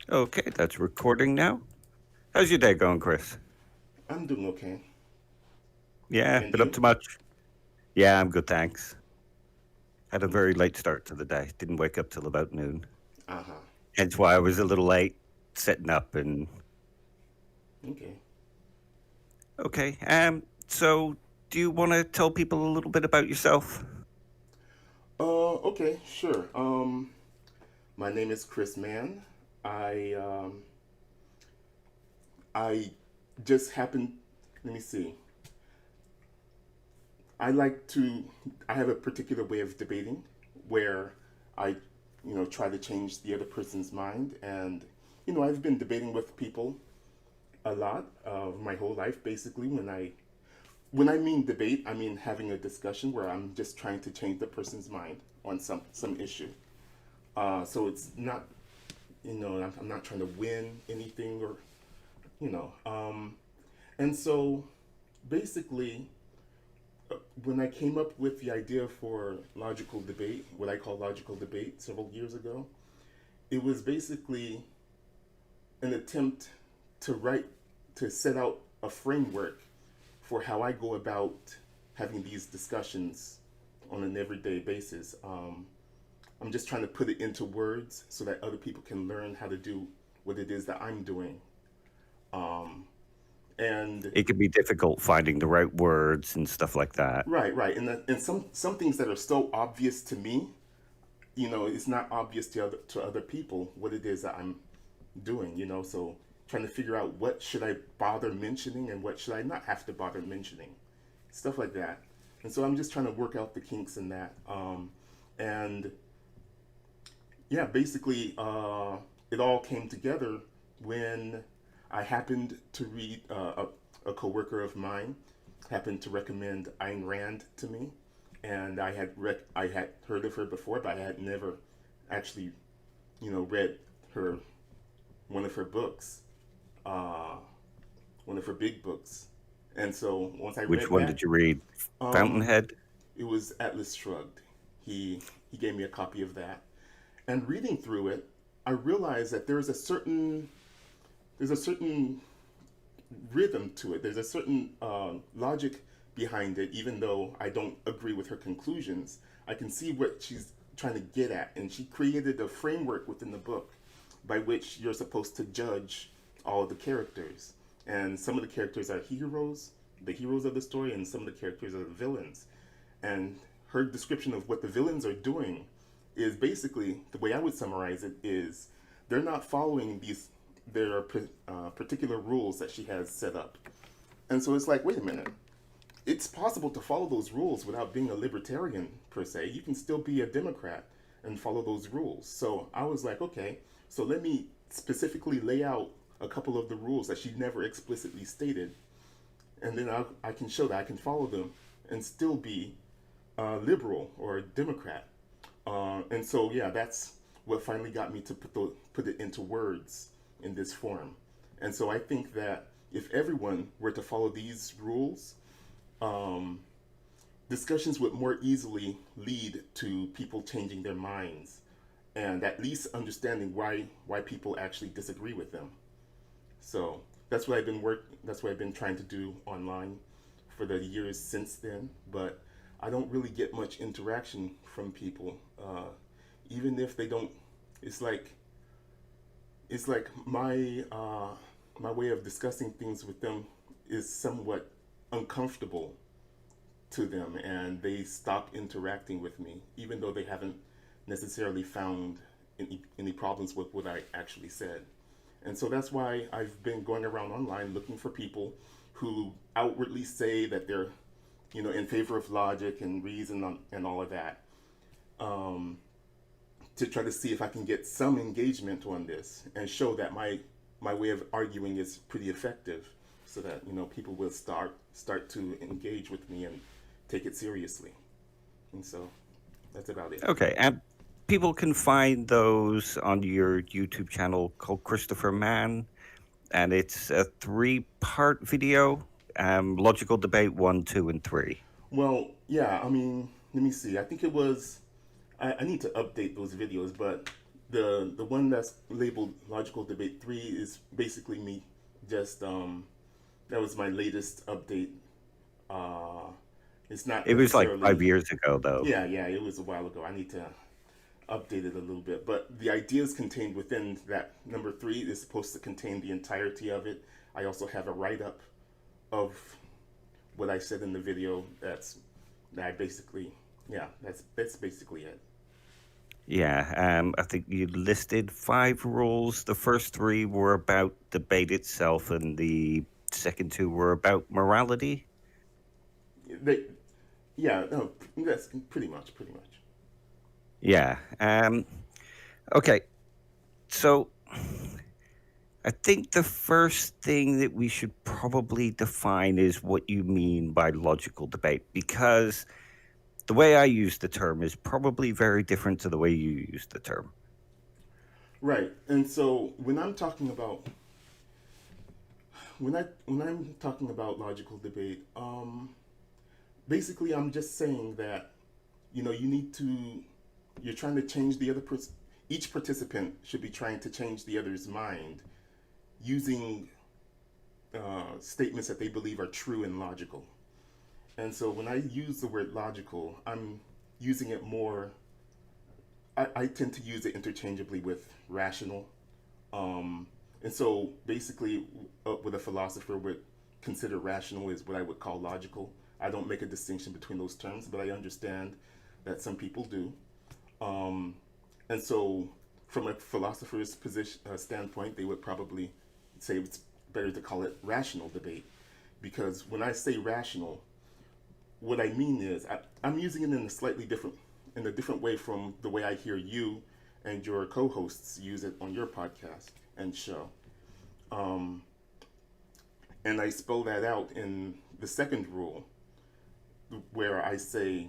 Okay, that's recording now. How's your day going, Chris? I'm doing okay. Yeah, And been up you? to much? Yeah, I'm good, thanks. Had a very Okay. late start to the day. Didn't wake up till about noon. Uh huh. Hence why I was a little late setting up and Okay. okay. So do you want to tell people a little bit about yourself? Okay, sure. My name is Chris Mann. I, um, I just happen, let me see. I like to, I have a particular way of debating where I, try to change the other person's mind. And, I've been debating with people a lot of my whole life, basically. When I mean debate, I mean having a discussion where I'm just trying to change the person's mind on some issue. So it's not, I'm not trying to win anything or, you know. And so basically, when I came up with the idea for logical debate, what I call logical debate several years ago, it was basically an attempt to write, to set out a framework for how I go about having these discussions on an everyday basis. I'm just trying to put it into words so that other people can learn how to do what it is that I'm doing. Um, and It can be difficult finding the right words and stuff like that. right, and some things that are so obvious to me, it's not obvious to other people what it is that I'm doing. So trying to figure out what should I bother mentioning and what should I not have to bother mentioning, stuff like that. And so I'm just trying to work out the kinks in that. And yeah, basically, it all came together when I happened to read a coworker of mine happened to recommend Ayn Rand to me, and I had heard of her before, but I had never actually read her one of her books, uh, one of her big books. And so once I Which read one that, did you read? um, Fountainhead? it was Atlas Shrugged. He gave me a copy of that, and reading through it, I realized that there's a certain rhythm to it. There's a certain logic behind it. Even though I don't agree with her conclusions, I can see what she's trying to get at, and she created a framework within the book by which you're supposed to judge all of the characters. And some of the characters are heroes, the heroes of the story, and some of the characters are the villains. And her description of what the villains are doing is basically the way I would summarize it is they're not following these their particular rules that she has set up. And so it's like, wait a minute, it's possible to follow those rules without being a libertarian per se. You can still be a Democrat and follow those rules. So I was like, okay, so let me specifically lay out a couple of the rules that she never explicitly stated, and then I can show that I can follow them and still be liberal or Democrat. And so, yeah, that's what finally got me to put it into words in this form. And so I think that if everyone were to follow these rules, um, discussions would more easily lead to people changing their minds and at least understanding why people actually disagree with them. So that's what I've been trying to do online for the years since then. But I don't really get much interaction from people, even if they don't. It's like my way of discussing things with them is somewhat uncomfortable to them, and they stop interacting with me, even though they haven't necessarily found any problems with what I actually said. And so that's why I've been going around online looking for people who outwardly say that they're, in favor of logic and reason and all of that, um, to try to see if I can get some engagement on this and show that my way of arguing is pretty effective, so that people will start to engage with me and take it seriously. And so that's about it. Okay, and people can find those on your YouTube channel called Kristopher Mann, and it's a three-part video. Logical debate one, two, and three. Well, yeah, I mean, let me see. I think it was. I need to update those videos, but The one that's labeled Logical Debate 3 is basically me just that was my latest update. Uh, it's not It was like necessarily 5 years ago, though. yeah, it was a while ago. I need to update it a little bit, but the ideas contained within that number 3 is supposed to contain the entirety of it. I also have a write up of what I said in the video. That I basically yeah, that's basically it. Yeah, I think you listed 5 rules. The first three were about debate itself, and the second two were about morality. They, yeah, no, that's pretty much. Yeah. Okay. So I think the first thing that we should probably define is what you mean by logical debate, because the way I use the term is probably very different to the way you use the term. Right. And so when I'm talking about logical debate, basically I'm just saying that you need to you're trying to change each participant should be trying to change the other's mind using statements that they believe are true and logical. And so when I use the word logical, I'm using it more. I tend to use it interchangeably with rational. Um, and so basically, what a philosopher would consider rational is what I would call logical. I don't make a distinction between those terms, but I understand that some people do. Um, and so, from a philosopher's position standpoint, they would probably say it's better to call it rational debate, because when I say rational, what I mean is I'm using it in a different way from the way I hear you and your co-hosts use it on your podcast and show. Um, and I spell that out in the second rule, where I say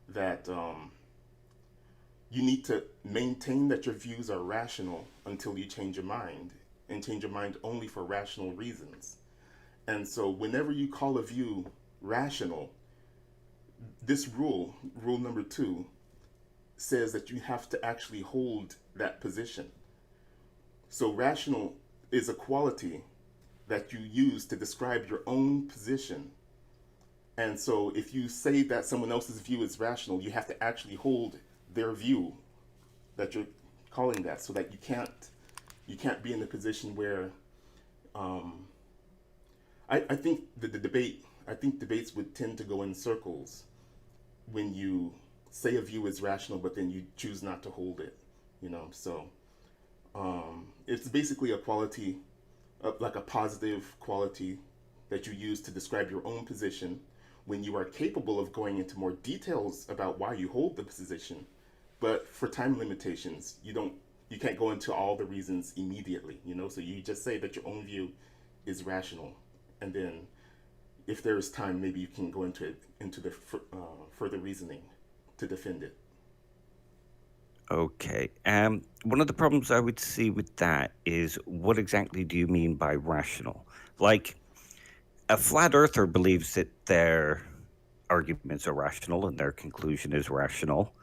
that you need to maintain that your views are rational until you change your mind, and change your mind only for rational reasons. And so, whenever you call a view rational, this rule number 2, says that you have to actually hold that position. So, rational is a quality that you use to describe your own position. And so, if you say that someone else's view is rational, you have to actually hold their view that you're calling that, so that you can't be in a position where um, I think the debate I think debates would tend to go in circles when you say a view is rational, but then you choose not to hold it. So it's basically a quality, like a positive quality that you use to describe your own position when you are capable of going into more details about why you hold the position. But for time limitations, you can't go into all the reasons immediately. So you just say that your own view is rational, and then if there is time, maybe you can go into the further reasoning to defend it. Okay. One of the problems I would see with that is, what exactly do you mean by rational? Like, a flat earther believes that their arguments are rational and their conclusion is rational,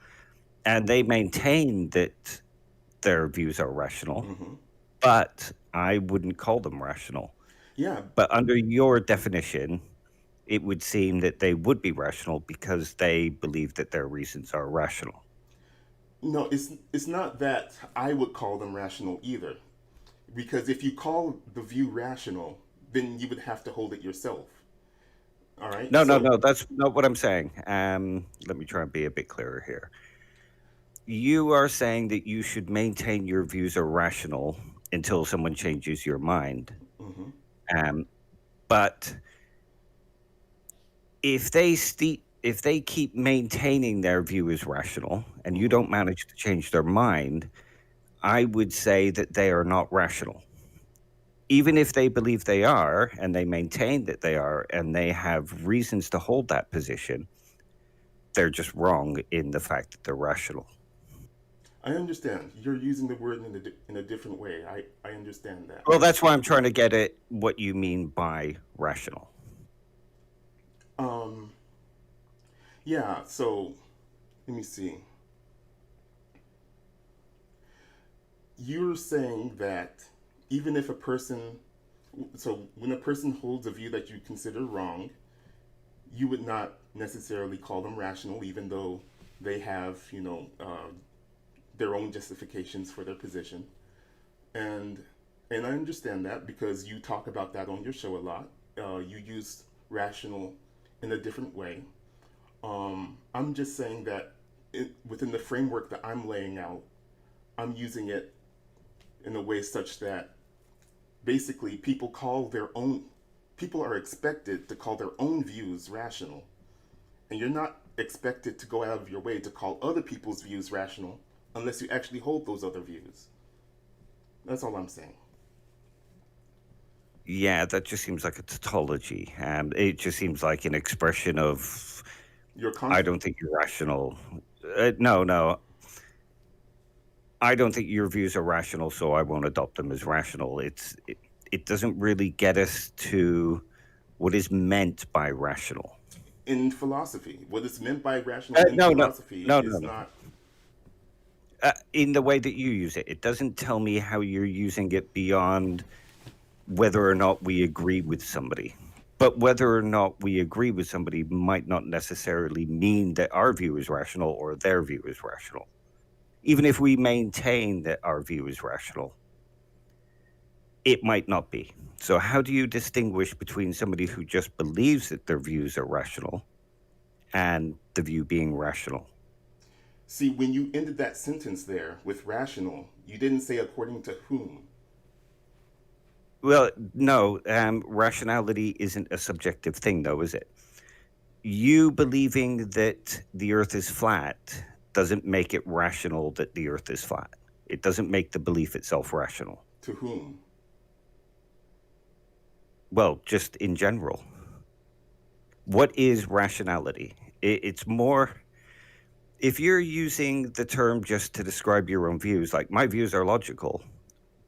and they maintain that their views are rational, Hmm. but I wouldn't call them rational. Yeah. But under your definition, it would seem that they would be rational because they believe that their reasons are rational. No, it's not that I would call them rational either, because if you call the view rational, then you would have to hold it yourself. All right. No, no, So no, that's not what I'm saying. Let me try and be a bit clearer here. You are saying that you should maintain your views are rational until someone changes your mind. mhm. Um, but if they keep maintaining their view is rational and you Mhm. don't manage to change their mind, I would say that they are not rational. Even if they believe they are and they maintain that they are and they have reasons to hold that position, they're just wrong in the fact that they're rational. I understand you're using the word in a different way. I understand that. Well, that's why I'm trying to get at what you mean by rational. Um. Yeah. So let me see. you're saying that even if a person, so when a person holds a view that you consider wrong, you would not necessarily call them rational, even though they have, their own justifications for their position. And and I understand that because you talk about that on your show a lot. You use rational in a different way. I'm just saying that within the framework that I'm laying out, I'm using it in a way such that basically people are expected to call their own views rational, and you're not expected to go out of your way to call other people's views rational unless you actually hold those other views. That's all I'm saying. Yeah, that just seems like a tautology. It just seems like an expression of, You're I confident. don't think you're rational. No, I don't think your views are rational, so I won't adopt them as rational. It doesn't really get us to what is meant by rational. In philosophy, what is meant by rational in No, no, philosophy no, no, is no. not. In the way that you use it, it doesn't tell me how you're using it beyond whether or not we agree with somebody. But whether or not we agree with somebody might not necessarily mean that our view is rational or their view is rational. Even if we maintain that our view is rational, it might not be. So, how do you distinguish between somebody who just believes that their views are rational and the view being rational? See, when you ended that sentence there with rational, you didn't say according to whom. Well, no, rationality isn't a subjective thing, though, is it? You believing that the earth is flat doesn't make it rational that the earth is flat. It doesn't make the belief itself rational. To whom? Well, just in general. What is rationality? It's more, if you're using the term just to describe your own views, like my views are logical,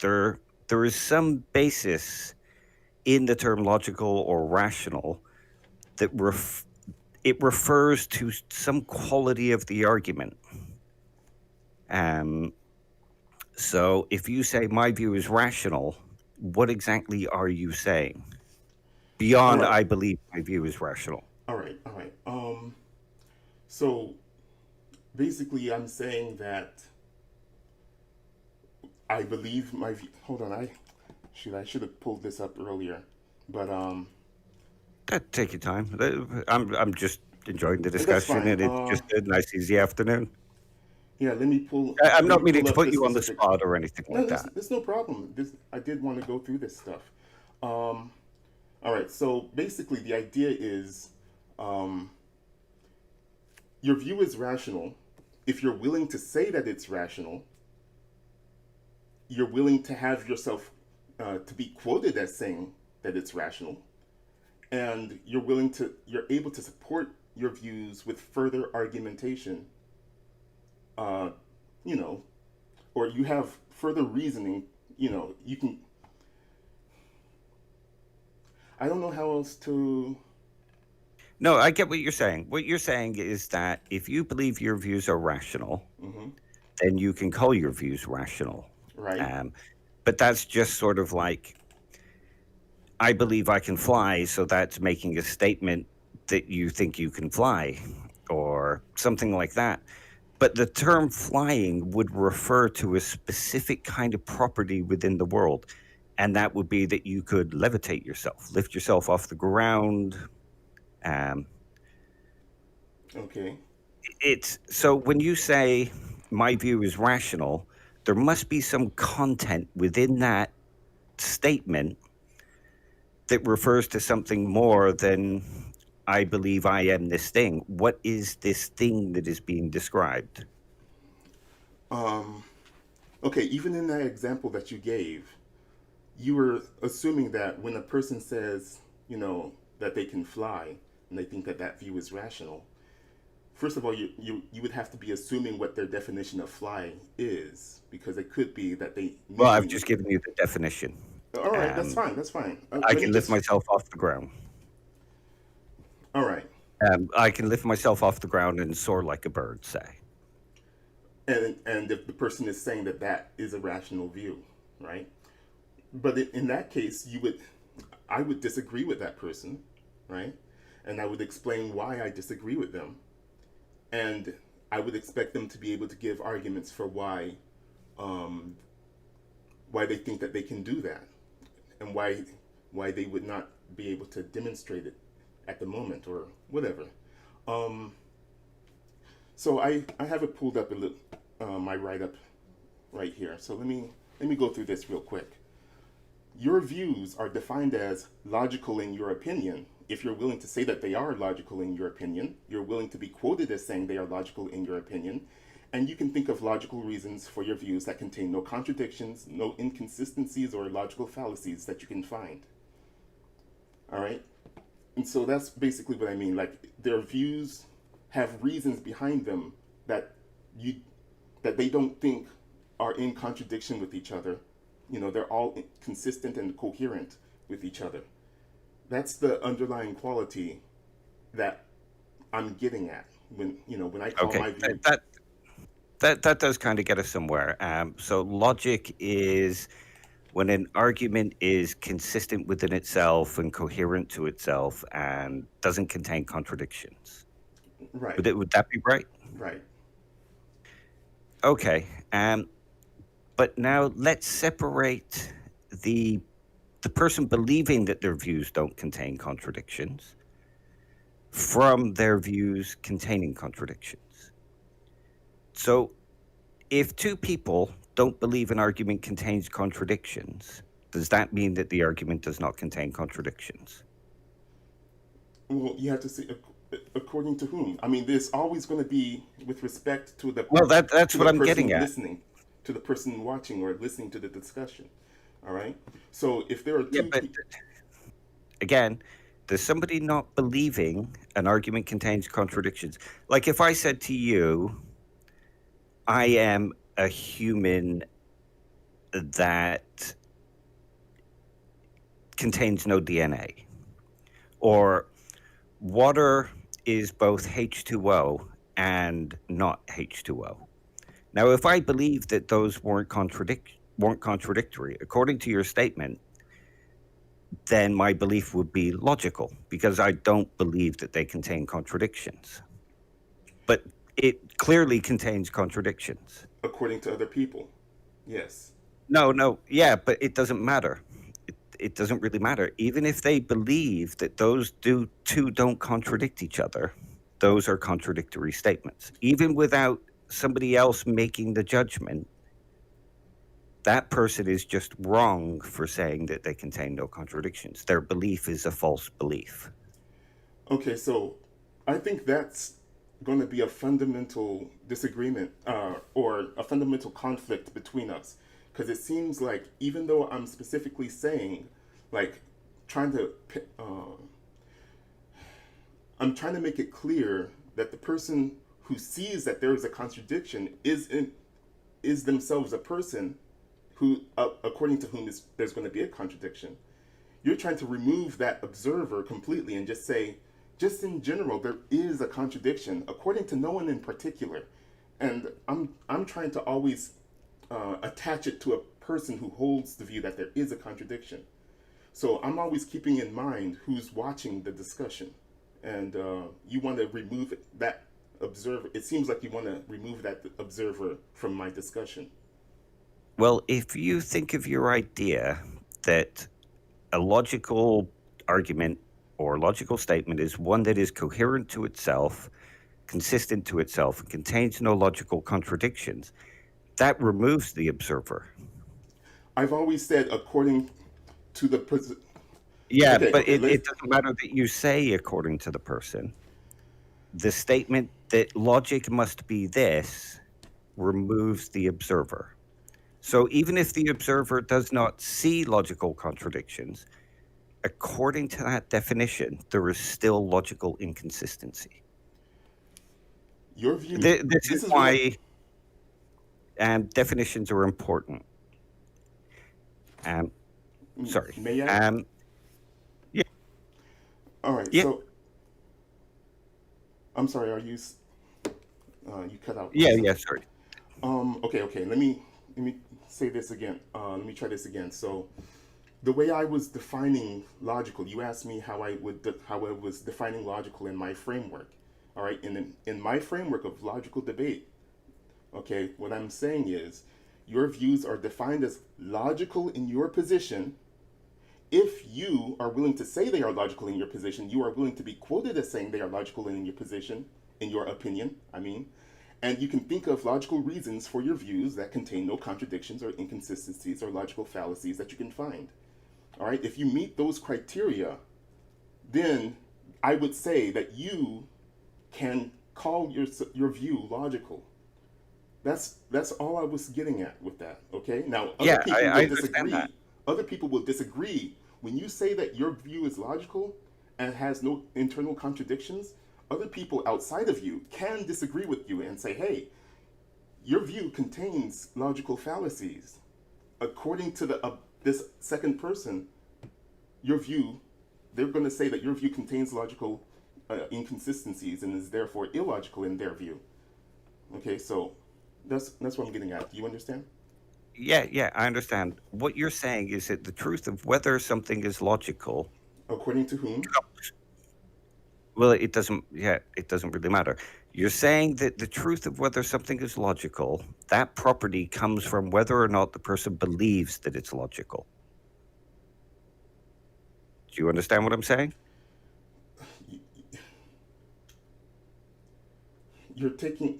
there is some basis in the term logical or rational that it refers to some quality of the argument. Um, so if you say my view is rational, what exactly are you saying? All Beyond right, I believe my view is rational. all right, all right. So basically, I'm saying that I believe my view. Hold on, I should have pulled this up earlier, but Take your time. I'm just enjoying the that's discussion, fine. and it's just a nice, easy afternoon. Yeah, I'm let not me meaning pull to up put the you on the specific. spot or anything No, like that. there's no problem. This I did want to go through this stuff. Um, all right, so basically, the idea is um, your view is rational. If you're willing to say that it's rational, you're willing to have yourself to be quoted as saying that it's rational, and you're able to support your views with further argumentation. Uh, you know, or you have further reasoning. You can. I don't know how else to. No, I get what you're saying. What you're saying is that if you believe your views are rational, Hmm. then you can call your views rational. Right. Um, but that's just sort of like, I believe I can fly, so that's making a statement that you think you can fly, or something like that. But the term flying would refer to a specific kind of property within the world. And that would be that you could levitate yourself, lift yourself off the ground. Um, Okay. it's so when you say my view is rational, there must be some content within that statement that refers to something more than I believe I am this thing. What is this thing that is being described? Um. Okay. Even in that example that you gave, you were assuming that when a person says, that they can fly, and they think that that view is rational. First of all, you would have to be assuming what their definition of fly is, because it could be that they Well, I've mean. just given you the definition. All right, that's Um, fine. That's fine. I Let me can lift just. myself off the ground. All right. I can lift myself off the ground and soar like a bird, say. and if the person is saying that that is a rational view, right? But in that case, I would disagree with that person, right? And I would explain why I disagree with them, and I would expect them to be able to give arguments for um, why they think that they can do that, and why they would not be able to demonstrate it at the moment or whatever. Um, so I have it pulled up a little, my write up right here. So let me go through this real quick. Your views are defined as logical in your opinion. If you're willing to say that they are logical in your opinion, you're willing to be quoted as saying they are logical in your opinion, and you can think of logical reasons for your views that contain no contradictions, no inconsistencies, or logical fallacies that you can find. All right? And so that's basically what I mean. Like, their views have reasons behind them that you that they don't think are in contradiction with each other. They're all consistent and coherent with each other. That's the underlying quality that I'm getting at when I call Okay, my view. that does kind of get us somewhere. So logic is when an argument is consistent within itself and coherent to itself and doesn't contain contradictions. Right, Would that be right? right. Okay. But now let's separate the the person believing that their views don't contain contradictions from their views containing contradictions. So if two people don't believe an argument contains contradictions, does that mean that the argument does not contain contradictions? Well, you have to see according to whom. I mean, there's always going to be with respect to the Well, that's to what the I'm getting person at. listening, to the person watching or listening to the discussion. All right. So if there are Yeah, two but people, again, does somebody not believing an argument contains contradictions? Like if I said to you, I am a human that contains no DNA, or water is both H2O and not H2O. Now, if I believe that those weren't contradictory, according to your statement, then my belief would be logical because I don't believe that they contain contradictions. But it clearly contains contradictions. according to other people, yes. No, no, yeah, but it doesn't matter. It doesn't really matter. Even if they believe that two don't contradict each other, those are contradictory statements. Even without somebody else making the judgment, that person is just wrong for saying that they contain no contradictions. Their belief is a false belief. Okay, so I think that's going to be a fundamental disagreement or a fundamental conflict between us. Because it seems like even though I'm specifically saying, like, trying to, I'm trying to make it clear that the person who sees that there is a contradiction is themselves a person who, according to whom there's going to be a contradiction. You're trying to remove that observer completely and just say, just in general, there is a contradiction, according to no one in particular. And I'm trying to always attach it to a person who holds the view that there is a contradiction. So I'm always keeping in mind who's watching the discussion, and you want to remove that observer. It seems like you want to remove that observer from my discussion. Well, if you think of your idea that a logical argument or logical statement is one that is coherent to itself, consistent to itself, and contains no logical contradictions, that removes the observer. I've always said according to the Yeah, okay, but okay, let's it doesn't matter that you say according to the person. The statement that logic must be this removes the observer. So even if the observer does not see logical contradictions, according to that definition, there is still logical inconsistency. your view. This is This is what I why definitions are important. Um, sorry. may I. Um, yeah, All right, yeah, so I'm sorry. Are you? You cut out for a yeah, second. sorry. Okay. Let me say this again. Let me try this again. So the way I was defining logical, you asked me how I was defining logical in my framework. All right, in my framework of logical debate, okay, what I'm saying is your views are defined as logical in your position. If you are willing to say they are logical in your position, you are willing to be quoted as saying they are logical in your position, in your opinion, I mean. And you can think of logical reasons for your views that contain no contradictions or inconsistencies or logical fallacies that you can find. All right, if you meet those criteria, then I would say that you can call your view logical. That's all I was getting at with that. Okay. Now other Yeah, people I will understand that. disagree. Other people will disagree when you say that your view is logical and has no internal contradictions. Other people outside of you can disagree with you and say, "Hey, your view contains logical fallacies." According to this second person, your view, they're going to say that your view contains logical inconsistencies and is therefore illogical in their view. Okay, so that's what I'm getting at. Do you understand? Yeah, I understand. What you're saying is that the truth of whether something is logical, According to whom? well, it doesn't, yeah, it doesn't really matter. You're saying that the truth of whether something is logical, that property comes from whether or not the person believes that it's logical. Do you understand what I'm saying? You're taking.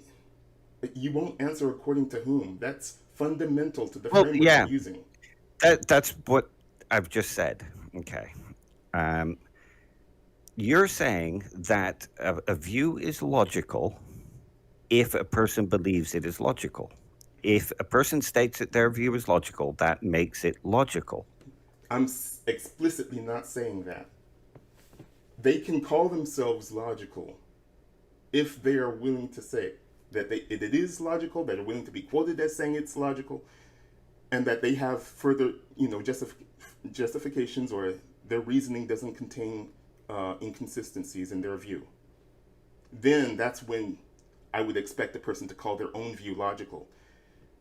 You won't answer according to whom. That's fundamental to the Well, framework you're yeah, using. that's what I've just said. Okay. Um, you're saying that a view is logical if a person believes it is logical. If a person states that their view is logical, that makes it logical. I'm explicitly not saying that. They can call themselves logical if they are willing to say that it is logical, that are willing to be quoted as saying it's logical, and that they have further, justifications or their reasoning doesn't contain inconsistencies in their view. Then that's when I would expect the person to call their own view logical.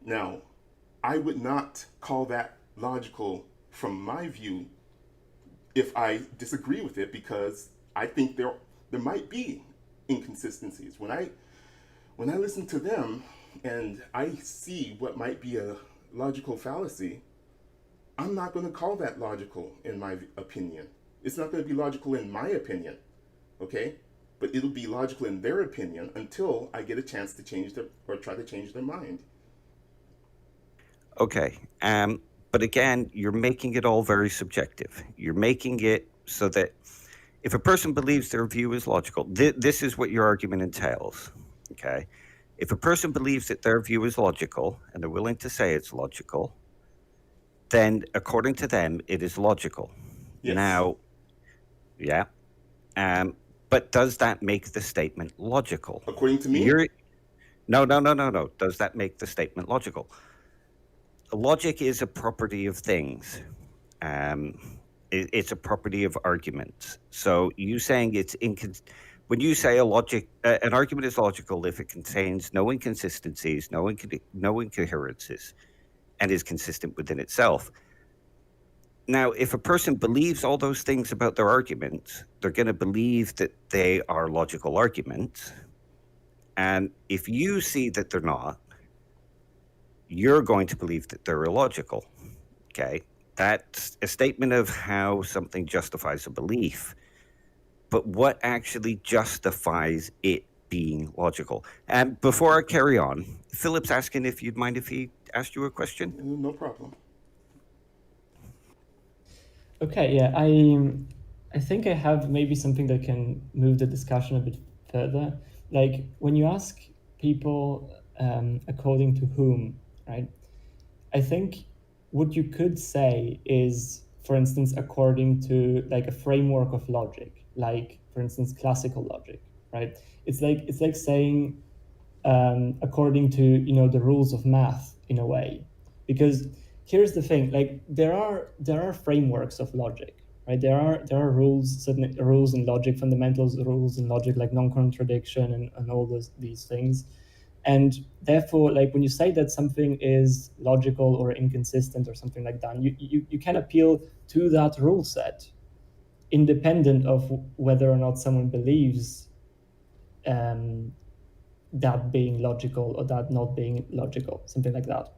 Now, I would not call that logical from my view if I disagree with it because I think there might be inconsistencies. When I listen to them and I see what might be a logical fallacy, I'm not going to call that logical in my opinion. It's not going to be logical in my opinion, okay? But it'll be logical in their opinion until I get a chance to change their or try to change their mind. Okay. But again, you're making it all very subjective. You're making it so that if a person believes their view is logical, this is what your argument entails. Okay. If a person believes that their view is logical and they're willing to say it's logical, then according to them, it is logical. Yes. Now, yeah. Um, but does that make the statement logical? According to me, You're no. Does that make the statement logical? Logic is a property of things. Um, it's a property of arguments. So you saying when you say an argument is logical if it contains no inconsistencies, no incoherences, and is consistent within itself. Now, if a person believes all those things about their arguments, they're going to believe that they are logical arguments. And if you see that they're not, you're going to believe that they're illogical. Okay. That's a statement of how something justifies a belief. But what actually justifies it being logical? And before I carry on, Philip's asking if you'd mind if he asked you a question. no problem. Okay, yeah, I think I have maybe something that can move the discussion a bit further. Like when you ask people according to whom, right? I think what you could say is, for instance, according to like a framework of logic, like for instance, classical logic, right? It's like saying according to the rules of math in a way, because here's the thing: like there are frameworks of logic, right? There are rules, certain rules in logic, fundamentals rules in logic, like non-contradiction and all these things. And therefore, like when you say that something is logical or inconsistent or something like that, you can appeal to that rule set independent of whether or not someone believes that being logical or that not being logical, something like that.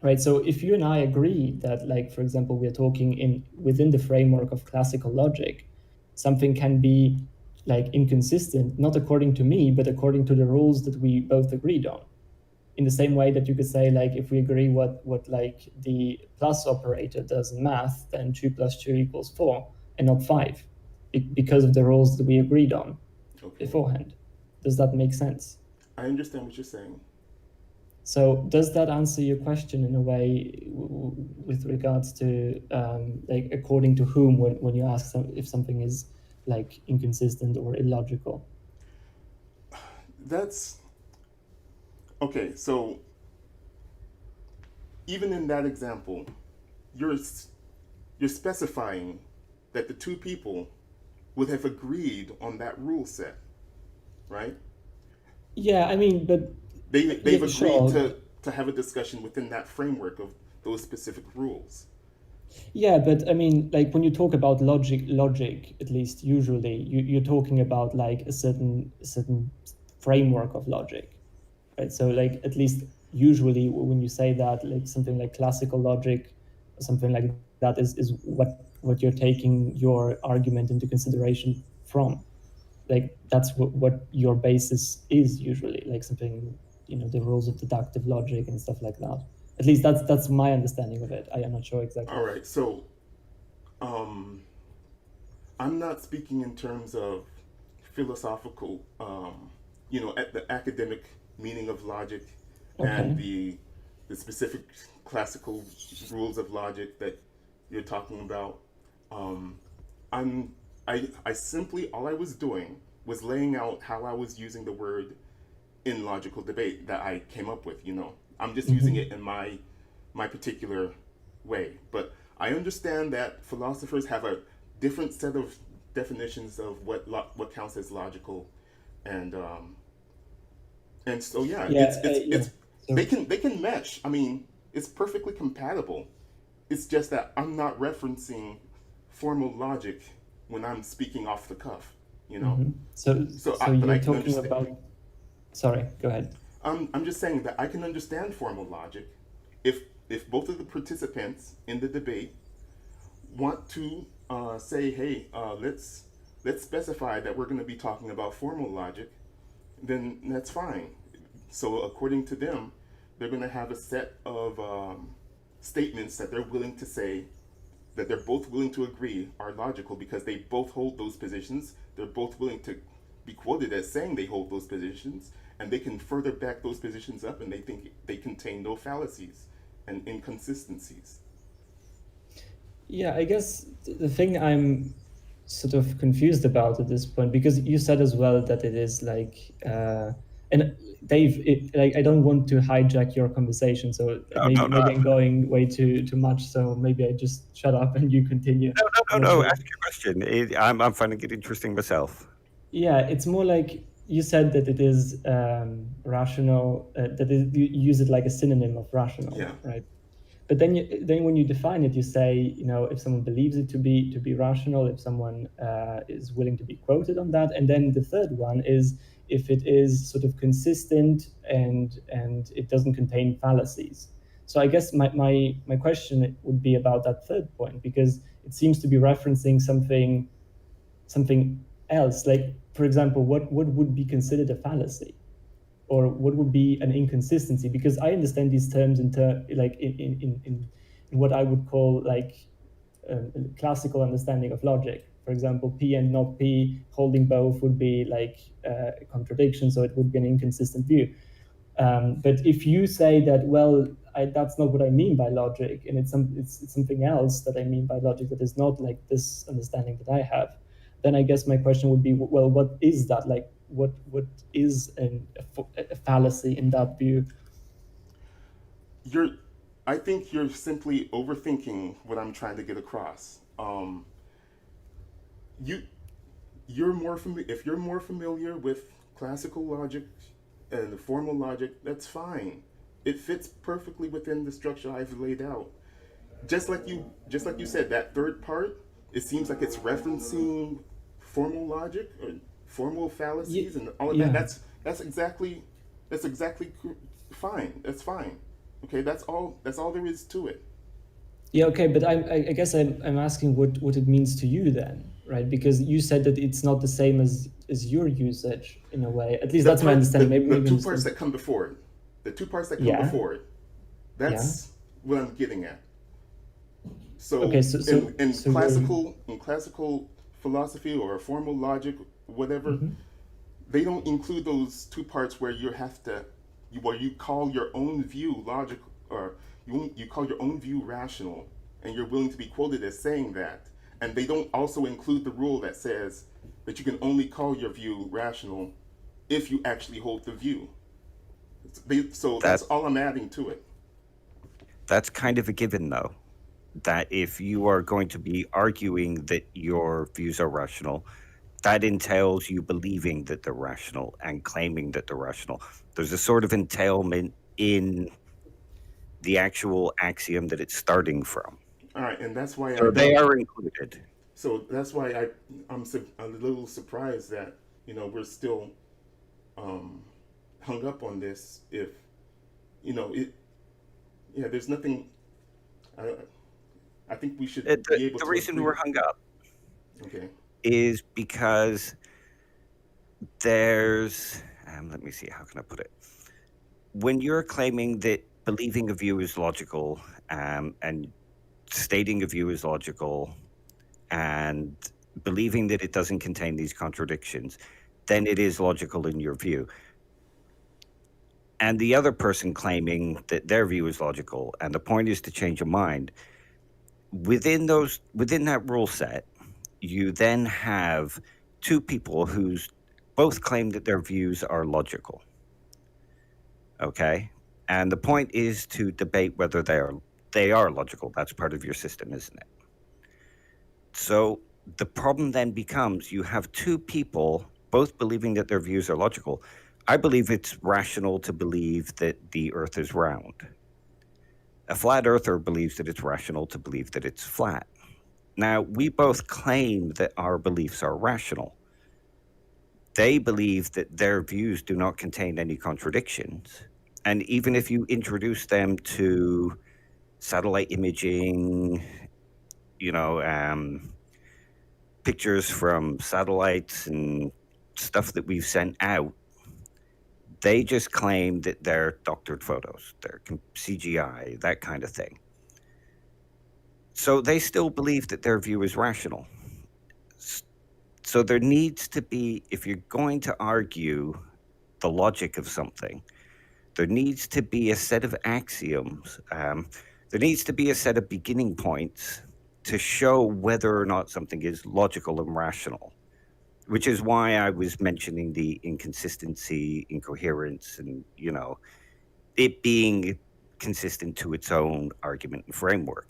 Right. So if you and I agree that, like, for example, we're talking in within the framework of classical logic, something can be like inconsistent, not according to me, but according to the rules that we both agreed on. In the same way that you could say, like, if we agree what like the plus operator does in math, then 2 + 2 = 4 and not 5, because of the rules that we agreed on Okay. beforehand. Does that make sense? I understand what you're saying. So does that answer your question in a way with regards to like according to whom, when you ask if something is like inconsistent or illogical? That's okay. So even in that example, you're you're specifying that the two people would have agreed on that rule set, right? Yeah, I mean, but They've yeah, agreed sure. to have a discussion within that framework of those specific rules. Yeah, but I mean, like when you talk about logic, at least usually you're talking about like a certain framework of logic, right? So like at least usually when you say that, like something like classical logic or something like that is what you're taking your argument into consideration from. Like that's what your basis is usually, like something, the rules of deductive logic and stuff like that. At least that's my understanding of it. I am not sure All exactly. right. So um, I'm not speaking in terms of philosophical, at the academic meaning of logic and Okay. the specific classical rules of logic that you're talking about. Um, I'm I simply all I was doing was laying out how I was using the word in logical debate that I came up with. I'm just using it Hmm. in my particular way. But I understand that philosophers have a different set of definitions of what counts as logical, and so yeah, Yeah, yeah. it's So they can mesh. I mean, it's perfectly compatible. It's just that I'm not referencing formal logic when I'm speaking off the cuff. You know. hmm so so But I you're can talking understand. about. Sorry, go ahead. I'm just saying that I can understand formal logic if both of the participants in the debate want to say, hey, let's specify that we're going to be talking about formal logic, then that's fine. So according to them, they're going to have a set of statements that they're willing to say that they're both willing to agree are logical because they both hold those positions. They're both willing to be quoted as saying they hold those positions, and they can further back those positions up, and they think they contain no fallacies and inconsistencies. Yeah, I guess the thing I'm sort of confused about at this point, because you said as well that it is like, and Dave, like I don't want to hijack your conversation, so No, no, maybe I'm no, going way too much. So maybe I just shut up and you continue. no, no, I'm no, not no. sure. Ask your question. I'm finding it interesting myself. Yeah, it's more like you said that it is rational, you use it like a synonym of rational, Yeah. right? But then when you define it, you say, if someone believes it to be rational, if someone is willing to be quoted on that, and then the third one is if it is sort of consistent and it doesn't contain fallacies. So I guess my question would be about that third point, because it seems to be referencing something else. Like, for example, what would be considered a fallacy, or what would be an inconsistency? Because I understand these terms like in what I would call like a classical understanding of logic. For example, P and not P, holding both would be like a contradiction, so it would be an inconsistent view. But if you say that, well, that's not what I mean by logic, and it's something else that I mean by logic that is not like this understanding that I have, then I guess my question would be, well, what is that? Like, what is a fallacy in that view? You're, I think you're simply overthinking what I'm trying to get across. You, you're more if you're more familiar with classical logic and the formal logic, that's fine. It fits perfectly within the structure I've laid out. Just like you said, that third part, it seems like it's referencing formal logic or formal fallacies and all of that. Yeah. That's exactly fine. That's fine. Okay, that's all there is to it. Yeah, okay, but I guess I'm asking what it means to you then, right? Because you said that it's not the same as your usage in a way. At least The that's my part understanding. the Maybe two parts understand. that come before it. The two parts that come Yeah, before it. yeah. That's what I'm getting at. Okay, So so in, so in so you're. classical in classical philosophy or formal logic, whatever, Mhm. they don't include those two parts where where you call your own view logical, or you call your own view rational, and you're willing to be quoted as saying that. And they don't also include the rule that says that you can only call your view rational if you actually hold the view. So That that's all I'm adding to it. that's kind of a given, though. That if you are going to be arguing that your views are rational, that entails you believing that they're rational and claiming that they're rational. There's a sort of entailment in the actual axiom that it's starting from. All right, and that's why I So they don't. are included. So that's why I'm a little surprised that we're still um, hung up on this. If it, yeah, there's nothing. I, I think we should The, be able the to reason we're agree. hung up Okay. is because there's, let me see, how can I put it? When you're claiming that believing a view is logical, and stating a view is logical, and believing that it doesn't contain these contradictions, then it is logical in your view. And the other person claiming that their view is logical, and the point is to change your mind, within that rule set, you then have two people who's both claim that their views are logical. Okay? And the point is to debate whether they are logical. That's part of your system, isn't it? So the problem then becomes you have two people both believing that their views are logical. I believe it's rational to believe that the earth is round. A flat earther believes that it's rational to believe that it's flat. Now, we both claim that our beliefs are rational. They believe that their views do not contain any contradictions. And even if you introduce them to satellite imaging, you know, pictures from satellites and stuff that we've sent out, they just claim that they're doctored photos, they're CGI, that kind of thing. So they still believe that their view is rational. S- So there needs to be, if you're going to argue the logic of something, there needs to be a set of axioms. There needs to be a set of beginning points to show whether or not something is logical and rational, which is why I was mentioning the inconsistency, incoherence, and, it being consistent to its own argument and framework.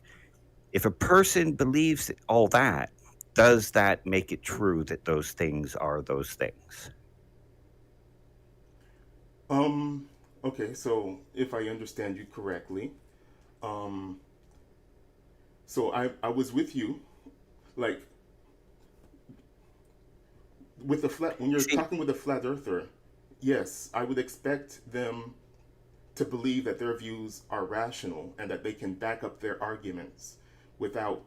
If a person believes all that, does that make it true that those things are those things? Um. Okay. So if I understand you correctly, um, so I was with you, like with the flat when you're See, talking with a flat earther. Yes, I would expect them to believe that their views are rational and that they can back up their arguments without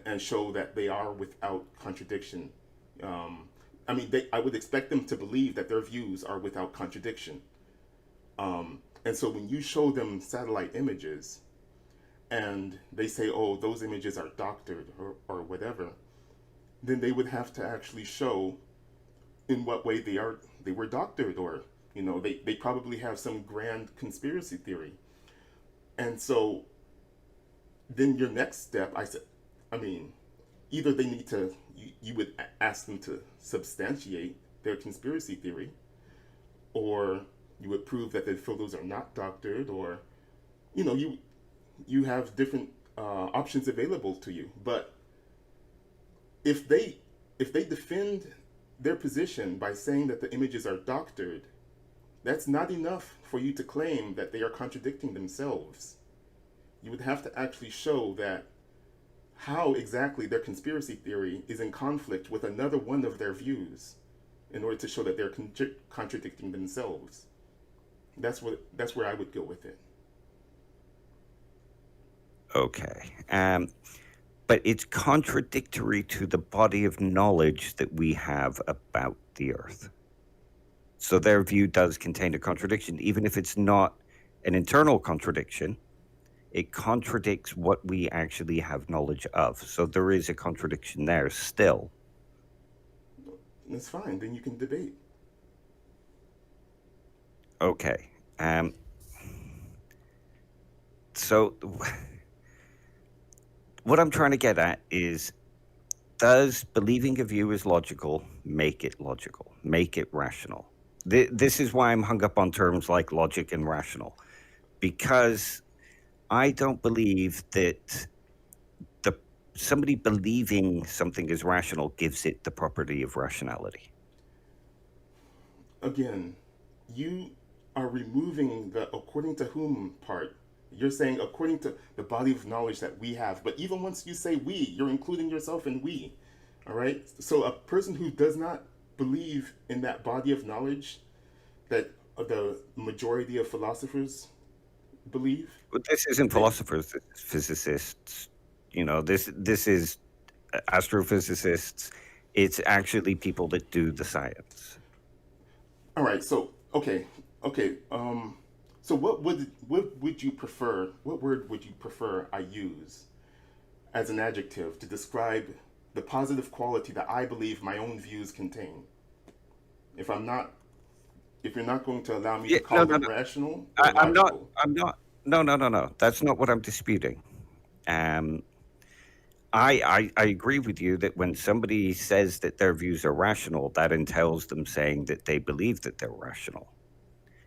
and show that they are without contradiction. Um, I would expect them to believe that their views are without contradiction. And so when you show them satellite images and they say, "Oh, those images are doctored," or whatever, then they would have to actually show in what way they were doctored, or they probably have some grand conspiracy theory. And so then your next step, I mean, either they need to, you would ask them to substantiate their conspiracy theory, or you would prove that the photos are not doctored, or you know, you you have different options available to you. But if they if they defend their position by saying that the images are doctored, That's not enough for you to claim that they are contradicting themselves. You would have to actually show that how exactly their conspiracy theory is in conflict with another one of their views in order to show that they're contradicting themselves. That's where I would go with it. Okay. But it's contradictory to the body of knowledge that we have about the Earth. So their view does contain a contradiction, even if it's not an internal contradiction. It contradicts what we actually have knowledge of. So there is a contradiction there still. That's fine. Then you can debate. Okay. So what I'm trying to get at is, does believing a view is logical make it logical, make it rational? This is why I'm hung up on terms like logic and rational, because I don't believe that the somebody believing something is rational gives it the property of rationality. Again, you are removing the according to whom part. You're saying according to the body of knowledge that we have. But even once you say we, you're including yourself in we. All right? So a person who does not believe in that body of knowledge that the majority of philosophers believe, But this isn't they, philosophers, this is physicists. This is astrophysicists. It's actually people that do the science. all right, so okay. So what would you prefer? What word would you prefer I use as an adjective to describe the positive quality that I believe my own views contain? If I'm not, if you're not going to allow me Yeah, to no, call no, them no. rational or I'm not. logical, I'm not. No, no, no, no. That's not what I'm disputing. Um, I agree with you that when somebody says that their views are rational, that entails them saying that they believe that they're rational.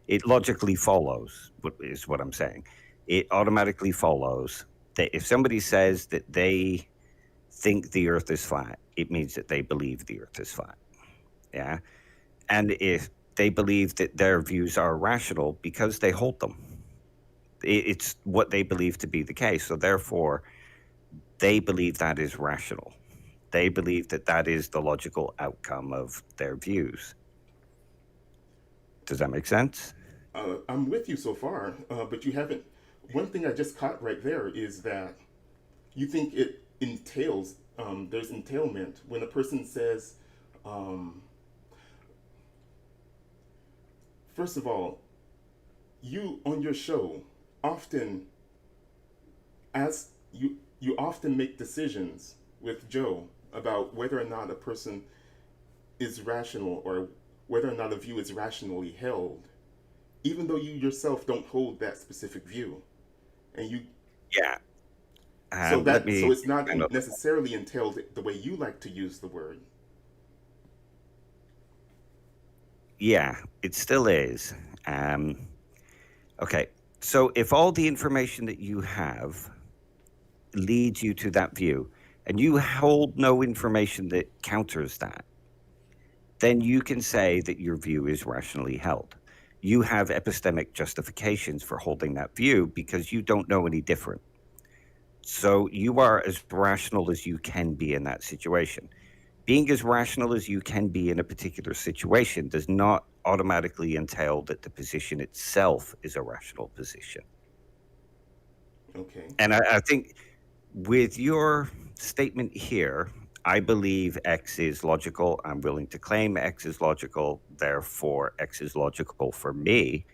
It logically follows, is what I'm saying. It automatically follows that if somebody says that they think the Earth is flat, it means that they believe the Earth is flat. Yeah. And if they believe that their views are rational because they hold them, it's what they believe to be the case. So therefore, they believe that is rational. They believe that that is the logical outcome of their views. Does that make sense? I'm with you so far, but you haven't. One thing I just caught right there is that you think it entails. There's entailment when a person says, um, first of all, you on your show often as you often make decisions with Joe about whether or not a person is rational or whether or not a view is rationally held, even though you yourself don't hold that specific view, and you Yeah. Let so me it's not expand on that. necessarily entailed the way you like to use the word. Yeah, it still is. Um, okay. So if all the information that you have leads you to that view and you hold no information that counters that, then you can say that your view is rationally held. You have epistemic justifications for holding that view because you don't know any different. So you are as rational as you can be in that situation. Being as rational as you can be in a particular situation does not automatically entail that the position itself is a rational position. Okay. And I think with your statement here, I believe X is logical. I'm willing to claim X is logical. Therefore, X is logical for me.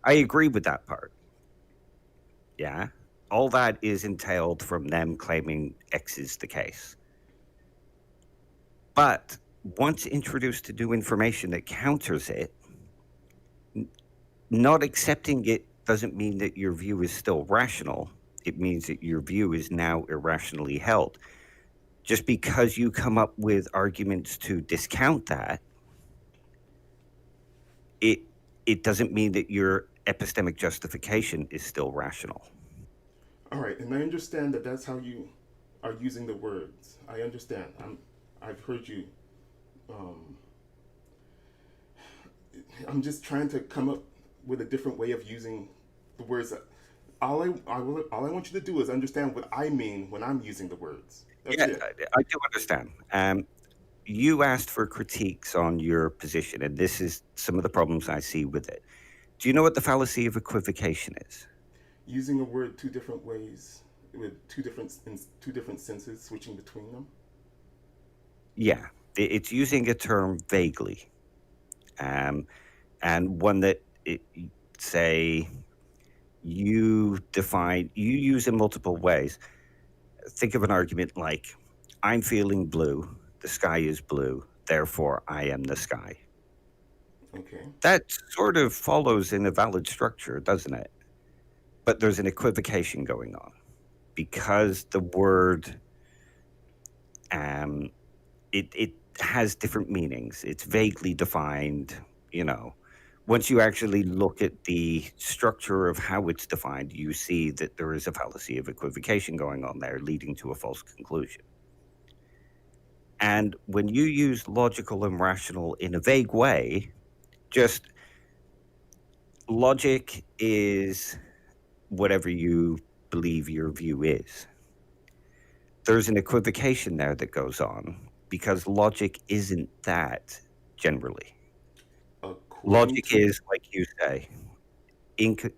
I agree with that part. Yeah. All that is entailed from them claiming X is the case. But once introduced to new information that counters it, n- not accepting it doesn't mean that your view is still rational. It means that your view is now irrationally held. Just because you come up with arguments to discount that, it it doesn't mean that your epistemic justification is still rational. All right, and I understand that that's how you are using the words. I understand. I've heard you. Um, I'm just trying to come up with a different way of using the words. All I want you to do is understand what I mean when I'm using the words. That's Yeah, it. I do understand. You asked for critiques on your position, and this is some of the problems I see with it. Do you know what the fallacy of equivocation is? Using a word two different ways with two different senses, switching between them. Yeah, it's using a term vaguely, um, and one that say you use in multiple ways. Think of an argument like, "I'm feeling blue. The sky is blue. Therefore, I am the sky." Okay. That sort of follows in a valid structure, doesn't it? But there's an equivocation going on because the word um, it has different meanings. It's vaguely defined. You know, once you actually look at the structure of how it's defined, you see that there is a fallacy of equivocation going on there, leading to a false conclusion. And when you use logical and rational in a vague way, just logic is whatever you believe your view is. There's an equivocation there that goes on because logic isn't that generally. According Logic to is, like you say,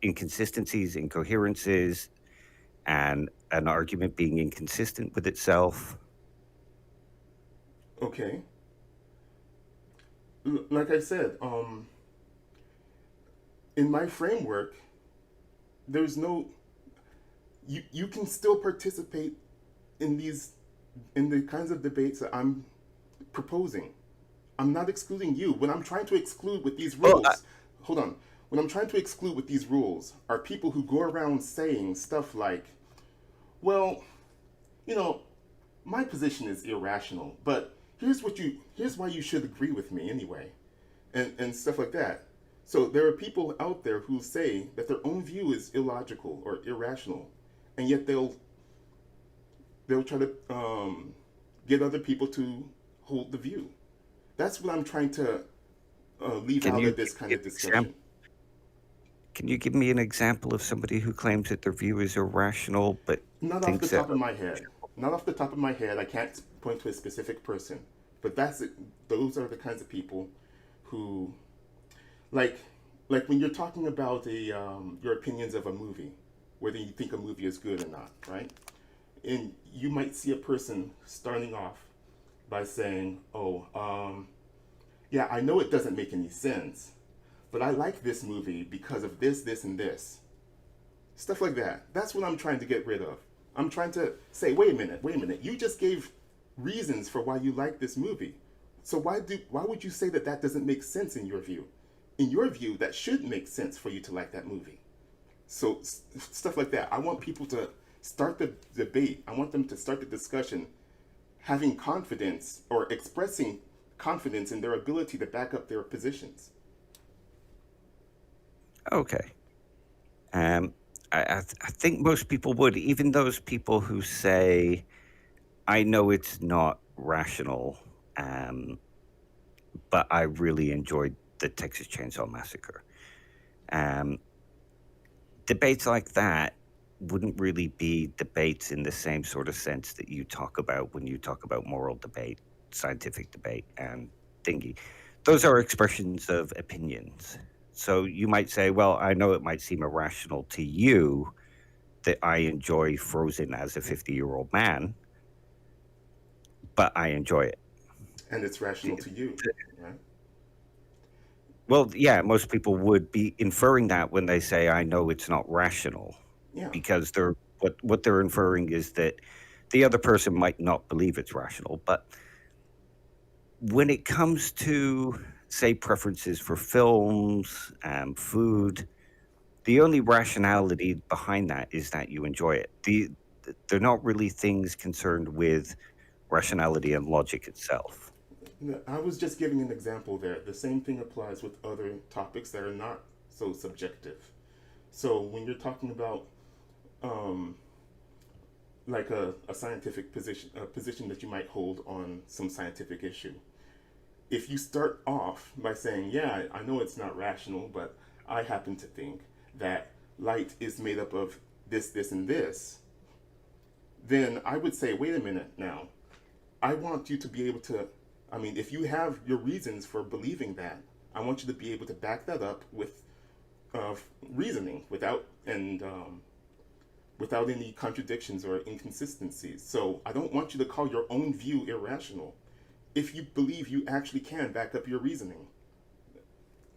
inconsistencies, incoherences, and an argument being inconsistent with itself. okay, like I said, in my framework, there's no you can still participate in these in the kinds of debates that I'm proposing. I'm not excluding you. When I'm trying to exclude with these Well, rules, hold on. When I'm trying to exclude with these rules are people who go around saying stuff like, well, you know, my position is irrational, but here's why you should agree with me anyway. And stuff like that. So there are people out there who say that their own view is illogical or irrational, and yet they'll try to get other people to hold the view. That's what I'm trying to leave can out you of give this kind me of an example? discussion. Can you give me an example of somebody who claims that their view is irrational but Not off the thinks that? top of my head. Not off the top of my head. I can't point to a specific person, but that's it. Those are the kinds of people who like like when you're talking about a your opinions of a movie, whether you think a movie is good or not, right? And you might see a person starting off by saying, "Oh, yeah, I know it doesn't make any sense, but I like this movie because of this, this, and this." Stuff like that. That's what I'm trying to get rid of. I'm trying to say, wait a minute. You just gave reasons for why you like this movie. So why would you say that that doesn't make sense in your view? In your view, that should make sense for you to like that movie. So stuff like that. I want people to start the debate. I want them to start the discussion having confidence or expressing confidence in their ability to back up their positions. Okay. Um, I think most people would, even those people who say, I know it's not rational, um, but I really enjoyed the Texas Chainsaw Massacre. Um, Debates like that wouldn't really be debates in the same sort of sense that you talk about when you talk about moral debate, scientific debate, and thingy. Those are expressions of opinions. So you might say, well, I know it might seem irrational to you that I enjoy Frozen as a 50-year-old man, but I enjoy it. And it's rational The- to you, the- right? Well, yeah, most people would be inferring that when they say, I know it's not rational, Yeah. because what they're inferring is that the other person might not believe it's rational. But when it comes to, say, preferences for films and food, the only rationality behind that is that you enjoy it. They're not really things concerned with rationality and logic itself. No, I was just giving an example there. The same thing applies with other topics that are not so subjective. So when you're talking about um, a scientific position, a position that you might hold on some scientific issue, if you start off by saying, yeah, I know it's not rational, but I happen to think that light is made up of this, this, and this, then I would say, wait a minute now. I want you to be able to, I mean, if you have your reasons for believing that, I want you to be able to back that up with reasoning without any contradictions or inconsistencies. So I don't want you to call your own view irrational if you believe you actually can back up your reasoning.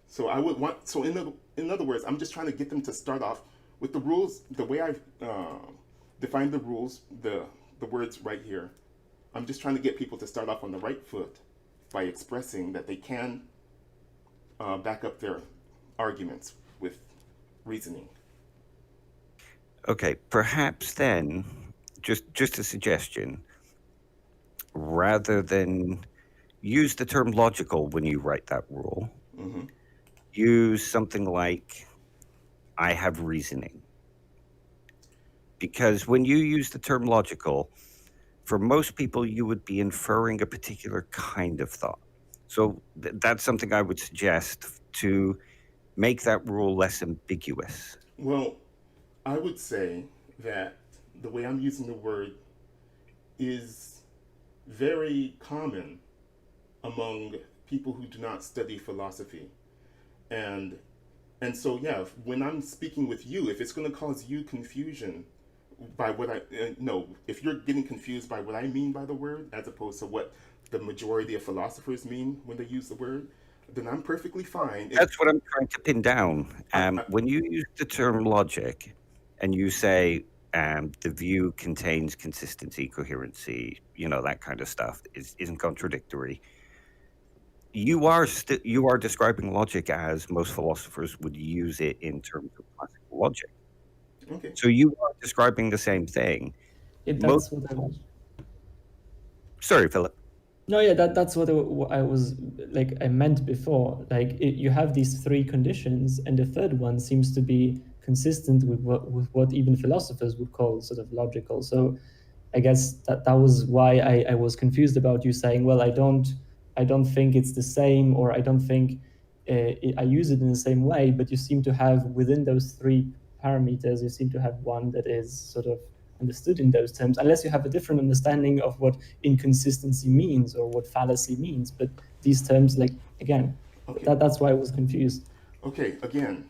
So I would want, so in other words, I'm just trying to get them to start off with the rules, the way I've defined the rules, the words right here. I'm just trying to get people to start off on the right foot by expressing that they can back up their arguments with reasoning. Okay, perhaps then, just a suggestion, rather than use the term logical when you write that rule, Mm-hmm. use something like, I have reasoning. Because when you use the term logical, for most people, you would be inferring a particular kind of thought. So that's something I would suggest to make that rule less ambiguous. Well, I would say that the way I'm using the word is very common among people who do not study philosophy. And so yeah, when I'm speaking with you, if it's going to cause you confusion by what I no, if you're getting confused by what I mean by the word as opposed to what the majority of philosophers mean when they use the word, then I'm perfectly fine. That's what I'm trying to pin down. I, When you use the term logic and you say the view contains consistency, coherency, that kind of stuff isn't contradictory, you are describing logic as most philosophers would use it in terms of classical logic. okay. So you are describing the same thing. Most, That's what I was. sorry, Philip. No, yeah, that's what I was like. I meant before. Like you have these three conditions, and the third one seems to be consistent with what even philosophers would call sort of logical. So I guess that was why I was confused about you saying, well, I don't think it's the same, or I don't think I use it in the same way. But you seem to have within those three parameters, you seem to have one that is sort of understood in those terms, unless you have a different understanding of what inconsistency means or what fallacy means. But these terms, like again, Okay. that's why I was confused. Okay, again,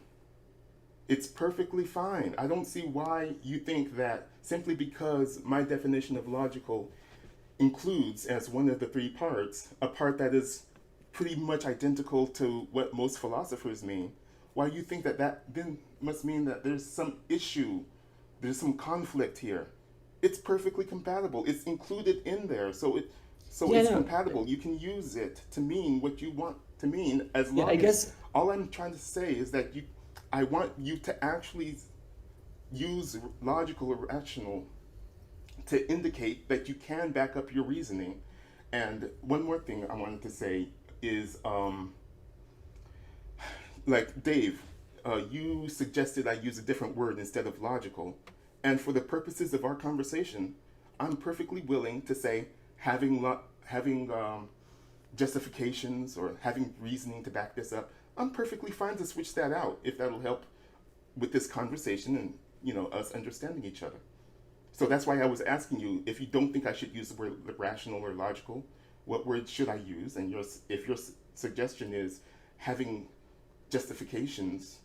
it's perfectly fine. I don't see why you think that simply because my definition of logical includes as one of the three parts a part that is pretty much identical to what most philosophers mean, why you think that that then must mean that there's some issue, there's some conflict here. It's perfectly compatible. It's included in there, so Yeah, it's no, compatible. You can use it to mean what you want to mean as yeah, long I as guess. all I'm trying to say is that I want you to actually use logical or rational to indicate that you can back up your reasoning. And one more thing I wanted to say is, like Dave, you suggested I use a different word instead of logical, and for the purposes of our conversation, I'm perfectly willing to say having justifications or having reasoning to back this up. I'm perfectly fine to switch that out if that'll help with this conversation and us understanding each other. So that's why I was asking you if you don't think I should use the word rational or logical, what word should I use? And if your suggestion is having justifications,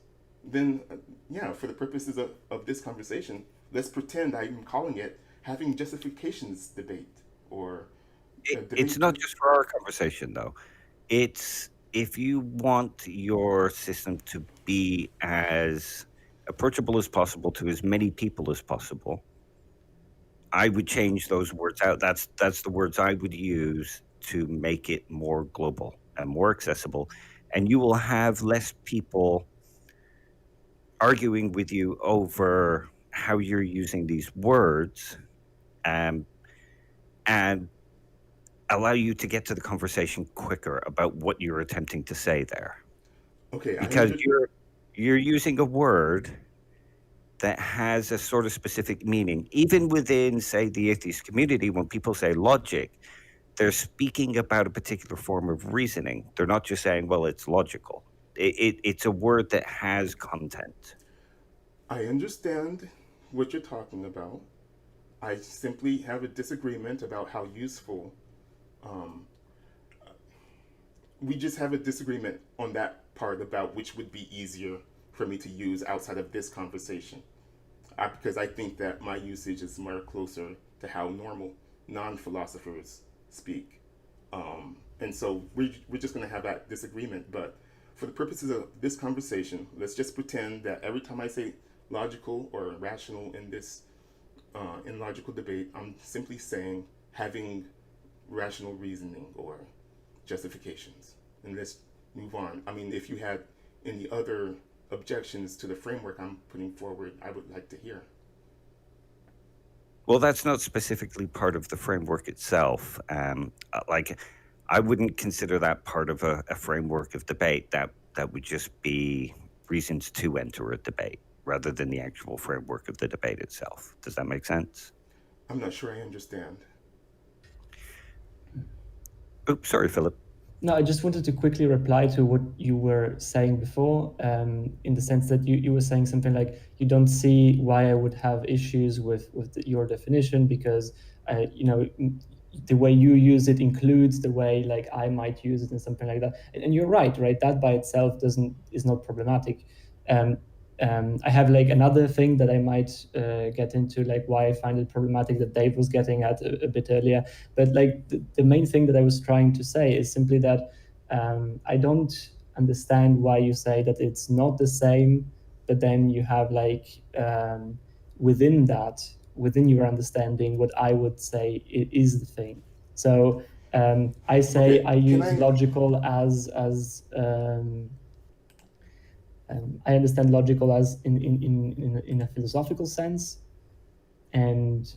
then yeah, for the purposes of this conversation, let's pretend I'm calling it having justifications debate or It's debate. not just for our conversation, though. It's if you want your system to be as approachable as possible to as many people as possible, I would change those words out. That's the words I would use to make it more global and more accessible, and you will have less people arguing with you over how you're using these words, um, and allow you to get to the conversation quicker about what you're attempting to say there. Okay, Because you're using a word that has a sort of specific meaning. Even within, say, the atheist community, when people say logic, they're speaking about a particular form of reasoning. They're not just saying, well, it's logical. It's a word that has content. I understand what you're talking about. I simply have a disagreement about how useful. Um, we just have a disagreement on that part about which would be easier for me to use outside of this conversation. Because I think that my usage is more closer to how normal non-philosophers speak. And so we're just going to have that disagreement. But for the purposes of this conversation, let's just pretend that every time I say logical or rational in this in logical debate, I'm simply saying having rational reasoning or justifications. And let's move on. I mean, if you had any other objections to the framework I'm putting forward, I would like to hear. Well, that's not specifically part of the framework itself. Like, I wouldn't consider that part of a framework of debate. That would just be reasons to enter a debate rather than the actual framework of the debate itself. Does that make sense? I'm not sure I understand. Oops, sorry, Philip. No, I just wanted to quickly reply to what you were saying before, in the sense that you were saying something like you don't see why I would have issues with your definition because the way you use it includes the way like I might use it and something like that. And you're right? That by itself is not problematic. I have like another thing that I might get into, like why I find it problematic that Dave was getting at a bit earlier. But like the main thing that I was trying to say is simply that I don't understand why you say that it's not the same, but then you have like within your understanding, what I would say is the thing. So I say Okay, I can use I? logical as I understand logical as in a philosophical sense, and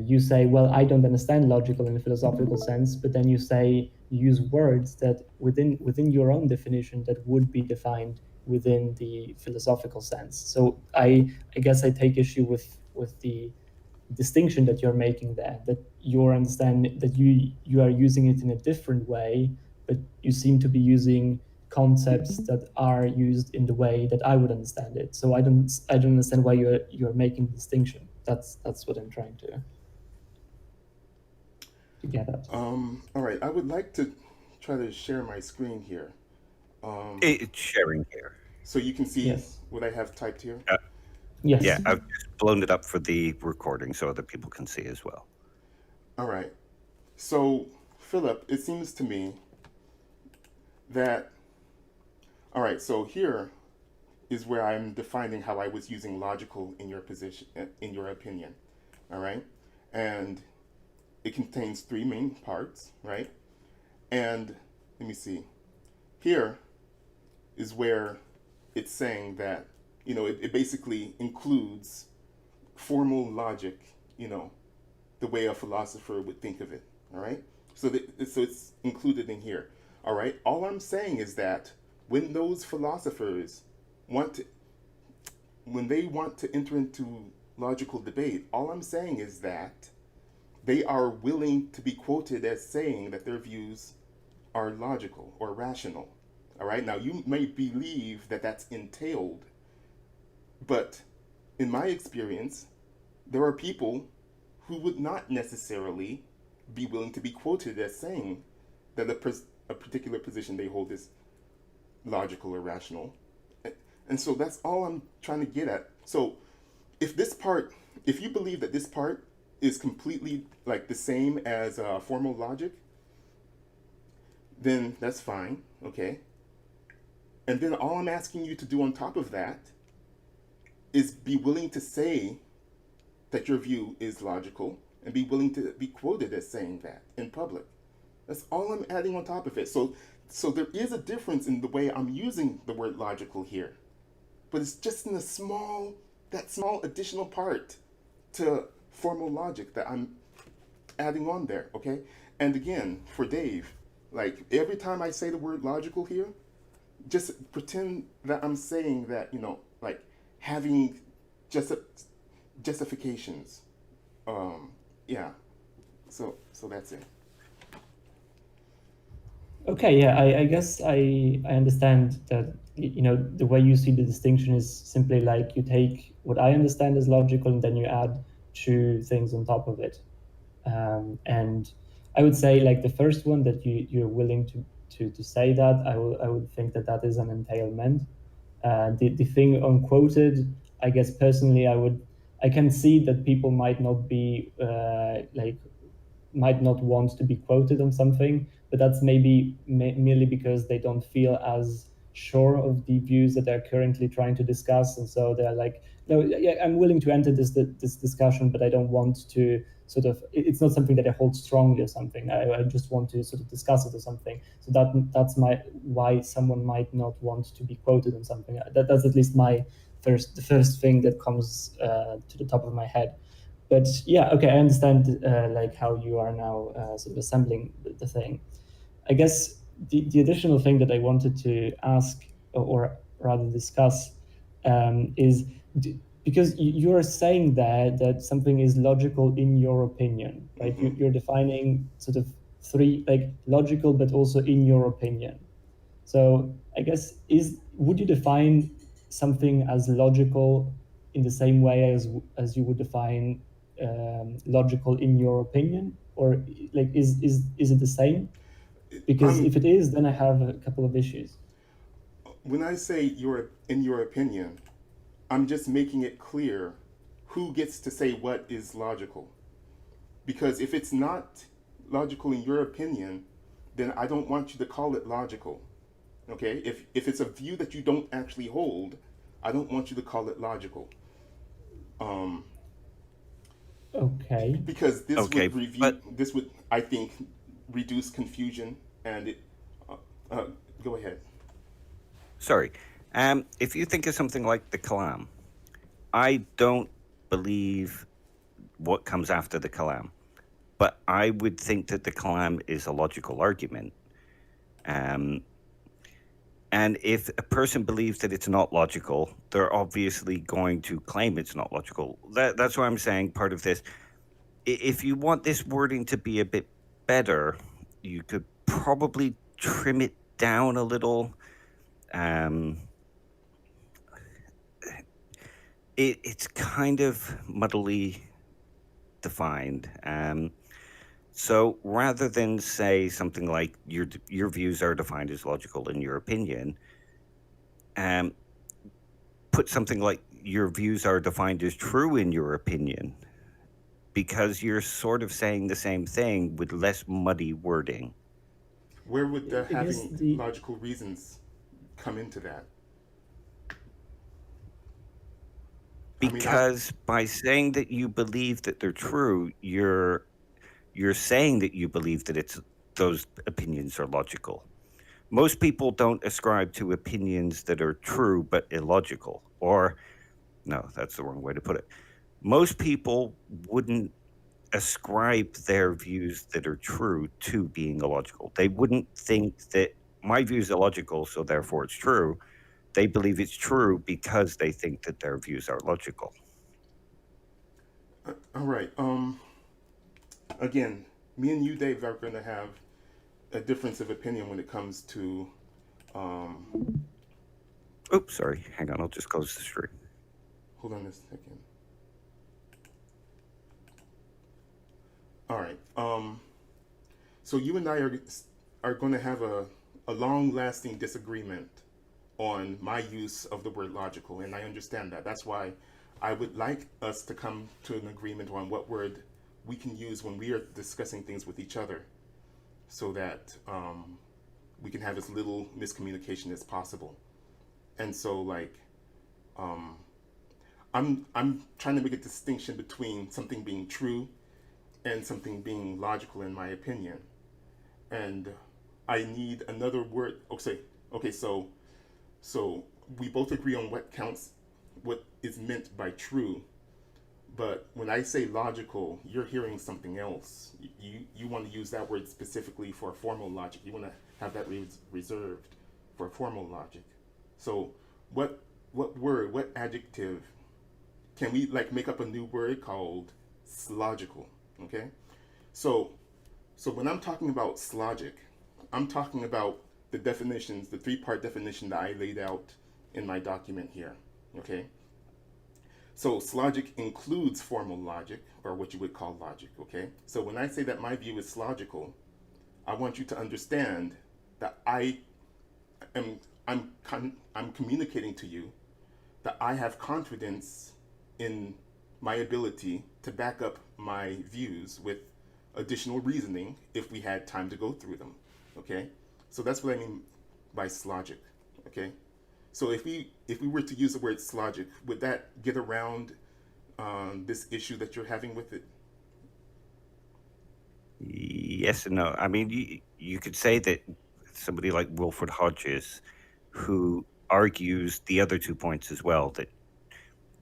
you say, well, I don't understand logical in a philosophical sense, but then you say you use words that within your own definition that would be defined within the philosophical sense. So I guess I take issue with the distinction that you're making there, that your understanding that you are using it in a different way, but you seem to be using concepts that are used in the way that I would understand it. So I don't understand why you're making the distinction. That's what I'm trying to get at. All right, I would like to try to share my screen here, um, It's sharing here. so you can see Yes. what I have typed here. Uh, yeah, Yes. I've just blown it up for the recording so other people can see as well. All right. So, Philip, it seems to me that all right. So here is where I'm defining how I was using logical in your position, in your opinion. All right, and it contains three main parts, right? And let me see. Here is where it's saying that it basically includes formal logic, you know, the way a philosopher would think of it. All right, so it's included in here. All right, all I'm saying is that when those philosophers want to, when they want to enter into logical debate, all I'm saying is that they are willing to be quoted as saying that their views are logical or rational. All right, now you may believe that that's entailed, but in my experience, there are people who would not necessarily be willing to be quoted as saying that a particular position they hold is logical or rational. And so that's all I'm trying to get at. So if this part, if you believe that this part is completely like the same as formal logic, then that's fine, okay? And then all I'm asking you to do on top of that is be willing to say that your view is logical and be willing to be quoted as saying that in public. That's all I'm adding on top of it. So there is a difference in the way I'm using the word logical here, but it's just in that small additional part to formal logic that I'm adding on there, okay? And again, for Dave, like every time I say the word logical here, just pretend that I'm saying that, like having just justifications. Yeah. So that's it. Okay, yeah, I guess I understand that the way you see the distinction is simply like you take what I understand as logical and then you add true things on top of it. And I would say like the first one that you're willing to say that I would think that that is an entailment. The thing unquoted, I guess personally I can see that people might not be might not want to be quoted on something, but that's maybe merely because they don't feel as sure of the views that they're currently trying to discuss, and so they're like, no, yeah, I'm willing to enter this discussion, but I don't want to sort of. It's not something that I hold strongly or something. I just want to sort of discuss it or something. So that's my why someone might not want to be quoted on something. That's at least the first thing that comes to the top of my head. But yeah, okay, I understand like how you are now sort of assembling the thing. I guess the additional thing that I wanted to ask or rather discuss is because you're saying that something is logical in your opinion, right? Mm-hmm. You're defining sort of three, like logical, but also in your opinion. So I guess would you define something as logical in the same way as you would define logical in your opinion, or like is it the same? Because I'm if it is, then I have a couple of issues. when I say in your opinion, I'm just making it clear who gets to say what is logical. Because if it's not logical in your opinion, then I don't want you to call it logical. Okay? If it's a view that you don't actually hold, I don't want you to call it logical. Um, Okay. because Okay, but this would, I think, reduce confusion and it. Uh, uh, Go ahead. sorry. If you think of something like the Kalam, I don't believe what comes after the Kalam, but I would think that the Kalam is a logical argument. Um, and if a person believes that it's not logical, they're obviously going to claim it's not logical. That's why I'm saying part of this. If you want this wording to be a bit better, you could probably trim it down a little. Um, it's kind of muddily defined. So rather than say something like your views are defined as logical in your opinion, um, put something like your views are defined as true in your opinion, because you're sort of saying the same thing with less muddy wording. Where would the I guess having the logical reasons come into that? I mean, Because by saying that you believe that they're true, you're saying that you believe that it's those opinions are logical. Most people don't ascribe to opinions that are true but illogical. Or no, that's the wrong way to put it. Most people wouldn't ascribe their views that are true to being illogical. They wouldn't think that my view is illogical, so therefore it's true. They believe it's true because they think that their views are logical. all right. Again, me and you, Dave, are going to have a difference of opinion when it comes to. Um, Oops, sorry. Hang on, I'll just close the stream. Hold on a second. All right. So you and I are going to have a long lasting disagreement on my use of the word logical, and I understand that. That's why I would like us to come to an agreement on what word we can use when we are discussing things with each other, so that we can have as little miscommunication as possible. And so, like, um, I'm trying to make a distinction between something being true and something being logical, in my opinion. And I need another word. Okay, so we both agree on what counts, what is meant by true. But when I say logical, you're hearing something else. You want to use that word specifically for formal logic. You want to have that reserved for formal logic. So what word, what adjective can we like make up a new word called slogical? Okay, so so when I'm talking about slogic, I'm talking about the definitions, the three-part definition that I laid out in my document here. Okay. So slogic includes formal logic, or what you would call logic. Okay. So when I say that my view is logical, I want you to understand that am I'm communicating to you that I have confidence in my ability to back up my views with additional reasoning if we had time to go through them. Okay? So that's what I mean by slogic. Okay? So if we were to use the word slogic, would that get around this issue that you're having with it? Yes and no. I mean, you could say that somebody like Wilfred Hodges, who argues the other 2 points as well, that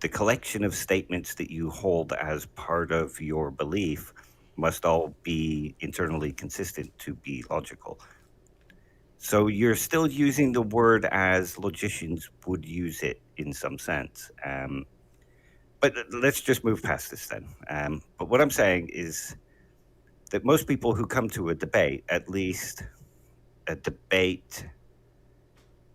the collection of statements that you hold as part of your belief must all be internally consistent to be logical. So you're still using the word as logicians would use it in some sense. But let's just move past this then. But what I'm saying is that most people who come to a debate, at least a debate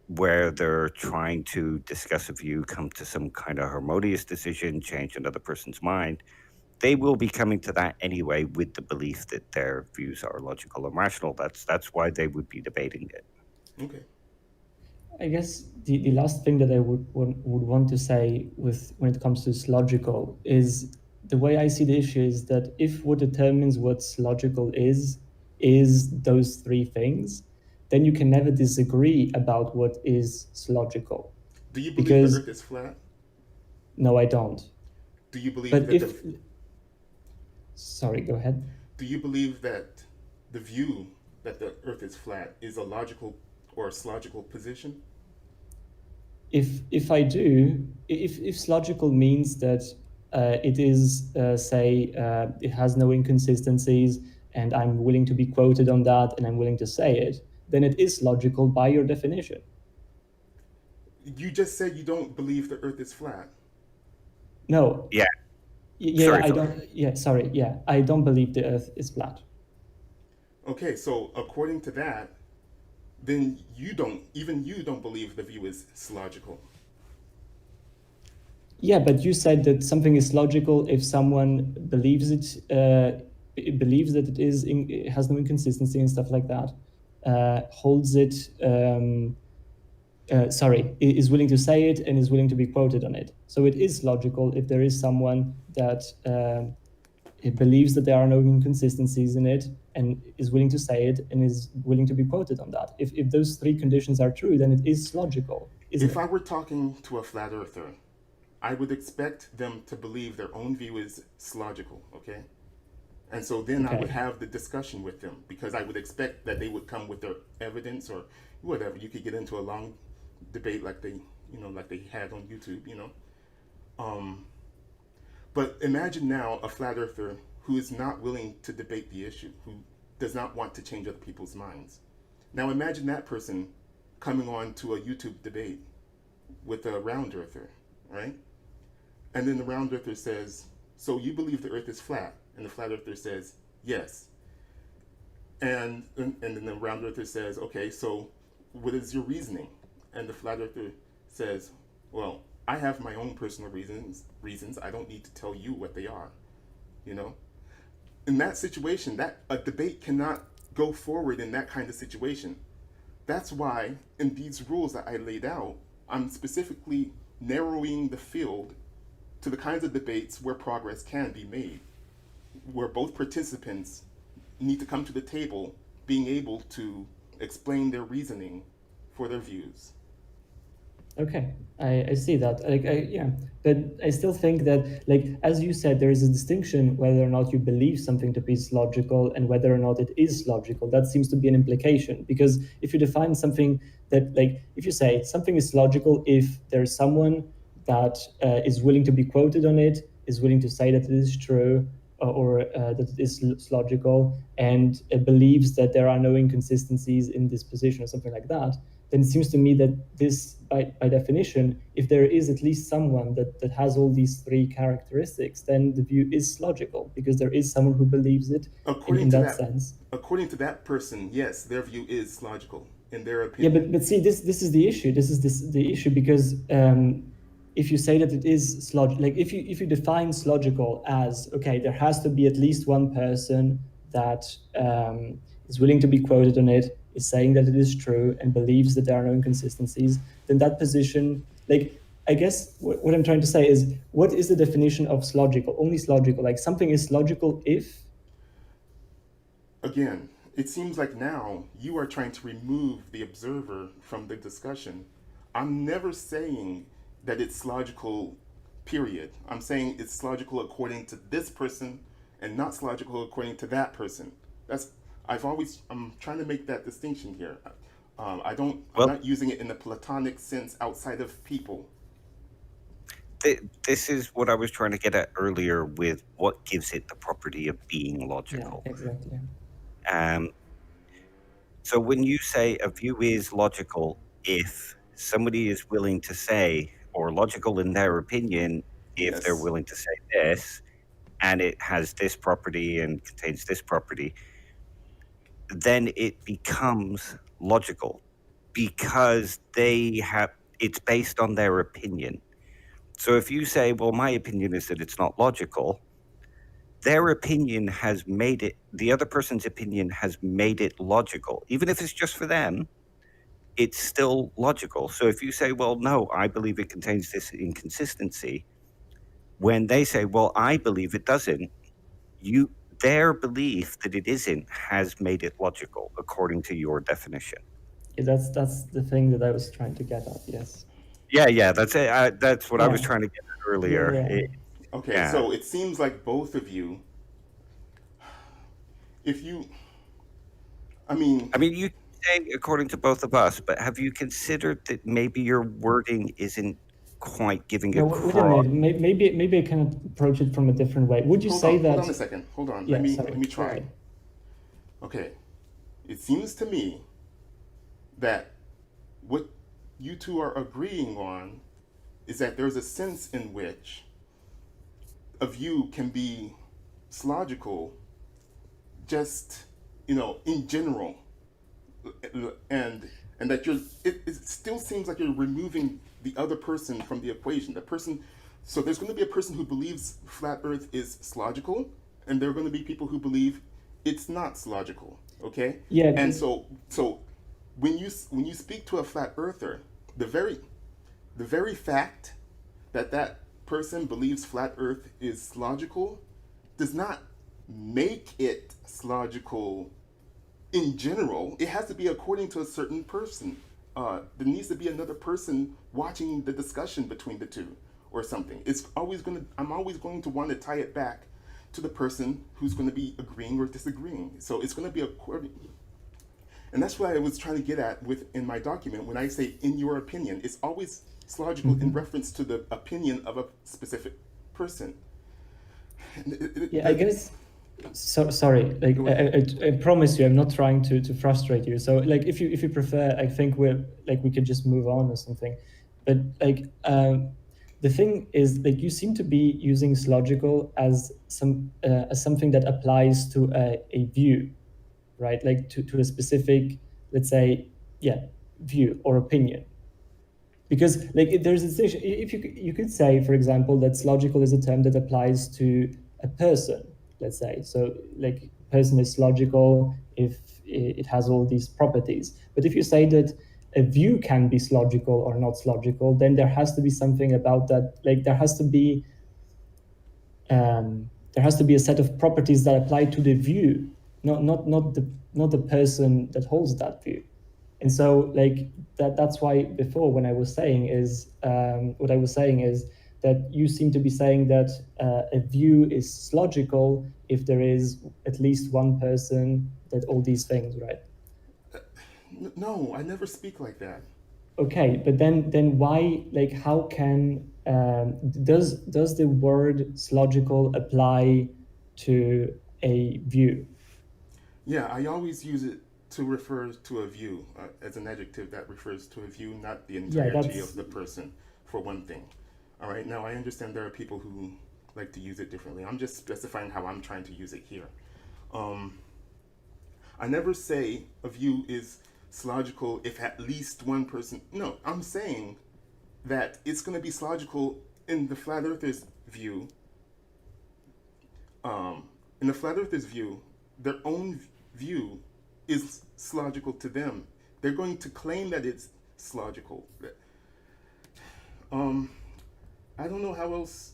where they're trying to discuss a view, come to some kind of harmonious decision, change another person's mind, they will be coming to that anyway with the belief that their views are logical and rational. That's why they would be debating it. Okay. I guess the last thing that I would want to say with when it comes to it's logical is the way I see the issue is that if what determines what's logical is those three things, then you can never disagree about what is logical. Do you believe the Because Earth is flat? no, I don't. Do you believe But that if sorry, go ahead. do you believe that the view that the Earth is flat is a logical or slogical position? If I do, if logical means that it is it has no inconsistencies, and I'm willing to be quoted on that, and I'm willing to say it, then it is logical by your definition. You just said you don't believe the Earth is flat. No. Yeah. Yeah, Sorry, I Phil. don't. Yeah, sorry. Yeah, I don't believe the Earth is flat. Okay, so according to that, then you don't believe the view is logical. Yeah, but you said that something is logical if someone believes it believes that it has no inconsistency and stuff like that, holds it. Is willing to say it and is willing to be quoted on it. So it is logical if there is someone that it believes that there are no inconsistencies in it and is willing to say it and is willing to be quoted on that. If those three conditions are true, then it is logical, isn't If it? I were talking to a flat earther, I would expect them to believe their own view is logical, okay? And so then I would Okay. have the discussion with them because I would expect that they would come with their evidence or whatever. You could get into a long debate like like they had on YouTube, you know. Um, but imagine now a flat earther who is not willing to debate the issue, who does not want to change other people's minds. Now imagine that person coming on to a YouTube debate with a round earther, right? And then the round earther says, "So you believe the earth is flat?" And the flat earther says, "Yes." And then the round earther says, "Okay, so what is your reasoning?" And the flat earther says, "Well, I have my own personal reasons. I don't need to tell you what they are." You know? In that situation, that a debate cannot go forward in that kind of situation. That's why in these rules that I laid out, I'm specifically narrowing the field to the kinds of debates where progress can be made, where both participants need to come to the table being able to explain their reasoning for their views. Okay, I see that. Yeah, but I still think that, like as you said, there is a distinction whether or not you believe something to be logical and whether or not it is logical. That seems to be an implication because if you define something that, like, if you say something is logical if there's someone that is willing to be quoted on it, is willing to say that it is true or that it is logical and believes that there are no inconsistencies in this position or something like that, then it seems to me that this, by definition, if there is at least someone that has all these three characteristics, then the view is logical, because there is someone who believes it in that sense. According to that person, yes, their view is logical in their Yeah, opinion. but see, this is the issue. This is the issue, because if you say that it is like if you define logical as, okay, there has to be at least one person that is willing to be quoted on it, is saying that it is true and believes that there are no inconsistencies, then that position, like, I guess what I'm trying to say is, what is the definition of logical? Only logical, like something is logical if. Again, it seems like now you are trying to remove the observer from the discussion. I'm never saying that it's logical, period. I'm saying it's logical according to this person and not logical according to that person. I'm trying to make that distinction here. I'm not using it in the Platonic sense outside of people. This is what I was trying to get at earlier with what gives it the property of being logical. Yeah, exactly. So when you say a view is logical if somebody is willing to say, or logical in their opinion, if they're Yes. willing to say this, and it has this property and contains this property, then it becomes logical because it's based on their opinion. So if you say, well, my opinion is that it's not logical, their opinion has made it, the other person's opinion has made it logical. Even if it's just for them, it's still logical. So if you say, well, no, I believe it contains this inconsistency, when they say, well, I believe it doesn't, their belief that it isn't has made it logical according to your definition. Yeah, that's the thing that I was trying to get at. Yes. Yeah, that's it. That's what I was trying to get at earlier. Yeah. Okay, so it seems like both of you, I mean, you say according to both of us, but have you considered that maybe your wording isn't quite giving No, across? wait a minute. Maybe I can approach it from a different way. Would you say that? Hold on a second. Hold on. Yeah, let me try. Sorry. Okay. It seems to me that what you two are agreeing on is that there's a sense in which a view can be logical just, in general. And that it still seems like you're removing the other person from the equation. So there's going to be a person who believes flat Earth is logical, and there are going to be people who believe it's not logical. Okay. Yeah. And so when you speak to a flat earther, the very fact that person believes flat Earth is logical does not make it logical in general. It has to be according to a certain person. There needs to be another person watching the discussion between the two or something. I'm always going to want to tie it back to the person who's going to be agreeing or disagreeing. So it's going to be according. And that's what I was trying to get at in my document. When I say in your opinion, it's always logical in reference to the opinion of a specific person. Yeah, I guess. So sorry. Like I promise you, I'm not trying to frustrate you. So like, if you prefer, I think we could just move on or something. But like, the thing is, like, you seem to be using logical as something that applies to a view, right? Like to a specific, let's say, view or opinion. Because like there's a decision. If you could say, for example, that logical is a term that applies to a person, let's say. So like, person is logical if it has all these properties. But if you say that a view can be logical or not logical, then there has to be something about that. Like there has to be a set of properties that apply to the view, not the person that holds that view. And so like that's why before, when I was saying is what I was saying is that you seem to be saying that a view is logical if there is at least one person that all these things, right? No, I never speak like that. Okay, but then why, like, how can does the word logical apply to a view? Yeah, I always use it to refer to a view as an adjective that refers to a view, not the Yeah, entirety that's of the person, for one thing. All right. Now I understand there are people who like to use it differently. I'm just specifying how I'm trying to use it here. Um, I never say a view is logical if at least one person. No, I'm saying that it's going to be logical in the flat earthers' view. Um, in the flat earthers' view, their own view is logical to them. They're going to claim that it's logical. Um, I don't know how else,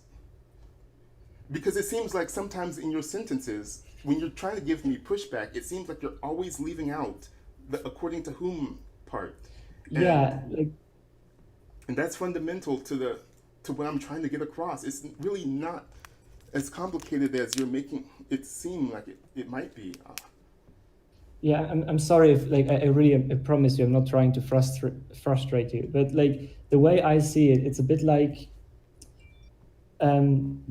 because it seems like sometimes in your sentences, when you're trying to give me pushback, it seems like you're always leaving out the according to whom part, and yeah, like and that's fundamental to what I'm trying to get across. It's really not as complicated as you're making it seem like it might be. yeah. I'm sorry if like I really I promise you I'm not trying to frustrate you, but like the way I see it, it's a bit like um,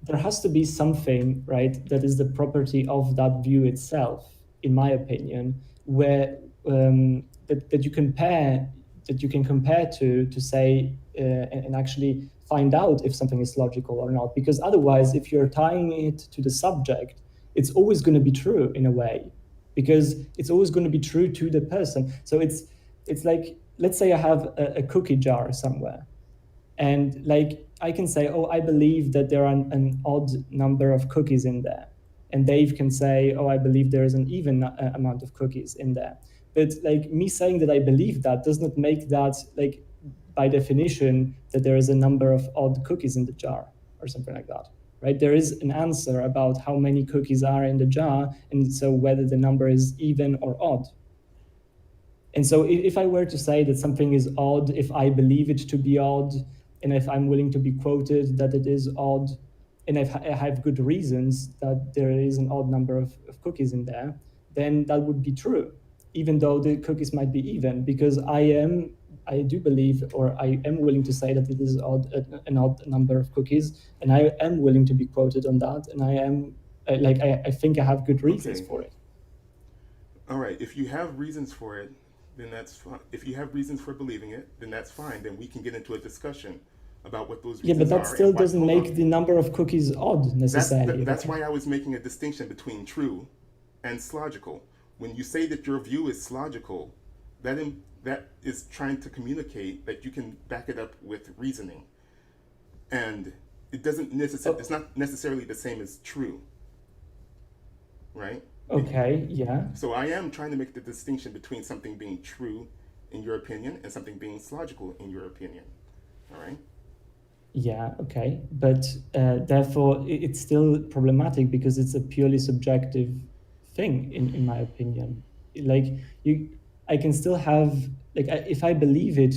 there has to be something, right, that is the property of that view itself, in my opinion, where that you compare that you can compare to say and actually find out if something is logical or not. Because otherwise, if you're tying it to the subject, it's always going to be true in a way, because it's always going to be true to the person. So it's like, let's say I have a cookie jar somewhere, and like I can say, oh, I believe that there are an odd number of cookies in there, and Dave can say, oh, I believe there is an even amount of cookies in there. But like me saying that I believe that does not make that, like, by definition, that there is a number of odd cookies in the jar or something like that, right? There is an answer about how many cookies are in the jar, and so whether the number is even or odd. And so if I were to say that something is odd, if I believe it to be odd, and if I'm willing to be quoted that it is odd, and if I have good reasons that there is an odd number of cookies in there, then that would be true, even though the cookies might be even, because I do believe, or I am willing to say that it is an odd number of cookies, and I am willing to be quoted on that, and I think I have good reasons Okay, for it. all right. If you have reasons for it, then that's fine. If you have reasons for believing it, then that's fine. Then we can get into a discussion about what those Yeah, but reasons that are still and why. doesn't Hold make on. the number of cookies odd necessarily. That's why I was making a distinction between true and logical. When you say that your view is logical, that is trying to communicate that you can back it up with reasoning, and it doesn't necessarily. It's Oh, not necessarily the same as true, right? okay, yeah, So I am trying to make the distinction between something being true in your opinion and something being logical in your opinion. All right. yeah, okay. But therefore, it's still problematic because it's a purely subjective thing, in my opinion. Like you, I can still have, like, if I believe it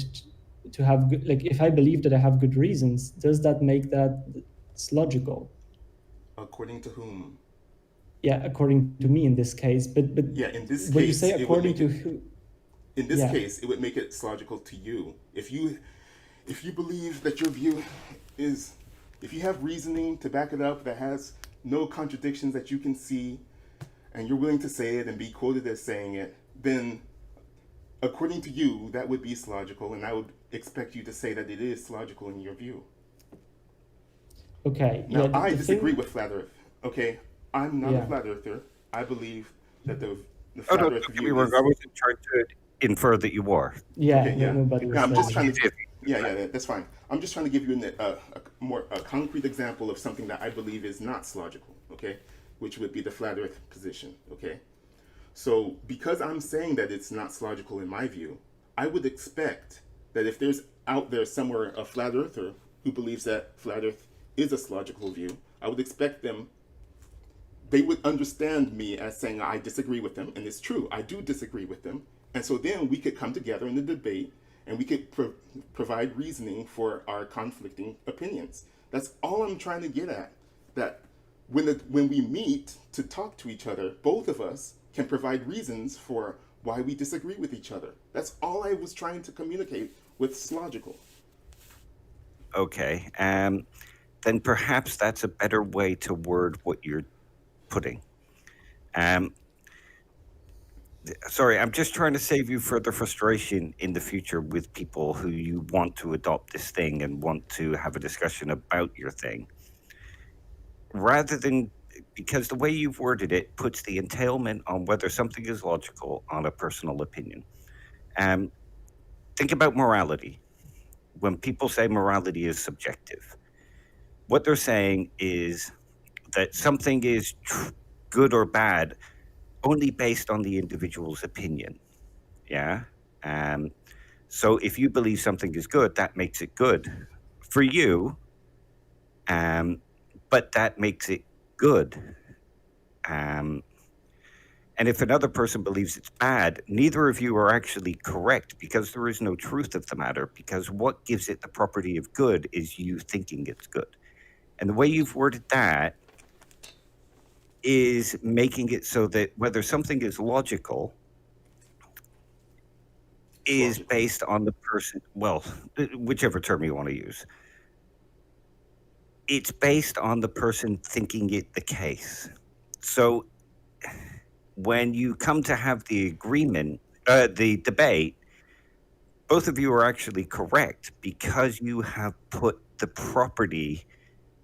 to have good, like, if I believe that I have good reasons, does that make that it's logical? According to whom? Yeah, according to me in this case. But Yeah. In this when you say case, it would according make to it. who, In this yeah. case, it would make it logical to you. If you believe that your view is, if you have reasoning to back it up that has no contradictions that you can see, and you're willing to say it and be quoted as saying it, then according to you, that would be logical, and I would expect you to say that it is logical in your view. Okay, yeah, Now, I the disagree thing, with flat Earth. Okay, I'm not a yeah, flat earther. I believe that the Oh, no, flat don't Earth get me view wrong. I is wasn't trying to infer that you were. yeah, okay. no, Yeah, nobody yeah. was I'm just saying trying that. to. Yeah, yeah. That's fine. I'm just trying to give you a concrete example of something that I believe is not logical. Okay, which would be the flat Earth position. Okay. So, because I'm saying that it's not logical in my view, I would expect that if there's out there somewhere a flat earther who believes that flat Earth is a logical view, I would expect they would understand me as saying I disagree with them, and it's true, I do disagree with them, and so then we could come together in a debate, and we could provide reasoning for our conflicting opinions. That's all I'm trying to get at. That when we meet to talk to each other, both of us can provide reasons for why we disagree with each other. That's all I was trying to communicate with logical. Okay. Then perhaps that's a better way to word what you're putting. Um, Sorry, I'm just trying to save you further frustration in the future with people who you want to adopt this thing and want to have a discussion about your thing. Rather than, because the way you've worded it puts the entailment on whether something is logical on a personal opinion. Um, think about morality. When people say morality is subjective, what they're saying is that something is good or bad only based on the individual's opinion. Yeah. Um, so if you believe something is good, that makes it good for you, um, but that makes it good. Um, and if another person believes it's bad, neither of you are actually correct because there is no truth of the matter. Because what gives it the property of good is you thinking it's good. And the way you've worded that is making it so that whether something is logical It's is logical. based on the person, well, whichever term you want to use. It's based on the person thinking it the case. So when you come to have the agreement, the debate, both of you are actually correct because you have put the property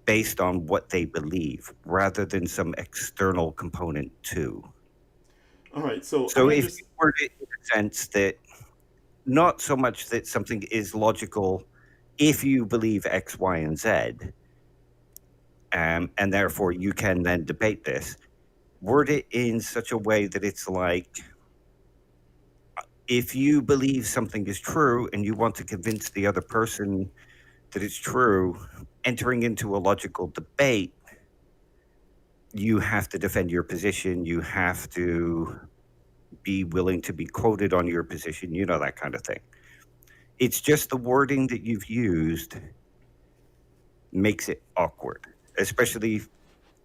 based on what they believe rather than some external component too. All right, so So if you word it in a sense that not so much that something is logical if you believe X, Y, and Z, and therefore you can then debate this, word it in such a way that it's like if you believe something is true and you want to convince the other person that it's true, entering into a logical debate, you have to defend your position. You have to be willing to be quoted on your position, that kind of thing. It's just the wording that you've used makes it awkward, especially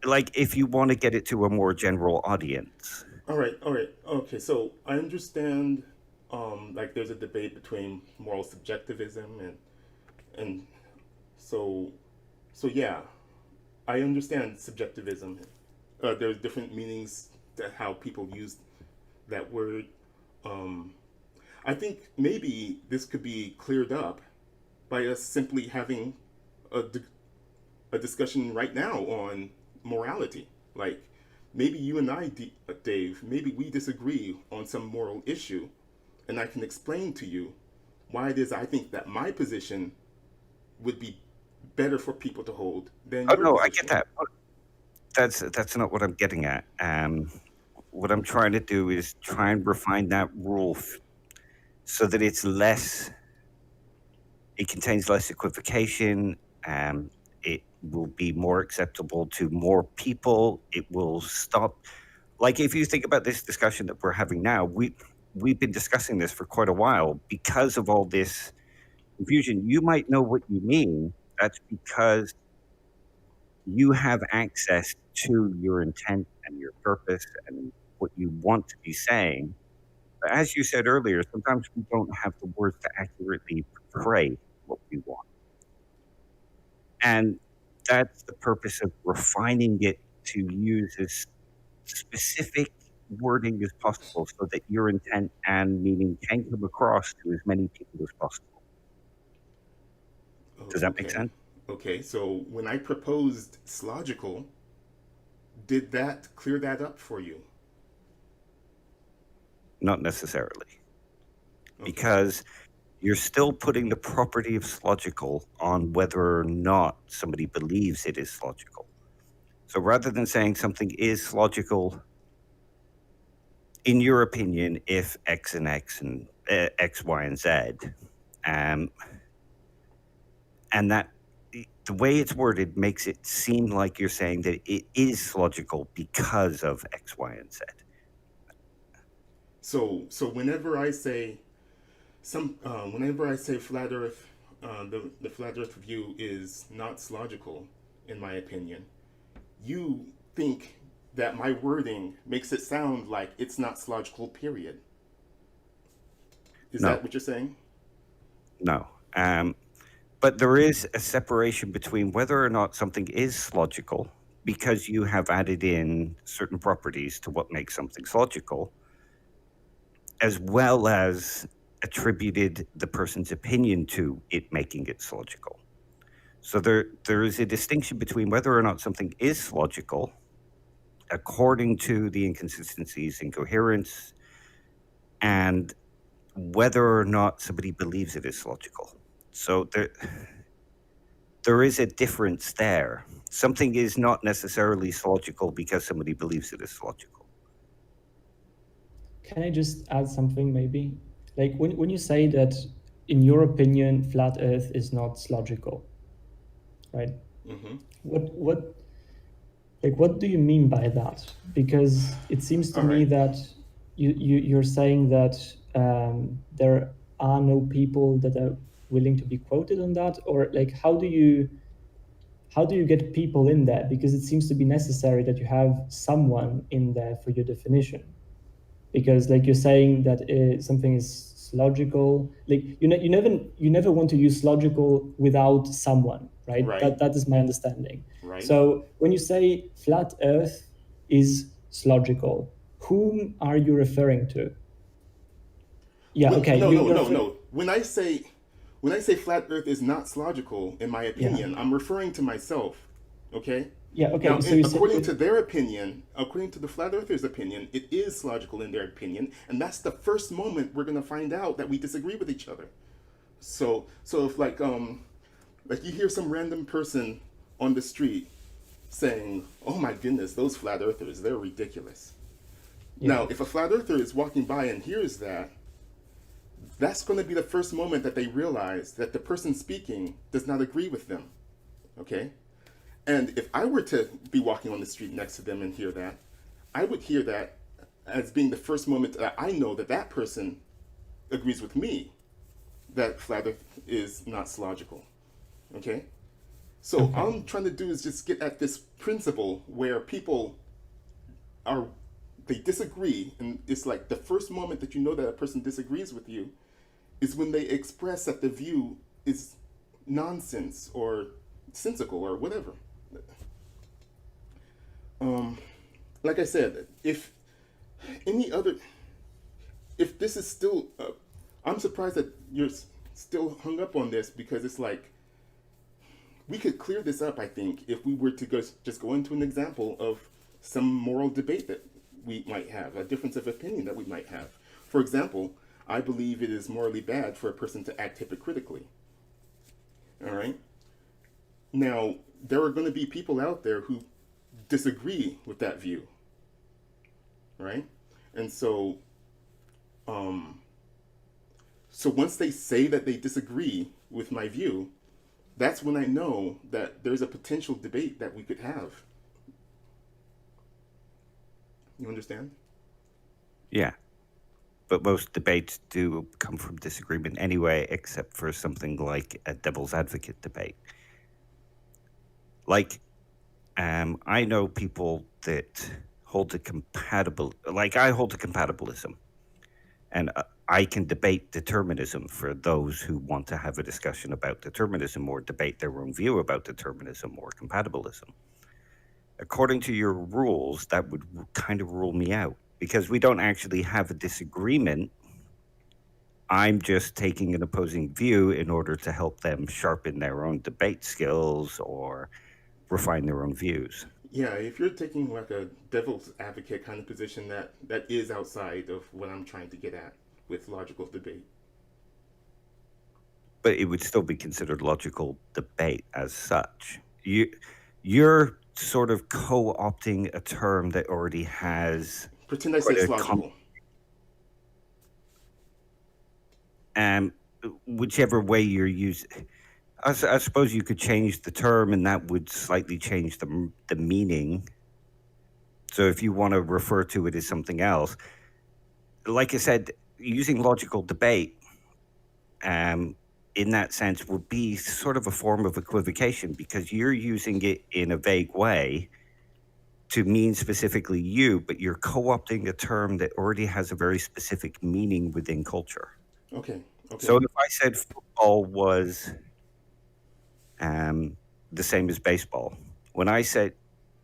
like if you want to get it to a more general audience. all right, okay. So I understand, like there's a debate between moral subjectivism and so so yeah, I understand subjectivism. There's different meanings to how people use that word. Um, I think maybe this could be cleared up by us simply having a, a discussion right now on morality. Like maybe you and I, Dave, maybe we disagree on some moral issue, and I can explain to you why it is I think that my position would be better for people to hold than Oh your no, I get position. that. That's not what I'm getting at. What I'm trying to do is try and refine that rule so that it contains less equivocation. It will be more acceptable to more people. It will stop. Like if you think about this discussion that we're having now, we've been discussing this for quite a while because of all this confusion. You might know what you mean. That's because you have access to your intent and your purpose and what you want to be saying. But as you said earlier, sometimes we don't have the words to accurately portray what we want. And that's the purpose of refining it to use as specific wording as possible so that your intent and meaning can come across to as many people as possible. Oh, Does that make okay. sense? Okay, so when I proposed slogical, did that clear that up for you? Not necessarily, Okay. because you're still putting the property of logical on whether or not somebody believes it is logical. So rather than saying something is logical, in your opinion, if X and X and X, Y, and Z, um, and that the way it's worded makes it seem like you're saying that it is logical because of X, Y, and Z. So whenever I say whenever I say flat Earth, the flat Earth view is not logical, in my opinion. You think that my wording makes it sound like it's not logical. Period. Is that No, what you're saying? no. But there is a separation between whether or not something is logical because you have added in certain properties to what makes something logical, as well as attributed the person's opinion to it making it logical. So there is a distinction between whether or not something is logical according to the inconsistencies in coherence and whether or not somebody believes it is logical. So there is a difference there. Something is not necessarily logical because somebody believes it is logical. Can I just add something maybe? Like when you say that, in your opinion, flat Earth is not logical, right? Mm-hmm. What like what do you mean by that? Because it seems to All me right. that you're saying that there are no people that are willing to be quoted on that, or like how do you get people in there? Because it seems to be necessary that you have someone in there for your definition. Because like you're saying that something is logical, like you never want to use logical without someone, right? Right. That is my understanding. Right. So when you say flat Earth is logical, whom are you referring to? Yeah, okay, No, no, you're no, no. When I say flat Earth is not logical, in my yeah, opinion, I'm referring to myself. Okay. yeah, okay. Now, So you say according to their opinion, according to the flat earthers' opinion, it is logical in their opinion, and that's the first moment we're going to find out that we disagree with each other. So if like you hear some random person on the street saying, "Oh my goodness, those flat earthers, they're ridiculous." yeah, Now, if a flat earther is walking by and hears that, that's going to be the first moment that they realize that the person speaking does not agree with them. Okay? And if I were to be walking on the street next to them and hear that, I would hear that as being the first moment that I know that that person agrees with me that flat Earth is not logical. Okay? So okay, all I'm trying to do is just get at this principle where people are they disagree, and it's like the first moment that you know that a person disagrees with you is when they express that the view is nonsense or sensical or whatever. Um, like I said, if any other, if this is still, I'm surprised that you're still hung up on this because it's like we could clear this up. I think if we were to just go into an example of some moral debate that we might have, a difference of opinion that we might have. For example, I believe it is morally bad for a person to act hypocritically. All right. Now, there are going to be people out there who disagree with that view, right? And um, so once they say that they disagree with my view, that's when I know that there's a potential debate that we could have. You understand? Yeah. But most debates do come from disagreement anyway, except for something like a devil's advocate debate. Like, I know people that hold to I hold to compatibilism, and I can debate determinism for those who want to have a discussion about determinism or debate their own view about determinism or compatibilism. According to your rules, that would kind of rule me out because we don't actually have a disagreement. I'm just taking an opposing view in order to help them sharpen their own debate skills or refine their own views. Yeah, if you're taking like a devil's advocate kind of position, that is outside of what I'm trying to get at with logical debate. But it would still be considered logical debate as such. You're sort of co-opting a term that already has Pretend I say quite it's a logical. um whichever way you're using. I suppose you could change the term, and that would slightly change the meaning. So if you want to refer to it as something else, like I said, using logical debate, um, in that sense, would be sort of a form of equivocation because you're using it in a vague way to mean specifically you, but you're co-opting a term that already has a very specific meaning within culture. Okay, So okay. if I said football was um, the same as baseball, when I said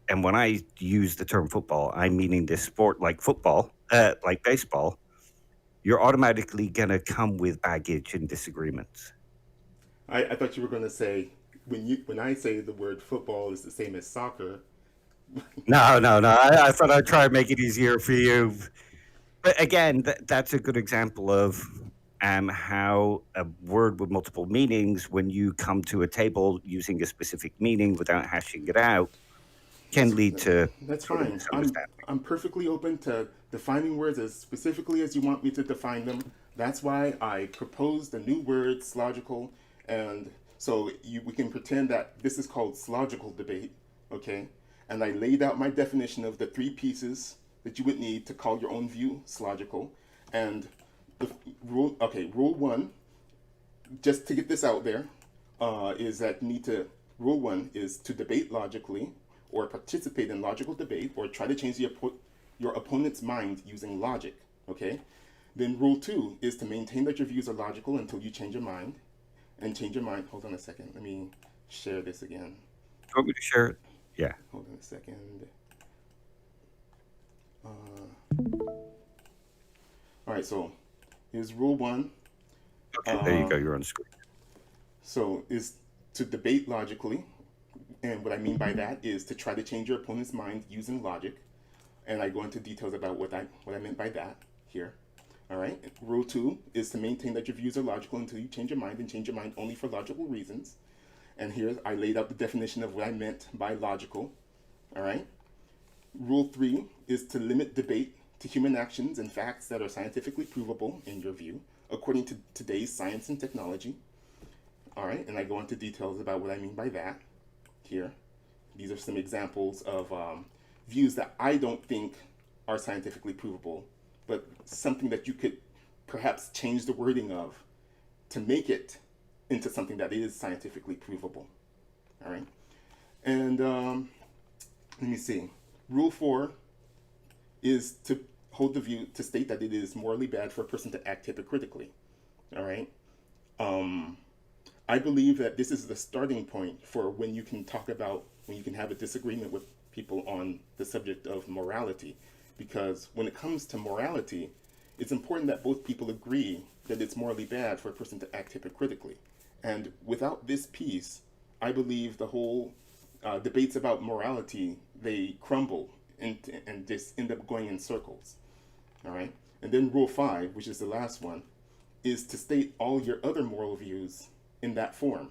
and when I use the term football, I'm meaning this sport like football, like baseball. you're automatically gonna come with baggage and disagreements. I thought you were going to say when I say the word football is the same as soccer. No, no, no. I thought I'd try and make it easier for you. But again, that's a good example of how a word with multiple meanings, when you come to a table using a specific meaning without hashing it out, can That's lead to that's sort of fine. misunderstanding. I'm perfectly open to defining words as specifically as you want me to define them. That's why I proposed a new word, slogical, and so we can pretend that this is called slogical debate, okay? And I laid out my definition of the three pieces that you would need to call your own view slogical. And the rule one, just to get this out there, is that you need to, rule one is to debate logically or participate in logical debate or try to change your opponent's mind using logic, okay? Then rule two is to maintain that your views are logical until you change your mind. And change your mind, hold on a second, let me share this again. Do you want me to share it? Yeah. Hold on a second. All right, so here's rule one. Okay, there you go. You're on screen. So is to debate logically, and what I mean by that is to try to change your opponent's mind using logic. And I go into details about what I meant by that here. All right. Rule two is to maintain that your views are logical until you change your mind, and change your mind only for logical reasons. And here I laid out the definition of what I meant by logical. All right. Rule three is to limit debate to human actions and facts that are scientifically provable in your view, according to today's science and technology. All right, and I go into details about what I mean by that here. These are some examples of views that I don't think are scientifically provable, but something that you could perhaps change the wording of to make it into something that is scientifically provable. All right, and let me see. Rule four is to hold the view to state that it is morally bad for a person to act hypocritically. All right. I believe that this is the starting point for when you can have a disagreement with people on the subject of morality. Because when it comes to morality, it's important that both people agree that it's morally bad for a person to act hypocritically. And without this piece, I believe the whole debates about morality, they crumble and just end up going in circles. All right. And then rule five, which is the last one, is to state all your other moral views in that form,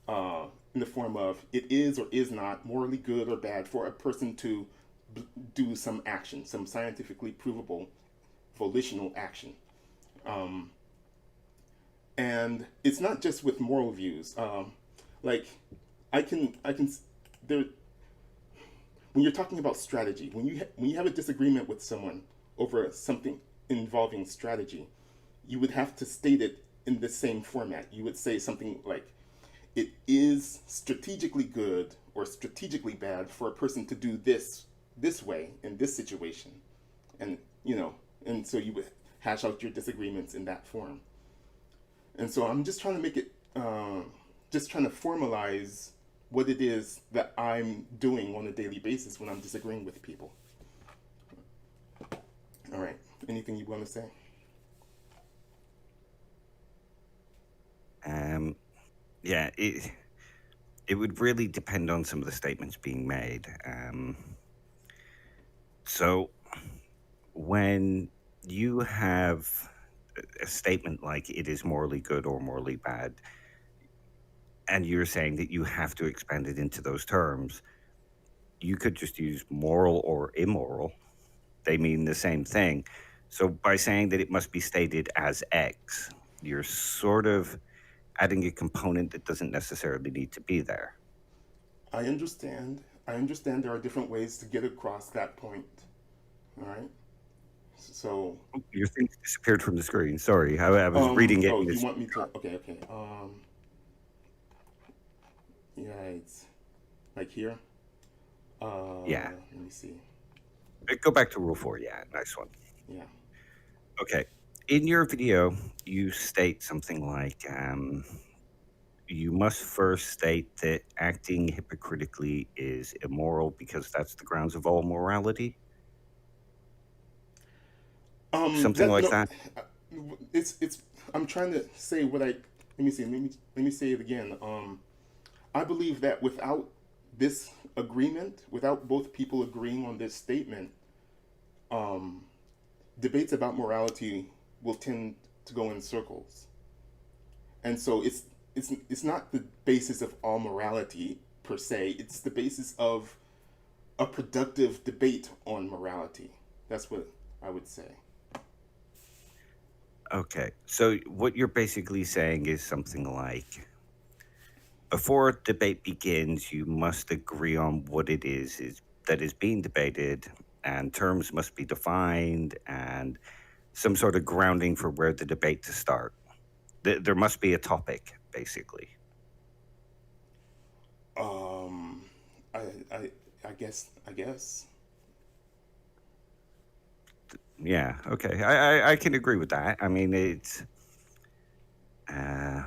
in the form of it is or is not morally good or bad for a person to do some action, some scientifically provable volitional action. And it's not just with moral views. Like I can there when you're talking about strategy, when you have a disagreement with someone over something involving strategy, you would have to state it in the same format. You would say something like, it is strategically good or strategically bad for a person to do this way in this situation. And and so you would hash out your disagreements in that form. And so I'm just trying to make it just trying to formalize what it is that I'm doing on a daily basis when I'm disagreeing with people. All right. Anything you want to say? Yeah, it would really depend on some of the statements being made. So when you have a statement like it is morally good or morally bad, and you're saying that you have to expand it into those terms, you could just use moral or immoral. They mean the same thing. So by saying that it must be stated as X, you're sort of adding a component that doesn't necessarily need to be there. I understand. I understand there are different ways to get across that point. All right. So. Your thing disappeared from the screen. Sorry, I was reading it. Oh, you want me to? Okay, okay. Yeah, it's like here. Yeah. Let me see. Go back to rule 4. Yeah, nice one. Yeah. Okay. In your video, you state something like, you must first state that acting hypocritically is immoral because that's the grounds of all morality. Something like that. it's I'm trying to say what I let me see let me say it again. I believe that without this agreement, without both people agreeing on this statement, um, debates about morality will tend to go in circles. And so it's not the basis of all morality per se. It's the basis of a productive debate on morality. That's what I would say. Okay. So what you're basically saying is something like before a debate begins, you must agree on what it is that is being debated, and terms must be defined, and some sort of grounding for where the debate to start. There must be a topic, basically. Um, I I I guess. Yeah. Okay. I can agree with that. I mean, it's uh,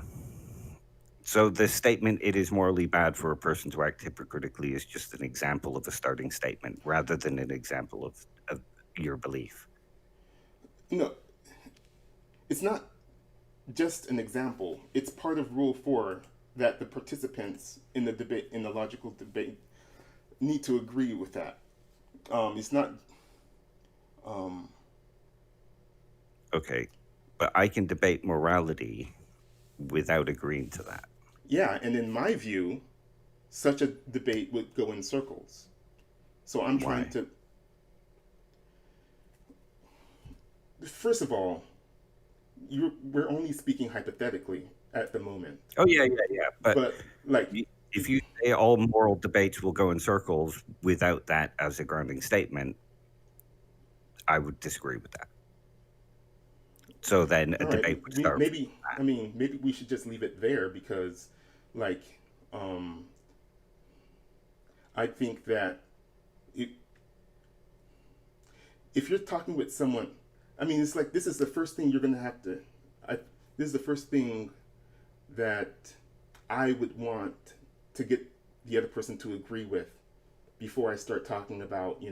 so the statement "it is morally bad for a person to act hypocritically" is just an example of a starting statement, rather than an example of your belief. No, it's not just an example. It's part of Rule 4 that the participants in the debate, in the logical debate, need to agree with that. It's not. Um, Okay, but I can debate morality without agreeing to that. yeah, and in my view, such a debate would go in circles. So I'm trying Why? to. First of all, we're only speaking hypothetically at the moment, Oh yeah, yeah, yeah. But but like, if you say all moral debates will go in circles without that as a grounding statement, I would disagree with that. So then a all right, debate would start from maybe I mean maybe we should just leave it there because, like, um, I think that it, if you're talking with someone, I mean, it's like this is the first thing you're gonna have to. I, this is the first thing that I would want to get the other person to agree with before I start talking about,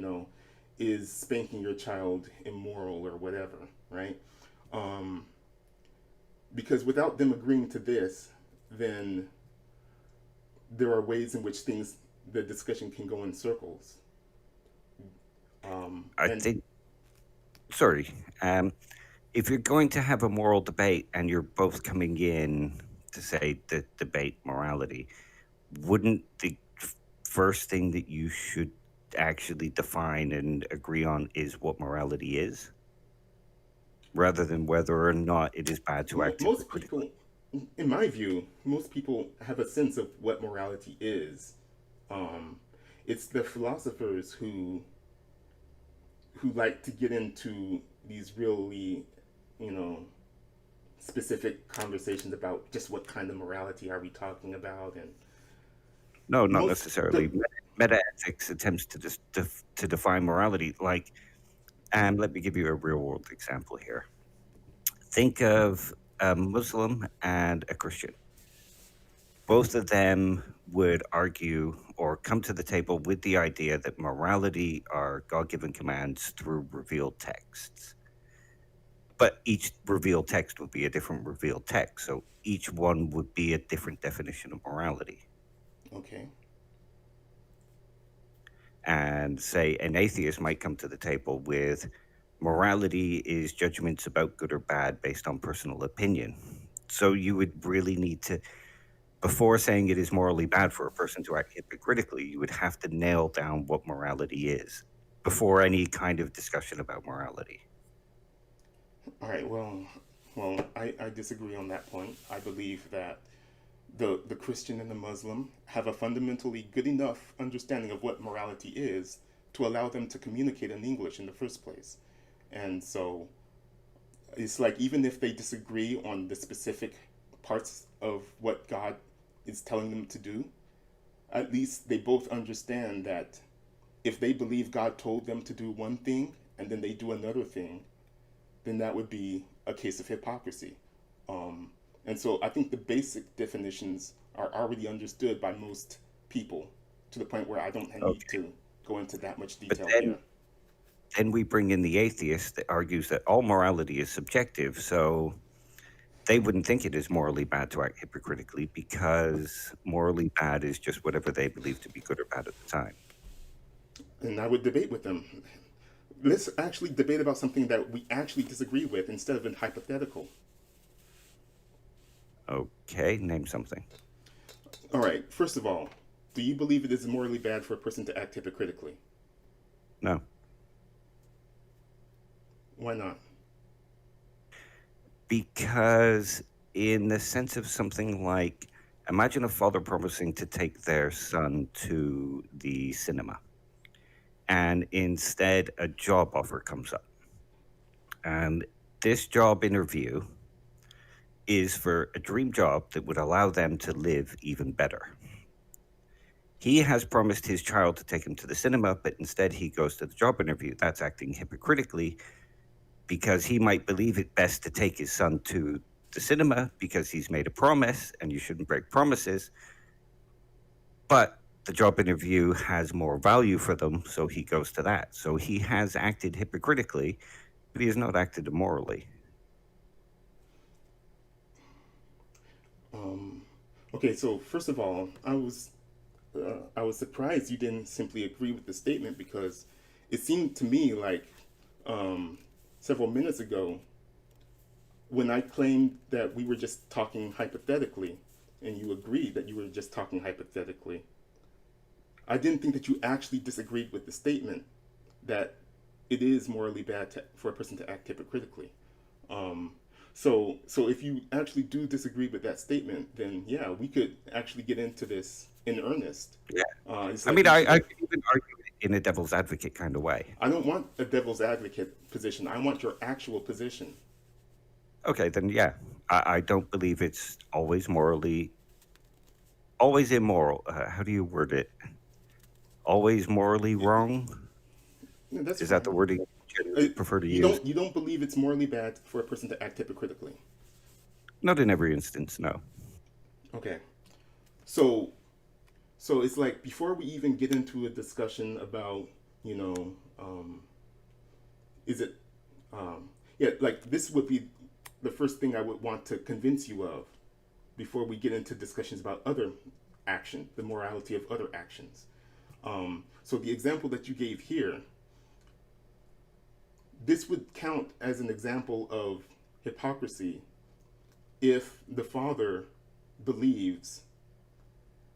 is spanking your child immoral or whatever, right? Um, because without them agreeing to this, then there are ways in which the discussion can go in circles. I And think sorry. If you're going to have a moral debate and you're both coming in to say the debate morality, wouldn't the first thing that you should actually define and agree on is what morality is, rather than whether or not it is bad to act most hypocritically? people, in my view, most people have a sense of what morality is. Um, it's the philosophers who like to get into these really, you know, specific conversations about just what kind of morality are we talking about, and No, not most necessarily. the Metaethics attempts to to define morality. Like, let me give you a real world example here. Think of a Muslim and a Christian. Both of them would argue or come to the table with the idea that morality are God given commands through revealed texts. But each revealed text would be a different revealed text. So each one would be a different definition of morality. okay, And say an atheist might come to the table with morality is judgments about good or bad based on personal opinion. So you would really need to, before saying it is morally bad for a person to act hypocritically, you would have to nail down what morality is before any kind of discussion about morality. all right, I disagree on that point. I believe that the Christian and the Muslim have a fundamentally good enough understanding of what morality is to allow them to communicate in English in the first place. And so it's like even if they disagree on the specific parts of what God is telling them to do, at least they both understand that if they believe God told them to do one thing and then they do another thing, then that would be a case of hypocrisy. Um, and so I think the basic definitions are already understood by most people to the point where I don't need Okay. to go into that much But detail then here. then we bring in the atheist that argues that all morality is subjective. So they wouldn't think it is morally bad to act hypocritically because morally bad is just whatever they believe to be good or bad at the time. And I would debate with them. Let's actually debate about something that we actually disagree with instead of in hypothetical. Okay, name something. All right, first of all, do you believe it is morally bad for a person to act hypocritically? No. Why not? Because in the sense of something like, imagine a father promising to take their son to the cinema, and instead a job offer comes up. And this job interview is for a dream job that would allow them to live even better. He has promised his child to take him to the cinema, but instead he goes to the job interview. That's acting hypocritically because he might believe it best to take his son to the cinema because he's made a promise and you shouldn't break promises. But the job interview has more value for them, so he goes to that. So he has acted hypocritically, but he has not acted immorally. Um, okay, so first of all, I was surprised you didn't simply agree with the statement because it seemed to me like um, several minutes ago when I claimed that we were just talking hypothetically, and you agreed that you were just talking hypothetically. I didn't think that you actually disagreed with the statement that it is morally bad for a person to act hypocritically. Um, so if you actually do disagree with that statement, then yeah, we could actually get into this in earnest. Yeah. It's I like mean, you I said, could even argue it in a devil's advocate kind of way. I don't want a devil's advocate position. I want your actual position. Okay, then yeah, I don't believe it's always immoral. How do you word it? Always morally wrong? Yeah, that's Is that the fine. wording you generally prefer to use? You don't believe it's morally bad for a person to act hypocritically. Not in every instance, no. Okay. So so it's like before we even get into a discussion about, you know, is it yeah, like this would be the first thing I would want to convince you of before we get into discussions about other action, the morality of other actions. So the example that you gave here, this would count as an example of hypocrisy if the father believes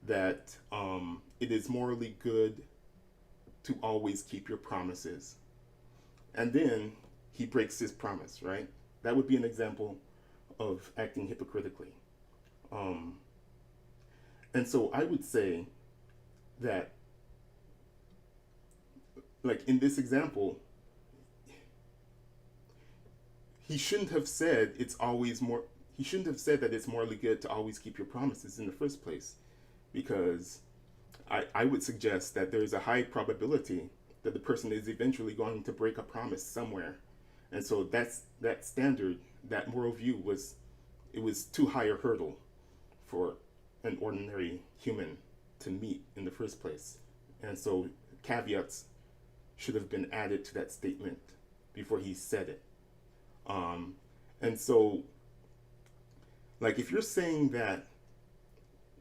that it is morally good to always keep your promises, and then he breaks his promise, right? That would be an example of acting hypocritically. Um, and so I would say that, like in this example, he shouldn't have said it's always more. He shouldn't have said that it's morally good to always keep your promises in the first place, because I would suggest that there's a high probability that the person is eventually going to break a promise somewhere. And so that standard, that moral view was, it was too high a hurdle for an ordinary human to meet in the first place. And so caveats should have been added to that statement before he said it. Um, and so, like, if you're saying that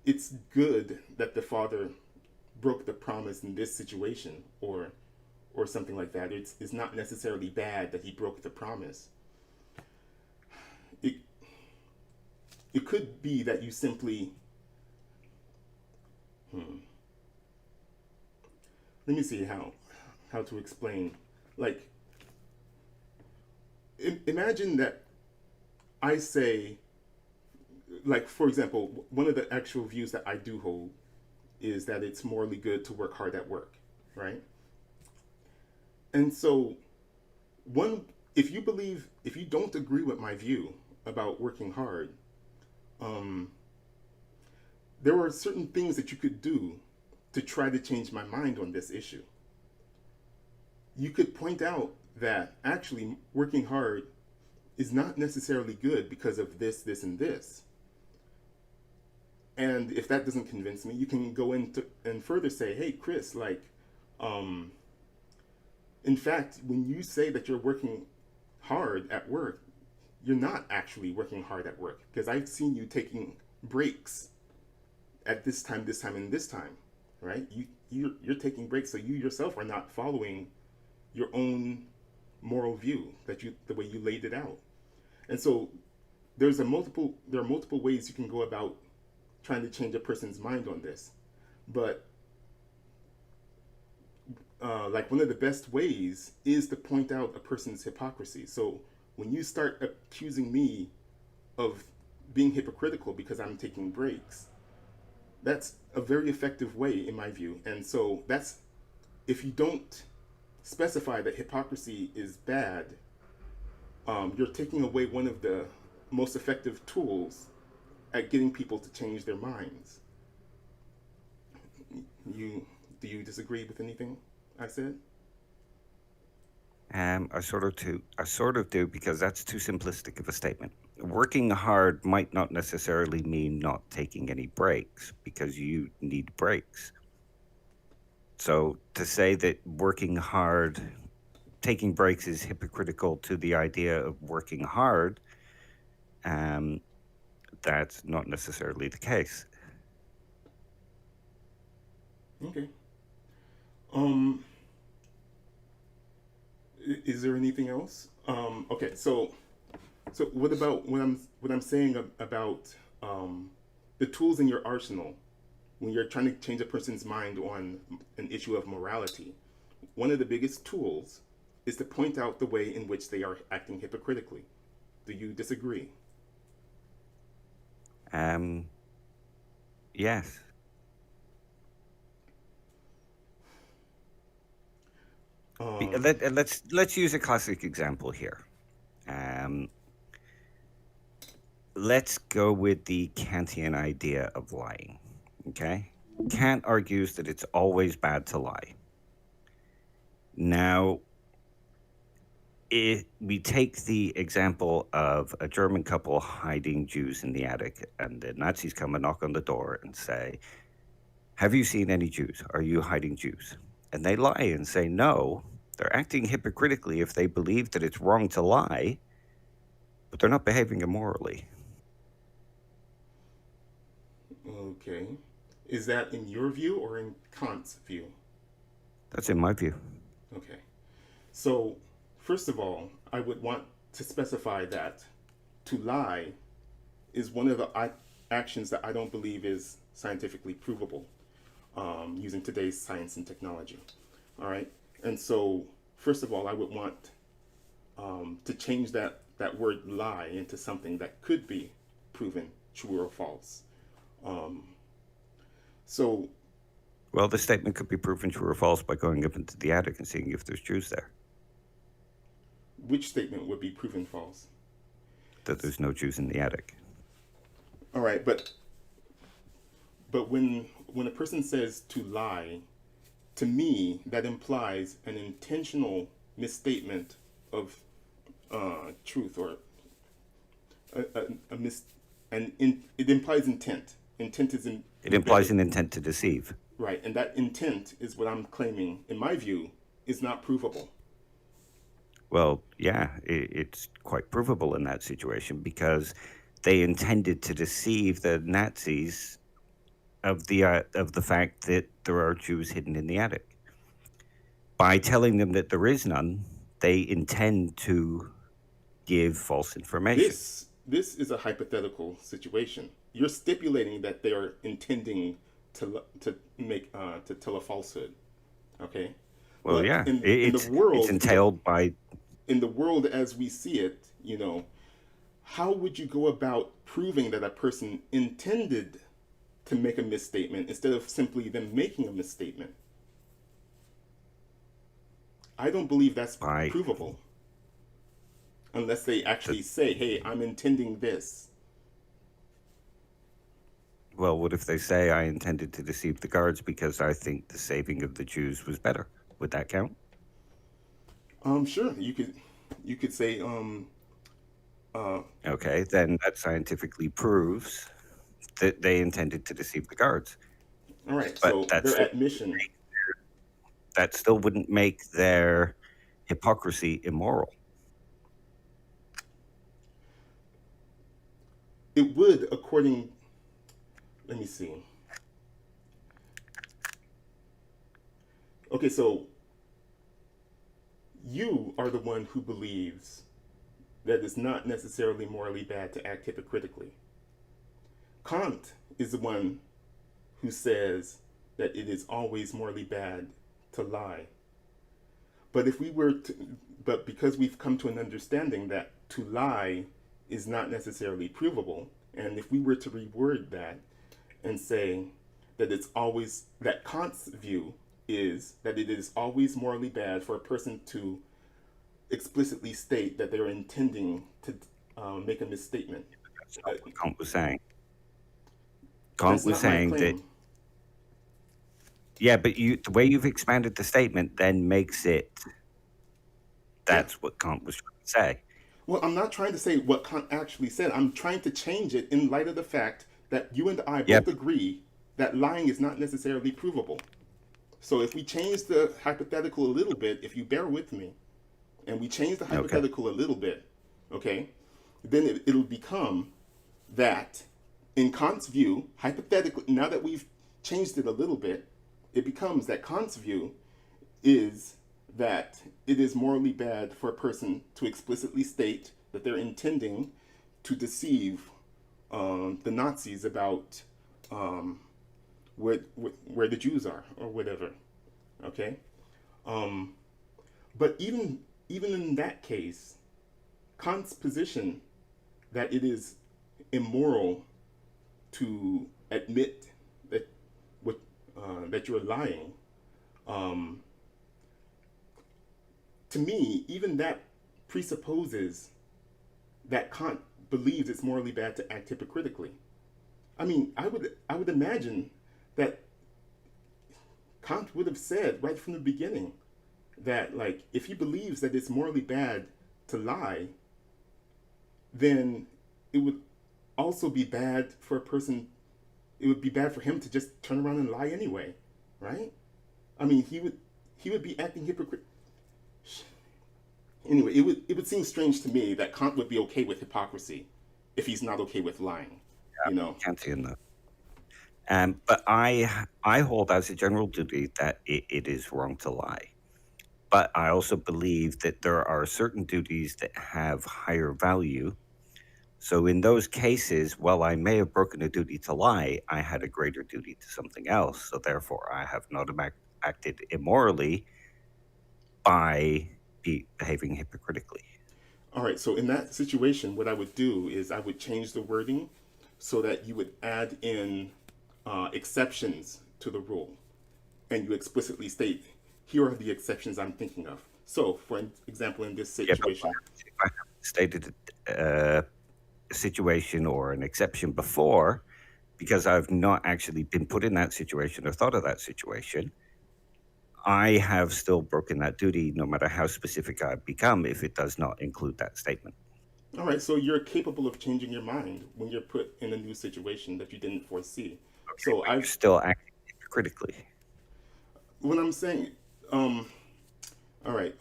it's good that the father broke the promise in this situation, or something like that, it's not necessarily bad that he broke the promise. It it could be that you simply hmm, let me see how to explain. Like, imagine that I say, like, for example, one of the actual views that I do hold is that it's morally good to work hard at work, right? And so, one, if you don't agree with my view about working hard, um, there are certain things that you could do to try to change my mind on this issue. You could point out that actually working hard is not necessarily good because of this, this, and this. And if that doesn't convince me, you can go into and further say, "Hey, Chris, like, um, In fact, when you say that you're working hard at work, you're not actually working hard at work, because I've seen you taking breaks at this time, and this time, right? You're taking breaks, so you yourself are not following your own moral view that you the way you laid it out. And so there are multiple ways you can go about trying to change a person's mind on this. But like one of the best ways is to point out a person's hypocrisy. So when you start accusing me of being hypocritical because I'm taking breaks, that's a very effective way in my view. And so that's, if you don't specify that hypocrisy is bad, you're taking away one of the most effective tools at getting people to change their minds. You Do you disagree with anything I said? I sort of do, because that's too simplistic of a statement. Working hard might not necessarily mean not taking any breaks, because you need breaks. So to say that working hard, taking breaks is hypocritical to the idea of working hard, um, that's not necessarily the case. Okay. Um, is there anything else? Okay. So what about what I'm saying about the tools in your arsenal when you're trying to change a person's mind on an issue of morality? One of the biggest tools is to point out the way in which they are acting hypocritically. Do you disagree? Um, yes. Um, Let's use a classic example here. Um, let's go with the Kantian idea of lying. Okay, Kant argues that it's always bad to lie. Now, if we take the example of a German couple hiding Jews in the attic, and the Nazis come and knock on the door and say, "Have you seen any Jews? Are you hiding Jews?" And they lie and say no. They're acting hypocritically if they believe that it's wrong to lie, but they're not behaving immorally. okay. Is that in your view or in Kant's view? That's in my view. Okay. So, first of all, I would want to specify that to lie is one of the actions that I don't believe is scientifically provable using today's science and technology. All right. And so, first of all, I would want to change that word lie into something that could be proven true or false. Um, so, Well, the statement could be proven true or false by going up into the attic and seeing if there's Jews there, which statement would be proven false? that there's no Jews in the attic. All right, but when a person says to lie, to me that implies an intentional misstatement of truth, or a mis and it implies intent. Intent is It implies embedded, an intent to deceive. right? And that intent is what I'm claiming, in my view, is not provable. Well, yeah, it's quite provable in that situation, because they intended to deceive the Nazis of the fact that there are Jews hidden in the attic. By telling them that there is none, they intend to give false information. This is a hypothetical situation. You're stipulating that they are intending to tell a falsehood. Okay, Well, but yeah, in the it's world, entailed by. in the world as we see it, how would you go about proving that a person intended to make a misstatement instead of simply them making a misstatement? I don't believe that's by provable unless they the, actually say, "Hey, I'm intending this." well, what if they say, "I intended to deceive the guards because I think the saving of the Jews was better"? Would that count? Sure, you could say, uh, Okay, then that scientifically proves that they intended to deceive the guards. all right. But So their admission. that still wouldn't make their hypocrisy immoral? It would, according, let me see. Okay, so you are the one who believes that it's not necessarily morally bad to act hypocritically. Kant is the one who says that it is always morally bad to lie. But if we were to, but because we've come to an understanding that to lie is not necessarily provable, and if we were to reword that and say that it's always, that Kant's view is that it is always morally bad for a person to explicitly state that they're intending to make a misstatement. That's not what Kant was saying. Kant That's was not my saying that, claim. yeah, but the way you've expanded the statement then makes it, Yeah. that's what Kant was trying to say. Well, I'm not trying to say what Kant actually said. I'm trying to change it in light of the fact that you and I Yeah, both agree that lying is not necessarily provable. So if we change the hypothetical a little bit, if you bear with me, and we change the okay. hypothetical a little bit, okay, then it'll become that in Kant's view, hypothetically, now that we've changed it a little bit, it becomes that Kant's view is that it is morally bad for a person to explicitly state that they're intending to deceive the Nazis about where the Jews are or whatever. Okay, um, but even in that case, Kant's position that it is immoral to admit that that you're lying, um, to me, even that presupposes that Kant believes it's morally bad to act hypocritically. I mean, I would imagine that Kant would have said right from the beginning that, like, if he believes that it's morally bad to lie, then it would also be bad for a person. It would be bad for him to just turn around and lie anyway, right? I mean, he would be acting hypocrite. Anyway, it would seem strange to me that Kant would be okay with hypocrisy if he's not okay with lying. You know. Kantian though. But I hold as a general duty that it is wrong to lie. But I also believe that there are certain duties that have higher value. So in those cases, while I may have broken a duty to lie, I had a greater duty to something else. So therefore, I have not acted immorally by behaving hypocritically. All right. So in that situation, what I would do is I would change the wording so that you would add in exceptions to the rule, and you explicitly state, here are the exceptions I'm thinking of. So, for example, in this Yeah, but situation, if I have stated a situation or an exception before, because I've not actually been put in that situation or thought of that situation, I have still broken that duty, no matter how specific I've become, if it does not include that statement. all right, so you're capable of changing your mind when you're put in a new situation that you didn't foresee. Okay, So but you're I've, still acting hypocritically. what I'm saying, um, all right,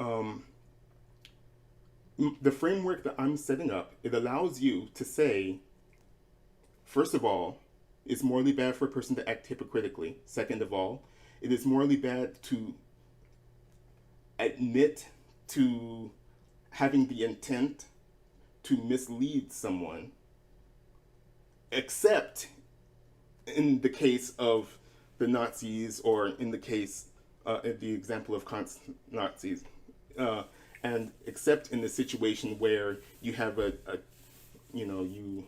the framework that I'm setting up, it allows you to say, first of all, it's morally bad for a person to act hypocritically. Second of all, it is morally bad to admit to having the intent to mislead someone, except in the case of the Nazis, or in the case, in the example of Kant's Nazis, uh, and except in the situation where you have you know, you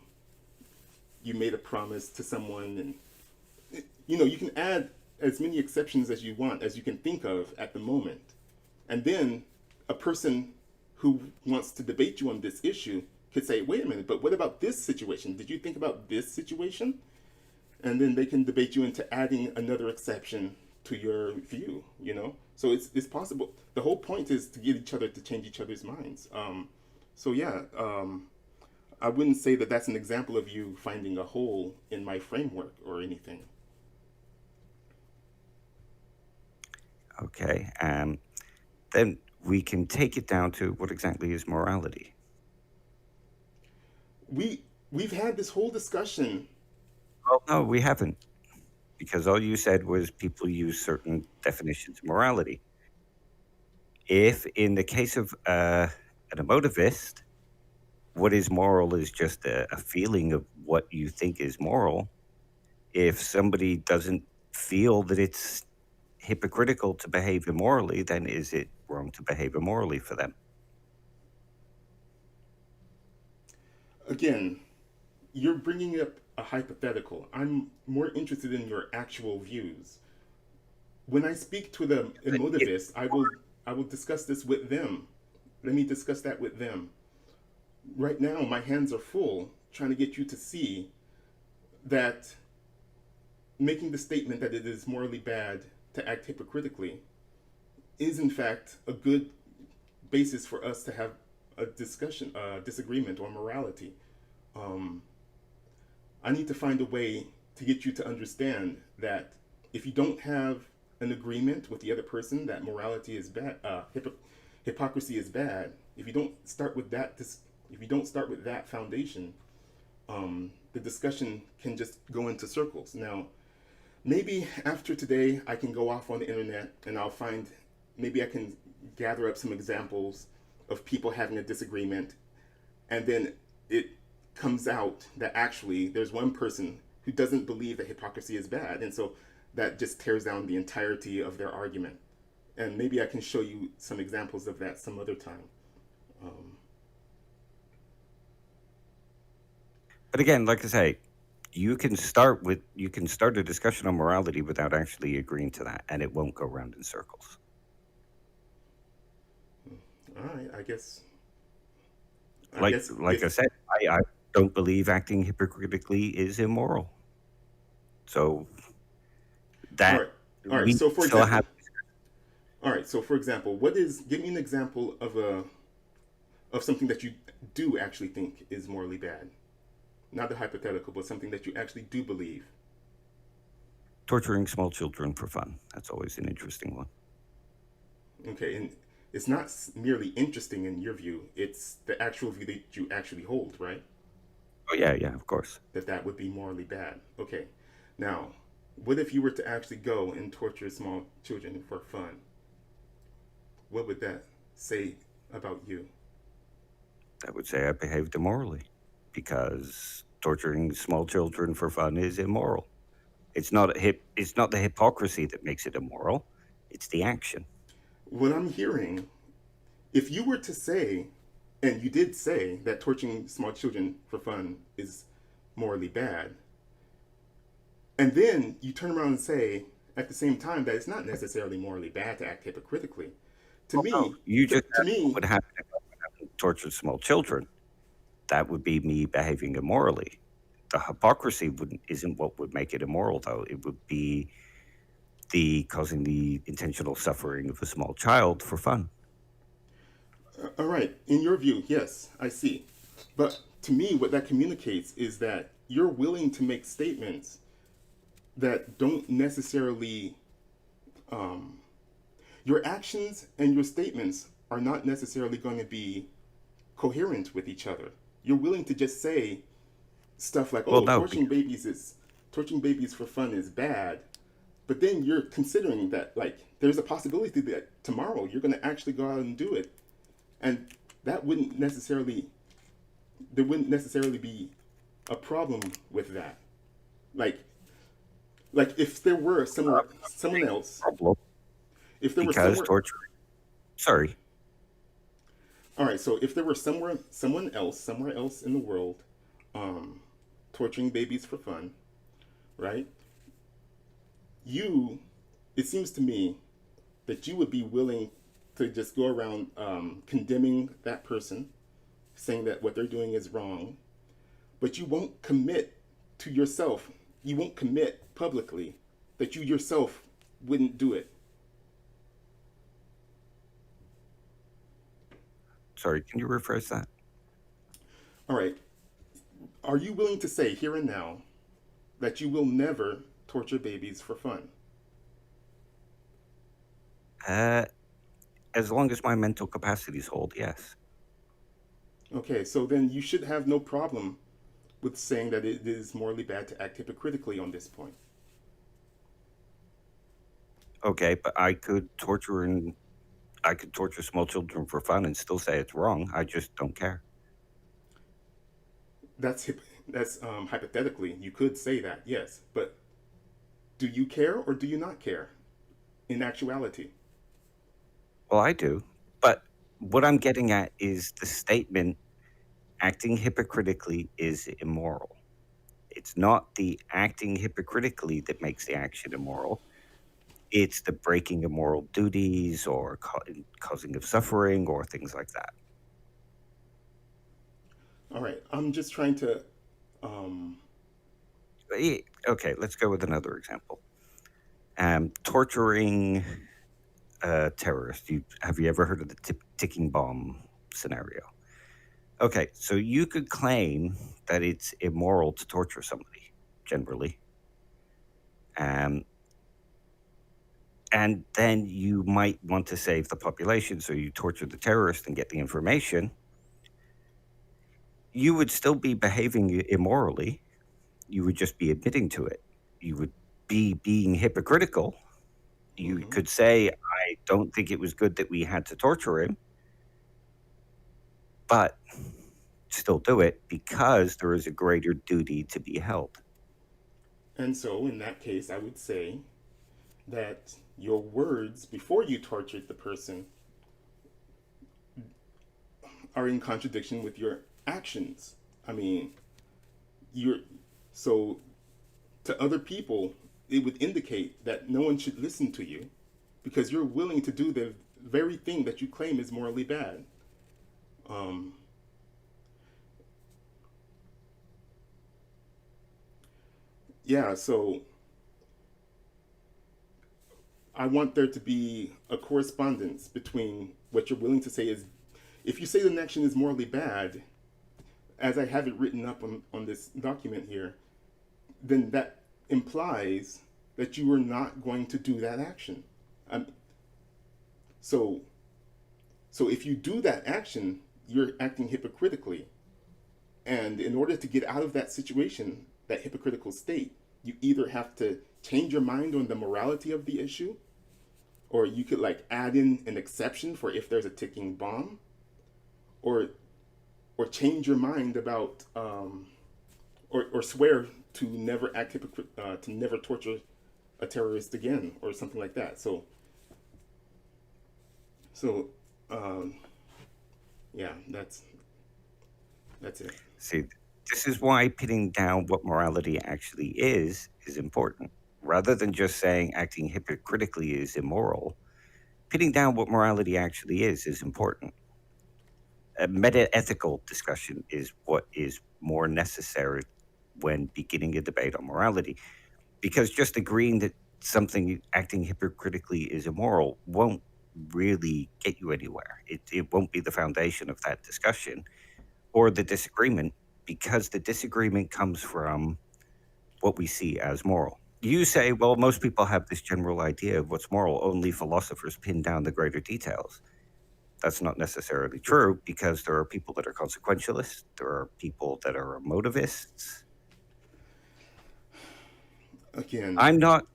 made a promise to someone, and you can add as many exceptions as you want, as you can think of at the moment, and then a person who wants to debate you on this issue could say, wait a minute, but what about this situation? Did you think about this situation? And then they can debate you into adding another exception to your view. So it's possible. The whole point is to get each other to change each other's minds. So yeah, I wouldn't say that that's an example of you finding a hole in my framework or anything. Okay. Then we can take it down to what exactly is morality. We've had this whole discussion. Well, no, we haven't, because all you said was people use certain definitions of morality. If in the case of an emotivist, what is moral is just a feeling of what you think is moral. If somebody doesn't feel that it's hypocritical to behave immorally, then is it wrong to behave immorally for them? Again, you're bringing up a hypothetical. I'm more interested in your actual views. When I speak to the It, emotivist, I will discuss this with them. Let me discuss that with them. Right now, my hands are full trying to get you to see that making the statement that it is morally bad to act hypocritically is in fact a good basis for us to have a discussion, disagreement on morality. Um, I need to find a way to get you to understand that if you don't have an agreement with the other person that morality is bad, hypocrisy is bad. If you don't start with that, if you don't start with that foundation, the discussion can just go into circles. Now, maybe after today, I can go off on the internet and I'll find, maybe I can gather up some examples of people having a disagreement, and then it comes out that actually there's one person who doesn't believe that hypocrisy is bad, and so that just tears down the entirety of their argument. And maybe I can show you some examples of that some other time. Um, but again, like I say, you can start a discussion on morality without actually agreeing to that, and it won't go round in circles. all right, I guess. I Like guess like I if said, I don't believe acting hypocritically is immoral. So all that right, all right. we So for still have. example, all right. So for example, what is? Give me an example of something that you do actually think is morally bad. Not the hypothetical, but something that you actually do believe. Torturing small children for fun. That's always an interesting one. Okay, and it's not merely interesting in your view; it's the actual view that you actually hold, right? Oh yeah, yeah, of course. That that would be morally bad. Okay, now, what if you were to actually go and torture small children for fun? What would that say about you? I would say I behaved immorally because torturing small children for fun is immoral. It's not the hypocrisy that makes it immoral. It's the action. What I'm hearing, if you were to say, and you did say that torturing small children for fun is morally bad, and then you turn around and say at the same time that it's not necessarily morally bad to act hypocritically. To Well, no, me, you to, just to asked what me, would happen if I tortured small children. That would be me behaving immorally. The hypocrisy wouldn't isn't what would make it immoral, though. It would be the causing the intentional suffering of a small child for fun. all right, in your view, yes, I see. But to me, what that communicates is that you're willing to make statements that don't necessarily, um, your actions and your statements are not necessarily going to be coherent with each other. You're willing to just say stuff like, Well, "Oh, no, torching babies for fun is bad," but then you're considering that like there's a possibility that tomorrow you're going to actually go out and do it, and that wouldn't necessarily there wouldn't necessarily be a problem with that. Like if there were someone else, problem if there were because somewhere, torture. Sorry, all right, so if there were somewhere else in the world, um, torturing babies for fun, right? You, it seems to me that you would be willing to just go around condemning that person, saying that what they're doing is wrong, but you won't commit to yourself. You won't commit publicly that you yourself wouldn't do it. sorry. Can you rephrase that? All right. Are you willing to say here and now that you will never torture babies for fun? Uh, As long as my mental capacities hold, yes. Okay, so then you should have no problem with saying that it is morally bad to act hypocritically on this point. Okay, but I could torture small children for fun and still say it's wrong. I just don't care. That's hypothetically you could say that, yes, but do you care or do you not care in actuality? Well, I do. But what I'm getting at is the statement acting hypocritically is immoral. It's not the acting hypocritically that makes the action immoral. It's the breaking of moral duties or causing of suffering or things like that. All right, I'm just trying to. Um, Okay, let's go with another example. Torturing a terrorist. Have you ever heard of the ticking bomb scenario? Okay, so you could claim that it's immoral to torture somebody, generally. Um, and then you might want to save the population, so you torture the terrorist and get the information. You would still be behaving immorally. You would just be admitting to it. You would be being hypocritical. You mhm. could say, I don't think it was good that we had to torture him, but still do it because there is a greater duty to be held. And so, in that case, I would say that your words before you tortured the person are in contradiction with your actions. I mean, you're so to other people, it would indicate that no one should listen to you because you're willing to do the very thing that you claim is morally bad. Um, yeah, so I want there to be a correspondence between what you're willing to say is, if you say the action is morally bad, as I have it written up on this document here, then that implies that you are not going to do that action. Um, so, so if you do that action, you're acting hypocritically. And in order to get out of that situation, that hypocritical state, you either have to change your mind on the morality of the issue, or you could like add in an exception for if there's a ticking bomb, or or change your mind about or swear to never to never torture a terrorist again, or something like that. So um, yeah, that's it. See, this is why pinning down what morality actually is important. Rather than just saying acting hypocritically is immoral, pinning down what morality actually is important. A meta-ethical discussion is what is more necessary when beginning a debate on morality, because just agreeing that something acting hypocritically is immoral won't really get you anywhere. It won't be the foundation of that discussion or the disagreement, because the disagreement comes from what we see as moral. You say, well, most people have this general idea of what's moral, only philosophers pin down the greater details. That's not necessarily true, because there are people that are consequentialists, there are people that are emotivists. Again, I'm not.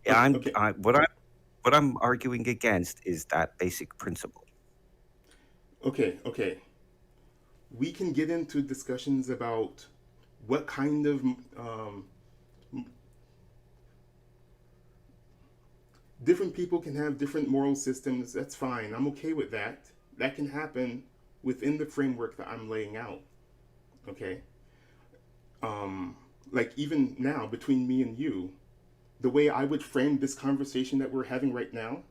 okay, I'm. okay, What I'm arguing against is that basic principle. okay. We can get into discussions about what kind of different people can have different moral systems. That's fine. I'm okay with that. That can happen within the framework that I'm laying out. Okay. Um, like even now between me and you, the way I would frame this conversation that we're having right now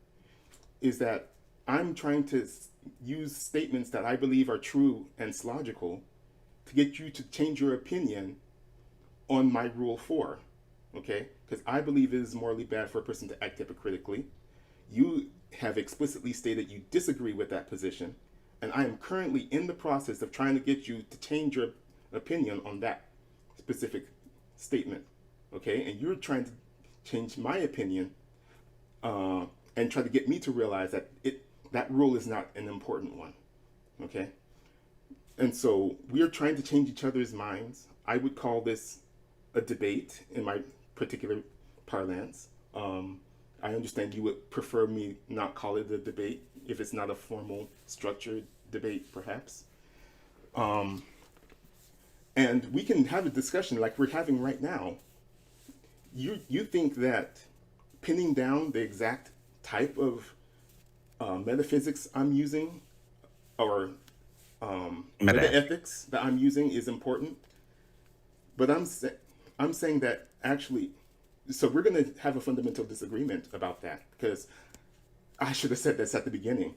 is that I'm trying to use statements that I believe are true and logical to get you to change your opinion on my rule 4. Okay? Because I believe it is morally bad for a person to act hypocritically. You have explicitly stated you disagree with that position, and I am currently in the process of trying to get you to change your opinion on that specific statement. Okay? And you're trying to change my opinion and try to get me to realize that that rule is not an important one. Okay? And so we are trying to change each other's minds. I would call this a debate in my particular parlance. I understand you would prefer me not call it a debate if it's not a formal, structured debate, perhaps. Um, and we can have a discussion like we're having right now. You think that pinning down the exact type of metaphysics I'm using, or Meta. meta-ethics that I'm using is important, but I'm saying that actually, so we're going to have a fundamental disagreement about that, because I should have said this at the beginning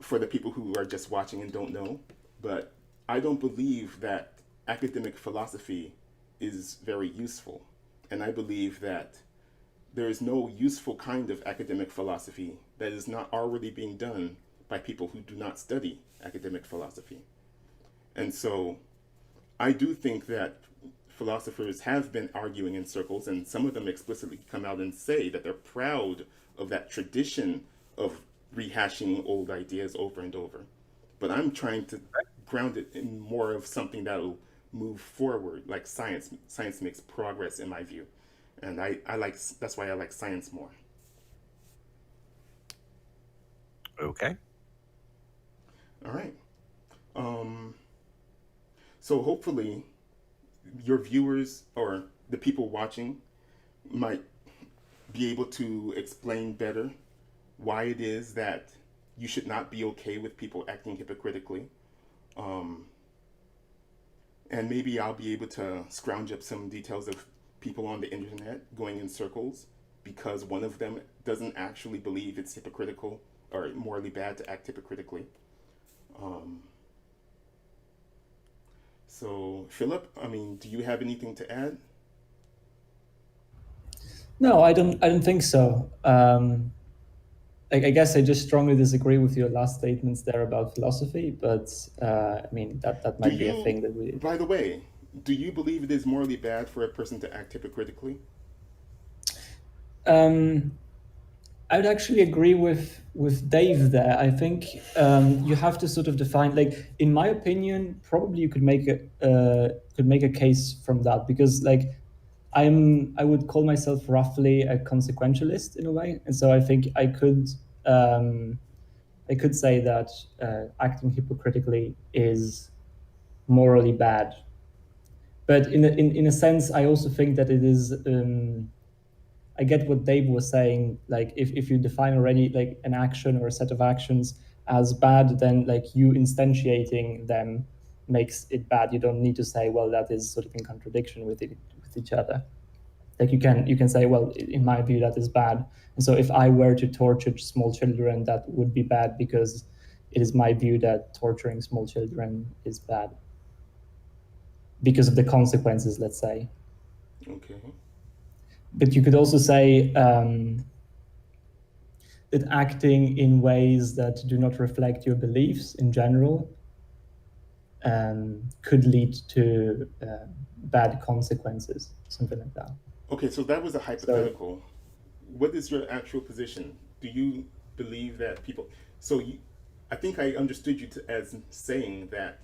for the people who are just watching and don't know, but I don't believe that academic philosophy is very useful. And I believe that there is no useful kind of academic philosophy that is not already being done by people who do not study academic philosophy. And so I do think that philosophers have been arguing in circles, and some of them explicitly come out and say that they're proud of that tradition of rehashing old ideas over and over. But I'm trying to ground it in more of something that'll move forward, like science. Science makes progress, in my view. And I like, that's why I like science more. Okay. All right. Um, so hopefully your viewers or the people watching might be able to explain better why it is that you should not be okay with people acting hypocritically. Um, and maybe I'll be able to scrounge up some details of people on the internet going in circles because one of them doesn't actually believe it's hypocritical or morally bad to act hypocritically. Um, so, Philip, I mean, do you have anything to add? No, I don't. I don't think so. I guess I just strongly disagree with your last statements there about philosophy, but I mean that Do might be a you, thing that we. by the way, do you believe it is morally bad for a person to act hypocritically? Um, I would actually agree with Dave there. I think you have to sort of define, like, in my opinion, probably you could make a case from that because, like, I would call myself roughly a consequentialist in a way, and so I think um, I could say that acting hypocritically is morally bad. But in a sense, I also think that it is. I get what Dave was saying. Like, if you define already like an action or a set of actions as bad, then like you instantiating them makes it bad. You don't need to say, well, that is sort of in contradiction with each other. Like you can say, well, in my view, that is bad. And so if I were to torture small children, that would be bad because it is my view that torturing small children is bad because of the consequences, let's say. Okay. But you could also say that acting in ways that do not reflect your beliefs in general could lead to bad consequences, something like that. Okay, so that was a So hypothetical. What is your actual position? Do you believe that people? So you, I think I understood you as saying that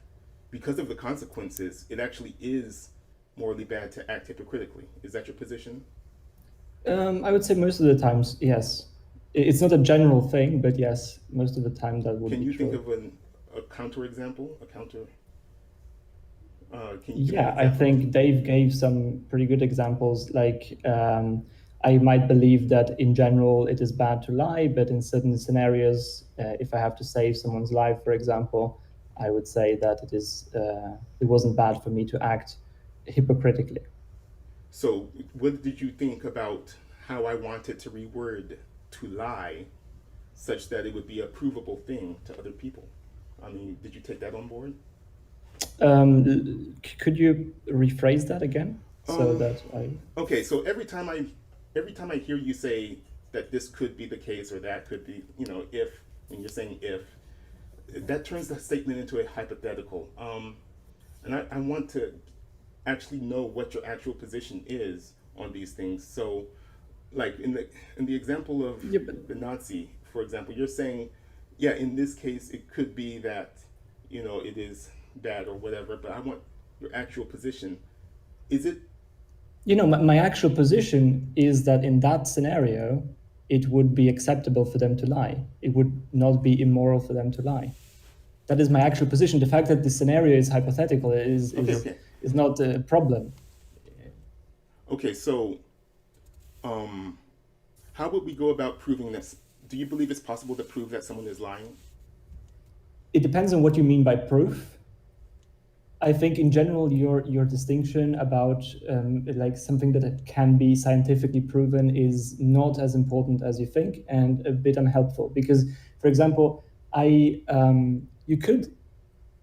because of the consequences, it actually is morally bad to act hypocritically. Is that your position? I would say most of the times, yes. It's not a general thing, but yes, most of the time that would Can be you think true. of a counter example? A counter? Can you give me an Yeah, I example of? think Dave gave some pretty good examples. Like, I might believe that in general it is bad to lie, but in certain scenarios, if I have to save someone's life, for example, I would say that it wasn't bad for me to act hypocritically. So, what did you think about how I wanted to reword to lie such that it would be a provable thing to other people? I mean, did you take that on board? Could you rephrase that again so Um, that I? okay, so every time I hear you say that this could be the case or that could be, if when you're saying if, that turns the statement into a hypothetical. And I want to actually know what your actual position is on these things. So, like in the example of Yeah, but the Nazi, for example, you're saying yeah, in this case, it could be that, it is bad or whatever, but I want your actual position. Is it My actual position is that in that scenario, it would be acceptable for them to lie. It would not be immoral for them to lie. That is my actual position. The fact that the scenario is hypothetical is okay? is Okay. is not a problem. Okay. So, how would we go about proving this? Do you believe it's possible to prove that someone is lying? It depends on what you mean by proof. I think in general, your distinction about like something that can be scientifically proven is not as important as you think, and a bit unhelpful. Because, for example, you could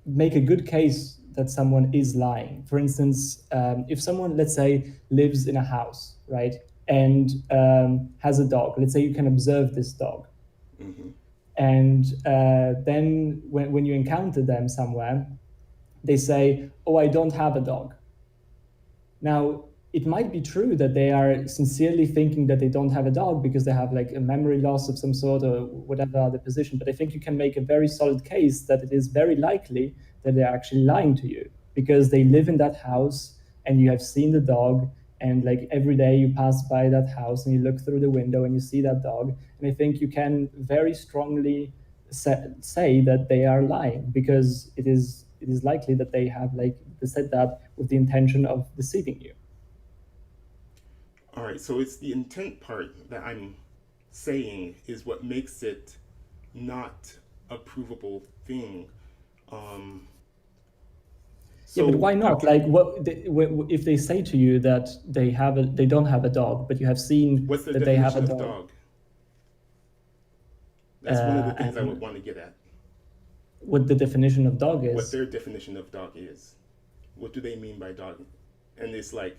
make a good case that someone is lying. For instance, if someone, let's say, lives in a house, right, and has a dog. Let's say you can observe this dog, Mm-hmm. and then when you encounter them somewhere, they say, "Oh, I don't have a dog." Now, it might be true that they are sincerely thinking that they don't have a dog because they have like a memory loss of some sort or whatever other position. But I think you can make a very solid case that it is very likely that they're actually lying to you because they live in that house and you have seen the dog. And like every day you pass by that house and you look through the window and you see that dog. And I think you can very strongly say that they are lying because it is likely that they have like said that with the intention of deceiving you. All right. So it's the intent part that I'm saying is what makes it not a provable thing. Um, Yeah, but so why not? Like, if they say to you that they don't have a dog, but you have seen what's the that they have a definition of dog, dog? That's one of the things I would and want to get at. what the definition of dog What is? their definition of dog is. What do they mean by dog? And it's like,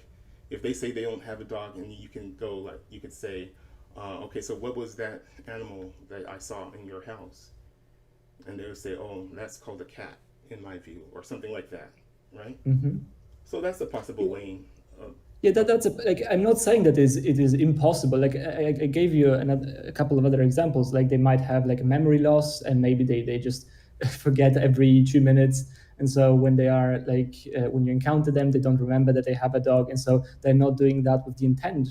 if they say they don't have a dog, and you can go like you could say, okay, so what was that animal that I saw in your house? And they would say, oh, that's called a cat in my view, or something like that, right? Hmm. So that's a possible lane. Of, Yeah, of that's like I'm not saying that it is impossible. Like I gave you a couple of other examples. Like they might have like a memory loss, and maybe they just forget every 2 minutes. And so when they are like when you encounter them, they don't remember that they have a dog, and so they're not doing that with the intent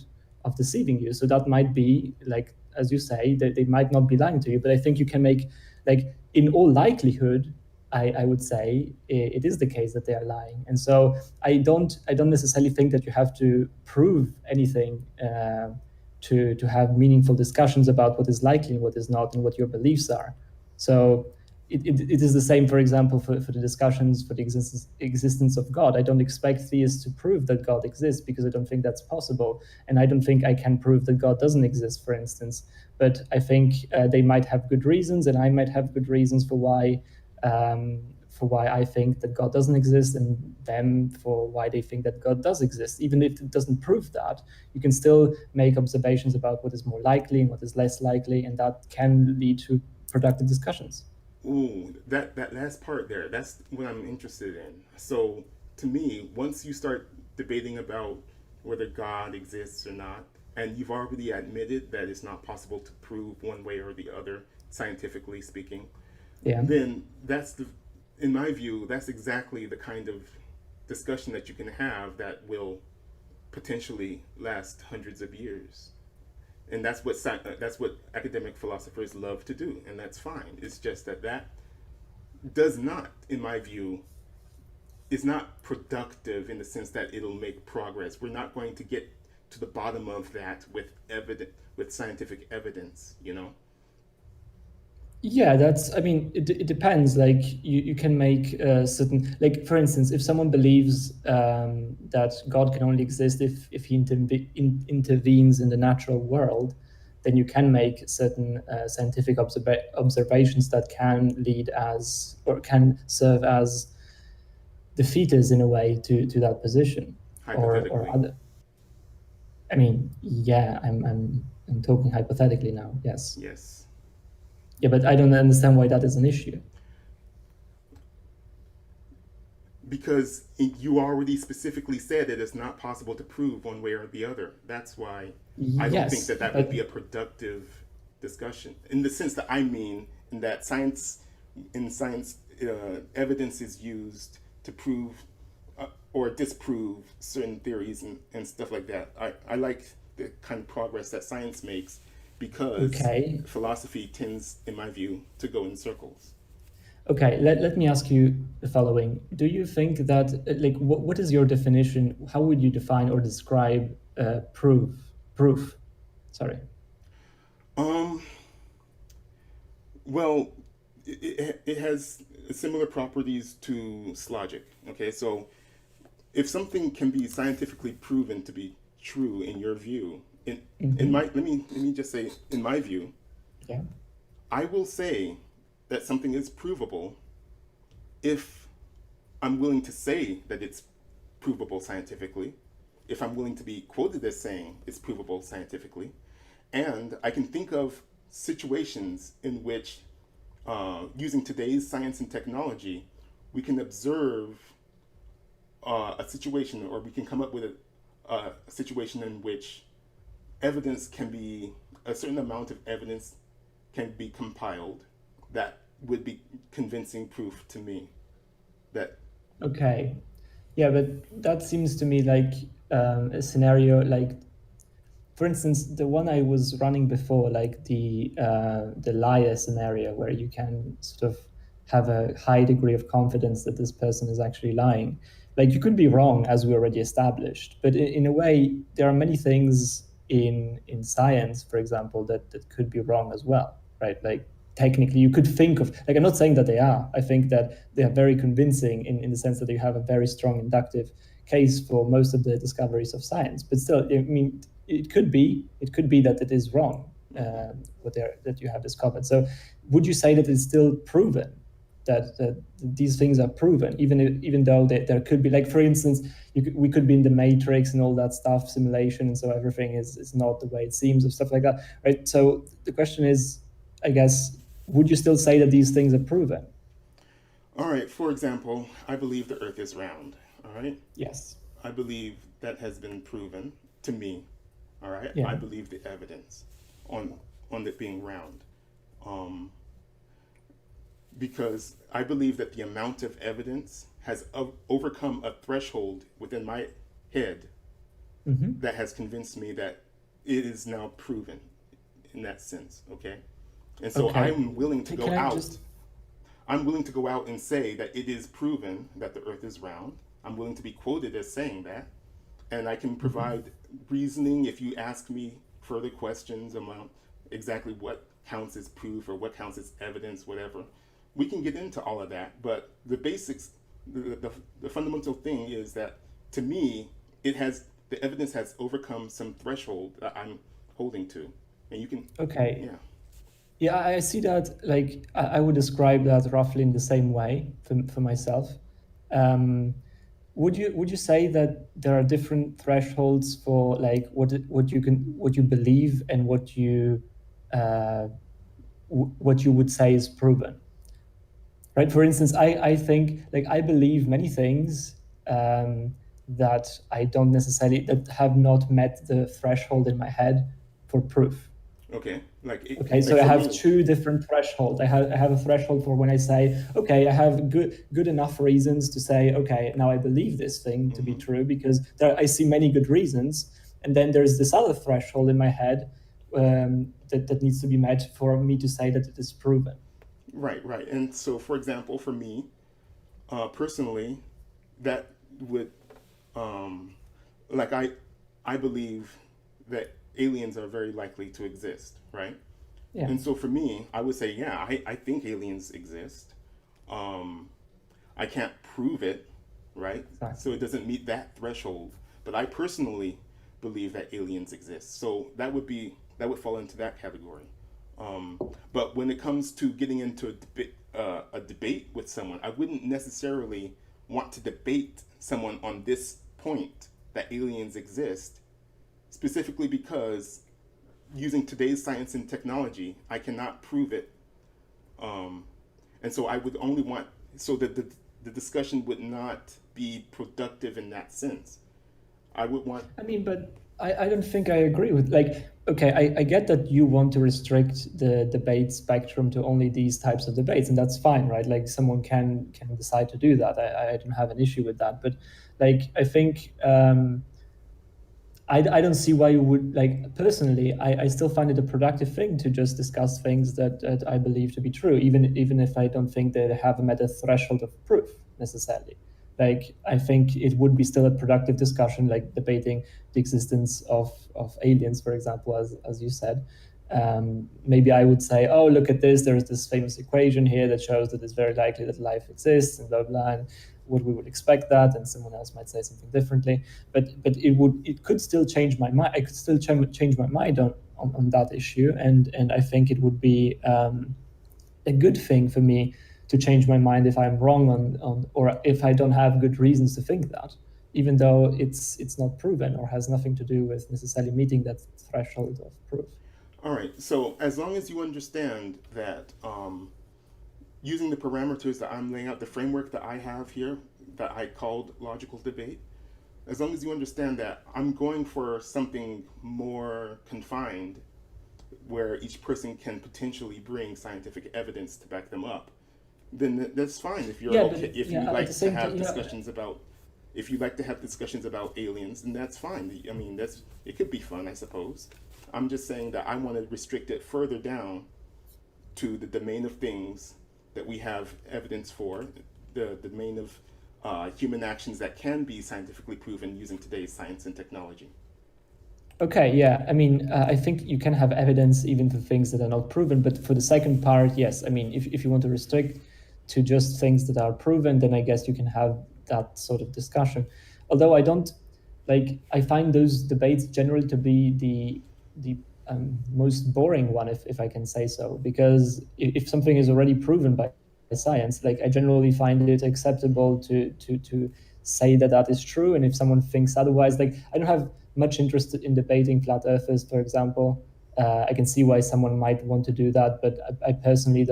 of deceiving you. So that might be like, as you say, that they might not be lying to you. But I think you can make like in all likelihood, I would say it is the case that they are lying. And so I don't necessarily think that you have to prove anything to have meaningful discussions about what is likely and what is not and what your beliefs are. So it is the same, for example, for the discussions for the existence of God. I don't expect theists to prove that God exists because I don't think that's possible. And I don't think I can prove that God doesn't exist, for instance. But I think they might have good reasons, and I might have good reasons for why I think that God doesn't exist, and them for why they think that God does exist. Even if it doesn't prove that, you can still make observations about what is more likely and what is less likely, and that can lead to productive discussions. ooh, that last part there, that's what I'm interested in. So to me, once you start debating about whether God exists or not, and you've already admitted that it's not possible to prove one way or the other, scientifically speaking, Yeah. then in my view, that's exactly the kind of discussion that you can have that will potentially last hundreds of years. And that's what academic philosophers love to do, and that's fine. It's just that does not, in my view, is not productive in the sense that it'll make progress. We're not going to get to the bottom of that with scientific evidence. Yeah, I mean, it depends. Like, you can make certain, like, for instance, if someone believes that God can only exist if he intervenes in the natural world, then you can make certain scientific observations that can lead as, or can serve as defeaters in a way to that position, or Hypothetically, other. I mean, yeah, I'm talking hypothetically now. Yes. yes. Yeah, but I don't understand why that is an issue. Because you already specifically said that it's not possible to prove one way or the other. That's why I don't think Yes, that would but be a productive discussion in the sense that I mean and that science evidence is used to prove or disprove certain theories and stuff like that. I like the kind of progress that science makes because Okay. philosophy tends, in my view, to go in circles. Okay, let me ask you the following. Do you think that, like, what is your definition? How would you define or describe proof? Proof. Sorry. Um, well, it has similar properties to logic. Okay, so if something can be scientifically proven to be true in your view, in my let me just say, in my view, Yeah. I will say that something is provable if I'm willing to say that it's provable scientifically, if I'm willing to be quoted as saying it's provable scientifically, and I can think of situations in which, using today's science and technology, we can observe a situation, or we can come up with a situation in which evidence can be, a certain amount of evidence can be compiled that would be convincing proof to me that. Okay. Yeah, but that seems to me like a scenario like, for instance, the one I was running before, like the liar scenario, where you can sort of have a high degree of confidence that this person is actually lying. Like, you could be wrong, as we already established, but in a way, there are many things in science, for example, that could be wrong as well, right? Like, technically, you could think of, like, I'm not saying that they are. I think that they are very convincing in the sense that you have a very strong inductive case for most of the discoveries of science. But still, I mean, it could be that it is wrong, that you have discovered. So would you say that it's still proven, that these things are proven, even though there could be, like, for instance, we could be in the matrix and all that stuff, simulation, and so everything is not the way it seems, or stuff like that, right? So the question is, I guess, would you still say that these things are proven? All right, for example, I believe the earth is round. All right, Yes. I believe that has been proven to me. All right, I Yeah. believe the evidence on it being round, um, because I believe that the amount of evidence has overcome a threshold within my head Hmm. that has convinced me that it is now proven in that sense. Okay, and so Okay. I'm willing to Can go I out. just I'm willing to go out and say that it is proven that the earth is round. I'm willing to be quoted as saying that. And I can provide reasoning if you ask me further questions about exactly what counts as proof or what counts as evidence, whatever. We can get into all of that. But the basics, the fundamental thing is that, to me, the evidence has overcome some threshold that I'm holding to. And you can, okay. yeah. Yeah, I see that. Like, I would describe that roughly in the same way for myself. Um, would you say that there are different thresholds for, like, what you believe and uh, what you would say is proven, right? For instance, I think, like, I believe many things that I don't necessarily, that have not met the threshold in my head for proof. Okay. Okay, Like so I for have me, two different thresholds. I have a threshold for when I say, okay, I have good enough reasons to say, okay, now I believe this thing to be true, because I see many good reasons. And then there's this other threshold in my head that needs to be met for me to say that it is proven. right, right. And so, for example, for me, personally, that would, um, like I believe that aliens are very likely to exist, right? Yeah, And so for me, I would say, yeah, I think aliens exist. Um, I can't prove it, right? So exactly. it doesn't meet that threshold. But I personally believe that aliens exist. So that would fall into that category. Um, but when it comes to getting into a debate with someone, I wouldn't necessarily want to debate someone on this point that aliens exist, specifically because using today's science and technology, I cannot prove it. Um, and so I would only want, so that the discussion would not be productive in that sense. I would want, I mean, but I don't think I agree with, like, okay, I get that you want to restrict the debate spectrum to only these types of debates, and that's fine, right? Like someone can decide to do that. I don't have an issue with that. But like I think I don't see why you would, like, personally, I still find it a productive thing to just discuss things that I believe to be true, even if I don't think they have met a threshold of proof necessarily. Like I think it would be still a productive discussion, like debating the existence of aliens, for example, as you said. Maybe I would say, oh, look at this, there is this famous equation here that shows that it's very likely that life exists, and blah blah, and what we would expect that, and someone else might say something differently. But it could still change my mind. I could still change my mind on that issue, and I think it would be a good thing for me to change my mind if I'm wrong on or if I don't have good reasons to think that, even though it's not proven or has nothing to do with necessarily meeting that threshold of proof. All right. So as long as you understand that using the parameters that I'm laying out, the framework that I have here that I called logical debate, as long as you understand that I'm going for something more confined where each person can potentially bring scientific evidence to back them up, then that's fine. If you're Yeah, okay, but if you yeah, at like the to same have time, discussions about, if you like to have discussions about aliens, then that's fine. I mean, that's, it could be fun, I suppose. I'm just saying that I want to restrict it further down to the domain of things that we have evidence for, the domain of human actions that can be scientifically proven using today's science and technology. okay, yeah. I mean, I think you can have evidence even for things that are not proven. But for the second part, yes. I mean, if you want to restrict to just things that are proven, then I guess you can have that sort of discussion. Although I don't, like, I find those debates generally to be the most boring one, if I can say so, because if something is already proven by science, like I generally find it acceptable to say that that is true. And if someone thinks otherwise, like I don't have much interest in debating flat earthers, for example. I can see why someone might want to do that, but I personally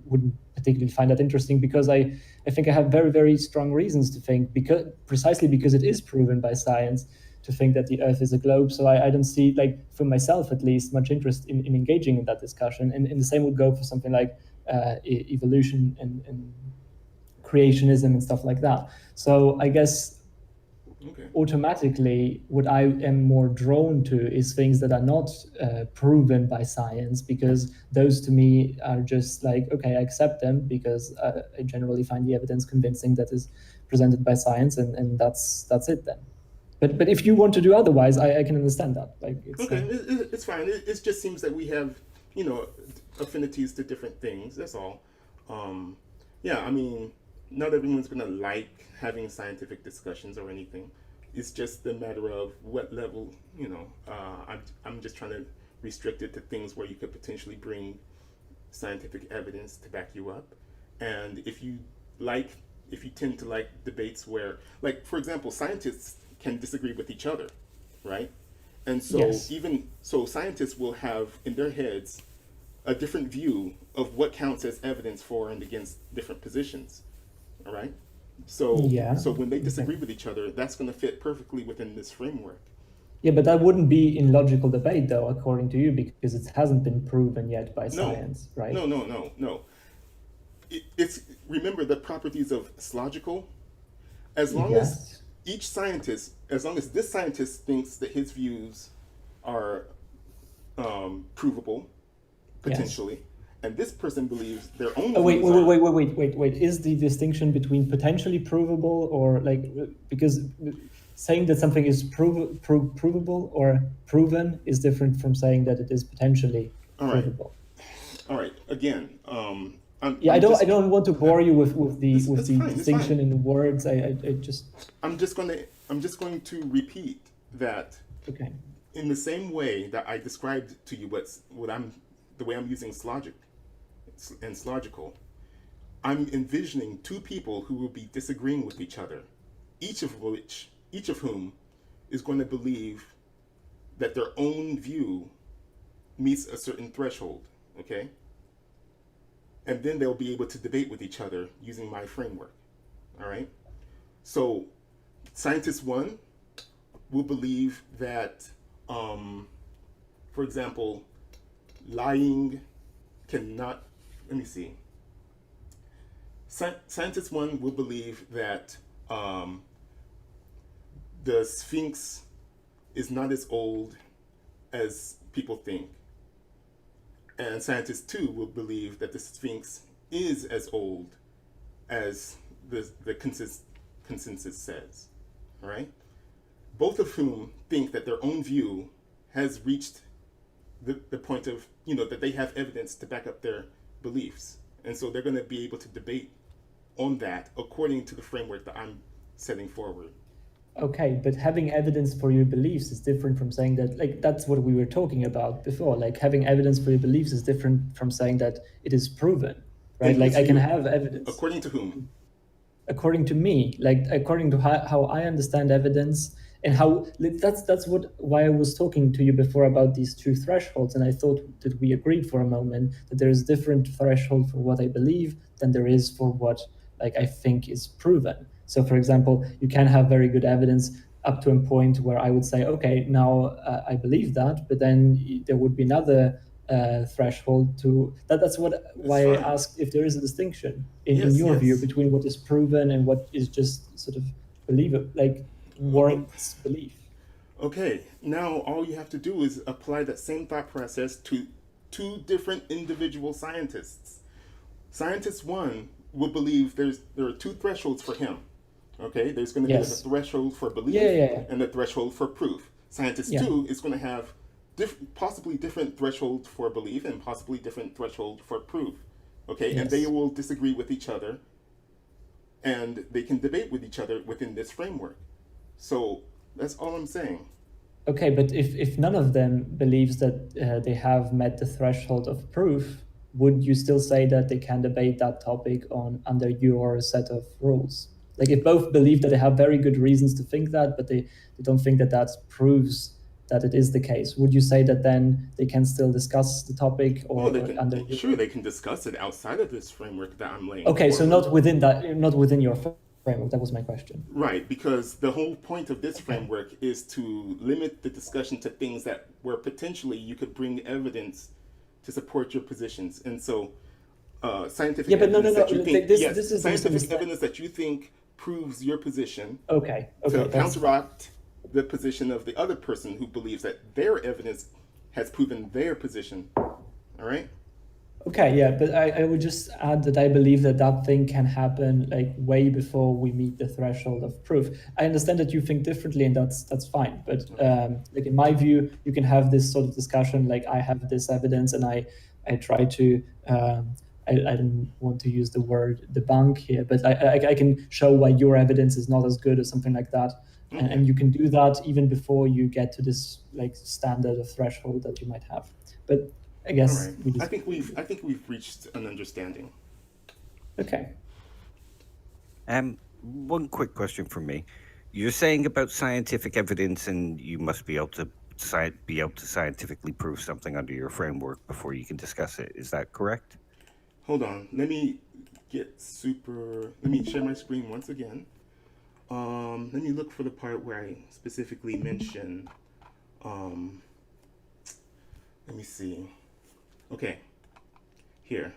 wouldn't particularly find that interesting, because I think I have very, very strong reasons to think, because precisely because it is proven by science, to think that the Earth is a globe. So I don't see, like for myself at least, much interest in engaging in that discussion. And the same would go for something like evolution and creationism and stuff like that. So I guess Okay. automatically what I am more drawn to is things that are not proven by science, because those to me are just like, okay, I accept them because I generally find the evidence convincing that is presented by science, and that's it then. But if you want to do otherwise, I can understand that. Like it's Okay, it's fine. It just seems that we have, you know, affinities to different things. That's all. Um, yeah, I mean, not everyone's gonna like having scientific discussions or anything. It's just a matter of what level, you know. I'm just trying to restrict it to things where you could potentially bring scientific evidence to back you up. And like, if you tend to like debates where, like, for example, scientists can disagree with each other, right? And so, yes. even so, scientists will have in their heads a different view of what counts as evidence for and against different positions. All right. Yeah. So when they Okay. disagree with each other, that's going to fit perfectly within this framework. Yeah, but that wouldn't be in logical debate, though, according to you, because it hasn't been proven yet by No, science, right? no. It's, remember the properties of logical. As long as Yes. each scientist, as long as this scientist thinks that his views are provable Yes. potentially, and this person believes their own Oh, views are. wait. Is the distinction between potentially provable or like, because saying that something is provable or proven is different from saying that it is potentially All right, provable. all right. Again, Yeah, I don't want to bore you with it's the fine. It's fine. distinction in words. I just I'm just going to repeat that okay. in the same way that I described to you what I'm, the way I'm using logic and logical. I'm envisioning two people who will be disagreeing with each other, each of whom is going to believe that their own view meets a certain threshold, okay? And then they'll be able to debate with each other using my framework, all right? So, scientist one will believe that, for example, lying cannot, let me see. Scientist one will believe that the Sphinx is not as old as people think. And scientist two will believe that the Sphinx is as old as the consensus says. All right? Both of whom think that their own view has reached the point of, that they have evidence to back up their beliefs. And so they're going to be able to debate on that according to the framework that I'm setting forward. Okay, but having evidence for your beliefs is different from saying that, like, that's what we were talking about before. Like, having evidence for your beliefs is different from saying that it is proven, right? And Like, I can you? have evidence. According to whom? According to me, like, according to how I understand evidence, and how that's why I was talking to you before about these two thresholds, and I thought that we agreed for a moment that there is different threshold for what I believe than there is for what, like, I think is proven. So, for example, you can have very good evidence up to a point where I would say, okay, now I believe that, but then there would be another threshold to that. That's why I asked if there is a distinction in your view between what is proven and what is just sort of believable, like warrants belief. Okay, now all you have to do is apply that same thought process to two different individual scientists. Scientist one will believe there are two thresholds for him. Okay, there's going to be a threshold for belief and a threshold for proof. Scientist two is going to have possibly different threshold for belief and possibly different threshold for proof. Okay, and they will disagree with each other, and they can debate with each other within this framework. So that's all I'm saying. Okay, but if none of them believes that they have met the threshold of proof, would you still say that they can debate that topic under your set of rules? Like, if both believe that they have very good reasons to think that, but they don't think that proves that it is the case, would you say that then they can still discuss the topic, or they can discuss it outside of this framework that I'm laying Okay, forward. so not within your framework. That was my question. Right, because the whole point of this framework is to limit the discussion to things that where potentially you could bring evidence to support your positions. And so scientific evidence that you think scientific evidence that you think proves your position to counteract the position of the other person who believes that their evidence has proven their position. All right? Okay, yeah, but I would just add that I believe that thing can happen like way before we meet the threshold of proof. I understand that you think differently, and that's fine. But like, in my view, you can have this sort of discussion. Like, I have this evidence, and I try to. I don't want to use the word debunk here, but I can show why your evidence is not as good or something like that. And you can do that even before you get to this like standard of threshold that you might have. But I guess I think we've reached an understanding. Okay. One quick question from me. You're saying about scientific evidence, and you must be able to scientifically prove something under your framework before you can discuss it. Is that correct? Hold on. Let me share my screen once again. Let me look for the part where I specifically mention. Let me see. Okay, here.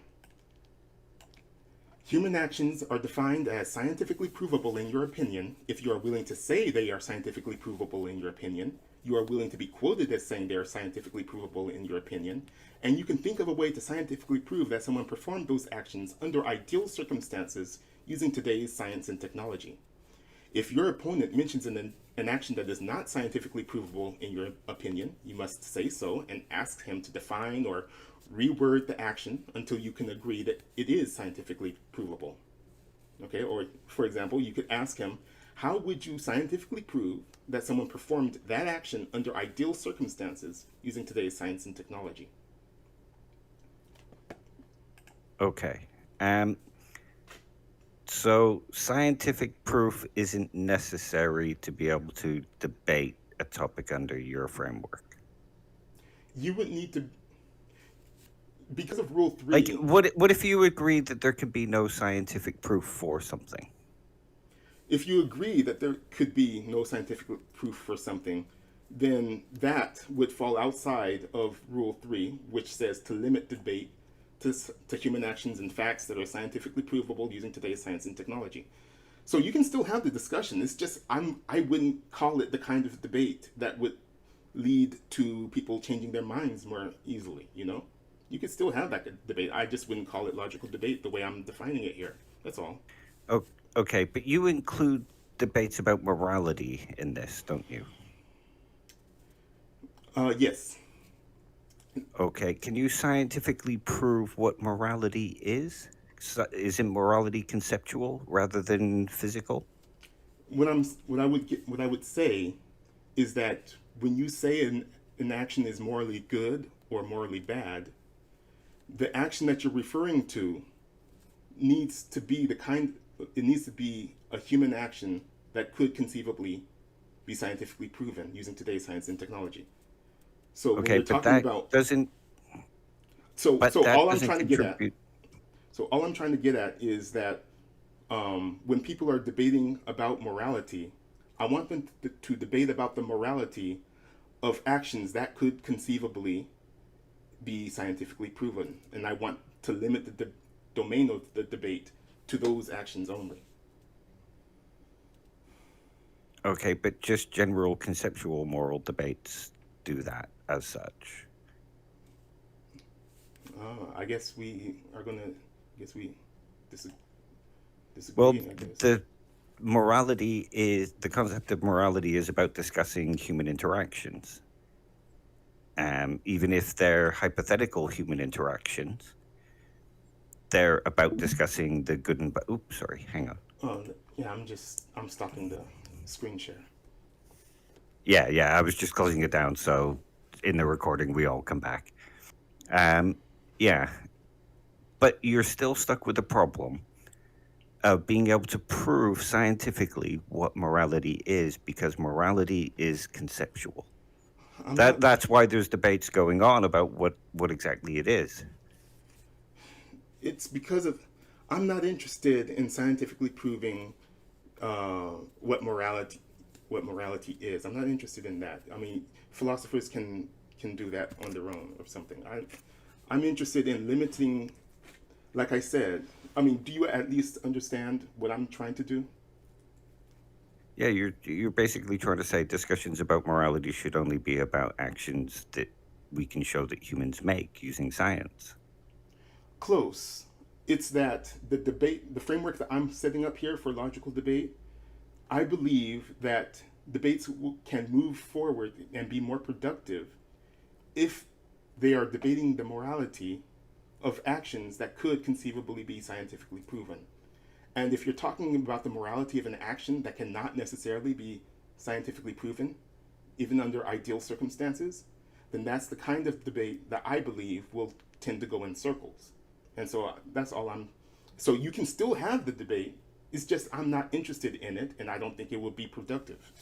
Human actions are defined as scientifically provable in your opinion if you are willing to say they are scientifically provable in your opinion, you are willing to be quoted as saying they are scientifically provable in your opinion, and you can think of a way to scientifically prove that someone performed those actions under ideal circumstances using today's science and technology. If your opponent mentions an action that is not scientifically provable in your opinion, you must say so and ask him to define or reword the action until you can agree that it is scientifically provable. Okay, or for example, you could ask him, how would you scientifically prove that someone performed that action under ideal circumstances using today's science and technology? Okay. So scientific proof isn't necessary to be able to debate a topic under your framework. You would need to, because of Rule 3. Like, what if you agreed that there could be no scientific proof for something? If you agree that there could be no scientific proof for something, then that would fall outside of Rule 3, which says to limit debate to human actions and facts that are scientifically provable using today's science and technology. So you can still have the discussion. It's just I wouldn't call it the kind of debate that would lead to people changing their minds more easily. You could still have that debate. I just wouldn't call it logical debate the way I'm defining it here. That's all. Oh, okay, but you include debates about morality in this, don't you? Yes. Okay, can you scientifically prove what morality is? Isn't morality conceptual rather than physical? What I would say is that when you say an action is morally good or morally bad, the action that you're referring to needs to be it needs to be a human action that could conceivably be scientifically proven using today's science and technology. So when Okay, you're but talking about but so that all I'm doesn't trying to get at contribute. so all I'm trying to get at is that when people are debating about morality, I want them to debate about the morality of actions that could conceivably be scientifically proven, and I want to limit the domain of the debate to those actions only. Okay, but just general conceptual moral debates do that as such. I guess we are gonna. I guess we dis- Well, disagree. I guess. the the concept of morality is about discussing human interactions. Even if they're hypothetical human interactions, they're about discussing the good and bad. Oops, sorry, hang on. Yeah, I'm stopping the screen share. Yeah, I was just closing it down so in the recording we all come back. Um, yeah, but you're still stuck with the problem of being able to prove scientifically what morality is because morality is conceptual. I'm not. That's why there's debates going on about what exactly it is. It's because of I'm not interested in scientifically proving uh, what morality what morality is. I'm not interested in that. I mean, philosophers can do that on their own or something. I'm interested in limiting. Like I said, I mean, do you at least understand what I'm trying to do? Yeah, you're basically trying to say discussions about morality should only be about actions that we can show that humans make using science. Close. It's that the framework that I'm setting up here for logical debate, I believe that debates can move forward and be more productive if they are debating the morality of actions that could conceivably be scientifically proven. And if you're talking about the morality of an action that cannot necessarily be scientifically proven, even under ideal circumstances, then that's the kind of debate that I believe will tend to go in circles. And so that's all I'm. So you can still have the debate. It's just I'm not interested in it, and I don't think it will be productive.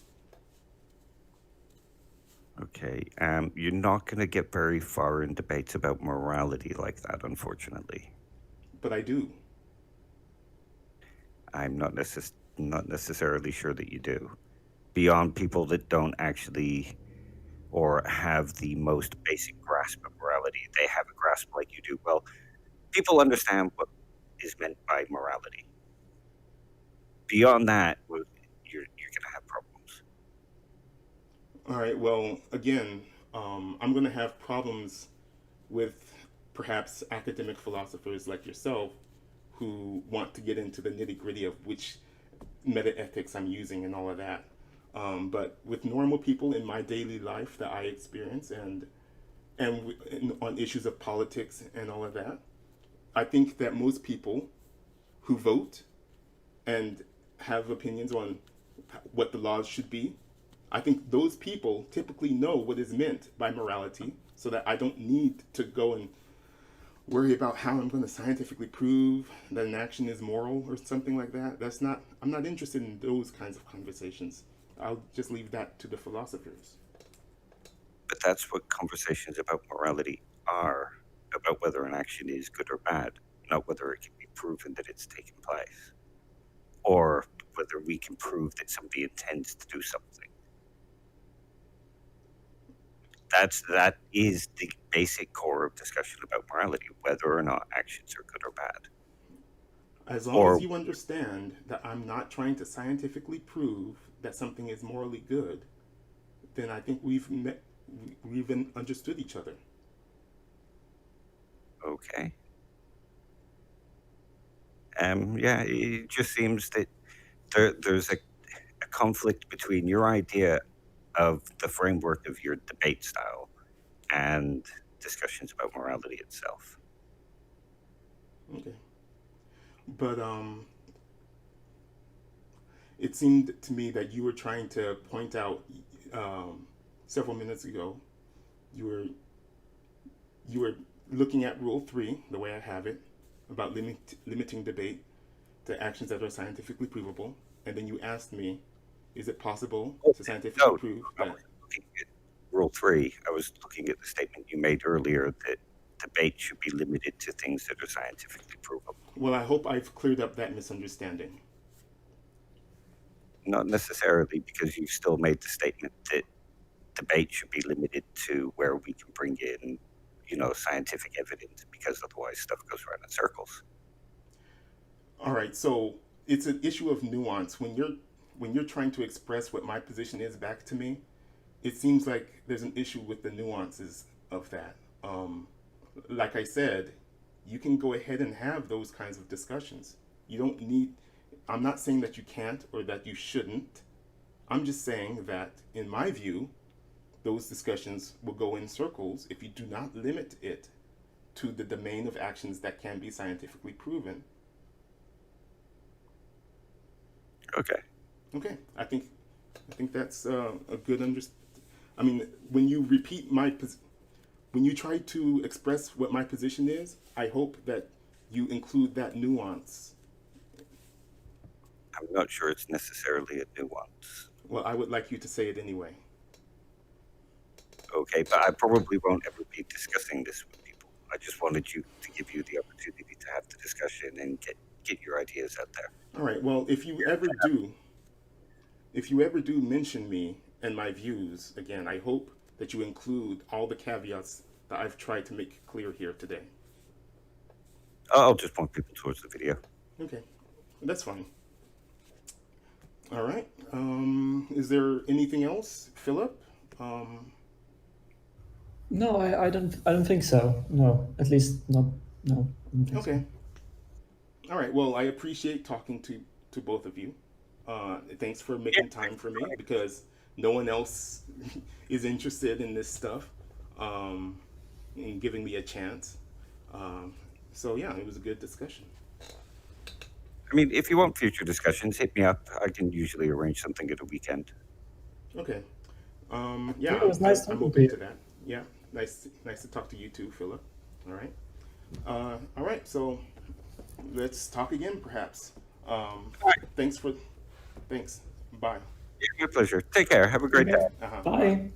Okay, you're not going to get very far in debates about morality like that, unfortunately. But I do. I'm not necessarily sure that you do. Beyond people that don't actually or have the most basic grasp of morality, they have a grasp like you do. Well, people understand what is meant by morality. Beyond that, you're going to have problems. All right. Well, again, I'm going to have problems with perhaps academic philosophers like yourself who want to get into the nitty gritty of which meta ethics I'm using and all of that. But with normal people in my daily life that I experience and on issues of politics and all of that, I think that most people who vote and have opinions on what the laws should be, I think those people typically know what is meant by morality so that I don't need to go and worry about how I'm going to scientifically prove that an action is moral or something like that. I'm not interested in those kinds of conversations. I'll just leave that to the philosophers. But that's what conversations about morality are about whether an action is good or bad, not whether it can be proven that it's taken place or whether we can prove that somebody intends to do something. That is the basic core of discussion about morality, whether or not actions are good or bad. As long Or as you understand that I'm not trying to scientifically prove that something is morally good, then I think we've understood each other. okay. Yeah, it just seems that there's a conflict between your idea of the framework of your debate style and discussions about morality itself. Okay. But it seemed to me that you were trying to point out several minutes ago. You were looking at Rule 3, the way I have it, about limiting debate to actions that are scientifically provable, and then you asked me, is it possible to scientifically No, prove I that? wasn't looking at Rule 3. I was looking at the statement you made earlier that debate should be limited to things that are scientifically provable. Well, I hope I've cleared up that misunderstanding. Not necessarily, because you still made the statement that debate should be limited to where we can bring in, scientific evidence, because otherwise stuff goes around in circles. All right, so it's an issue of nuance. When you're trying to express what my position is back to me, it seems like there's an issue with the nuances of that. Like I said, you can go ahead and have those kinds of discussions. You don't need, I'm not saying that you can't or that you shouldn't. I'm just saying that, in my view, those discussions will go in circles if you do not limit it to the domain of actions that can be scientifically proven. Okay. Okay, I think that's a good I mean, when you repeat when you try to express what my position is, I hope that you include that nuance. I'm not sure it's necessarily a nuance. Well, I would like you to say it anyway. Okay, but I probably won't ever be discussing this with people. I just wanted to give you the opportunity to have the discussion and get your ideas out there. All right. Well, if you ever do mention me and my views again, I hope that you include all the caveats that I've tried to make clear here today. I'll just point people towards the video. Okay, that's fine. All right. Is there anything else, Philip? No, I don't think so. No, at least not. No. I don't think so. Okay. All right. Well, I appreciate talking to both of you. Thanks for making time for me, because no one else is interested in this stuff, and giving me a chance. So yeah, it was a good discussion. I mean, if you want future discussions, hit me up. I can usually arrange something at a weekend. Okay. Yeah, Yeah, it was nice I'm talking to open you. to that. Yeah, nice to talk to you too, Philip. All right. All right. So let's talk again, perhaps. Thanks. Bye. Yeah, my pleasure. Take care. Have a great day. Uh-huh. Bye.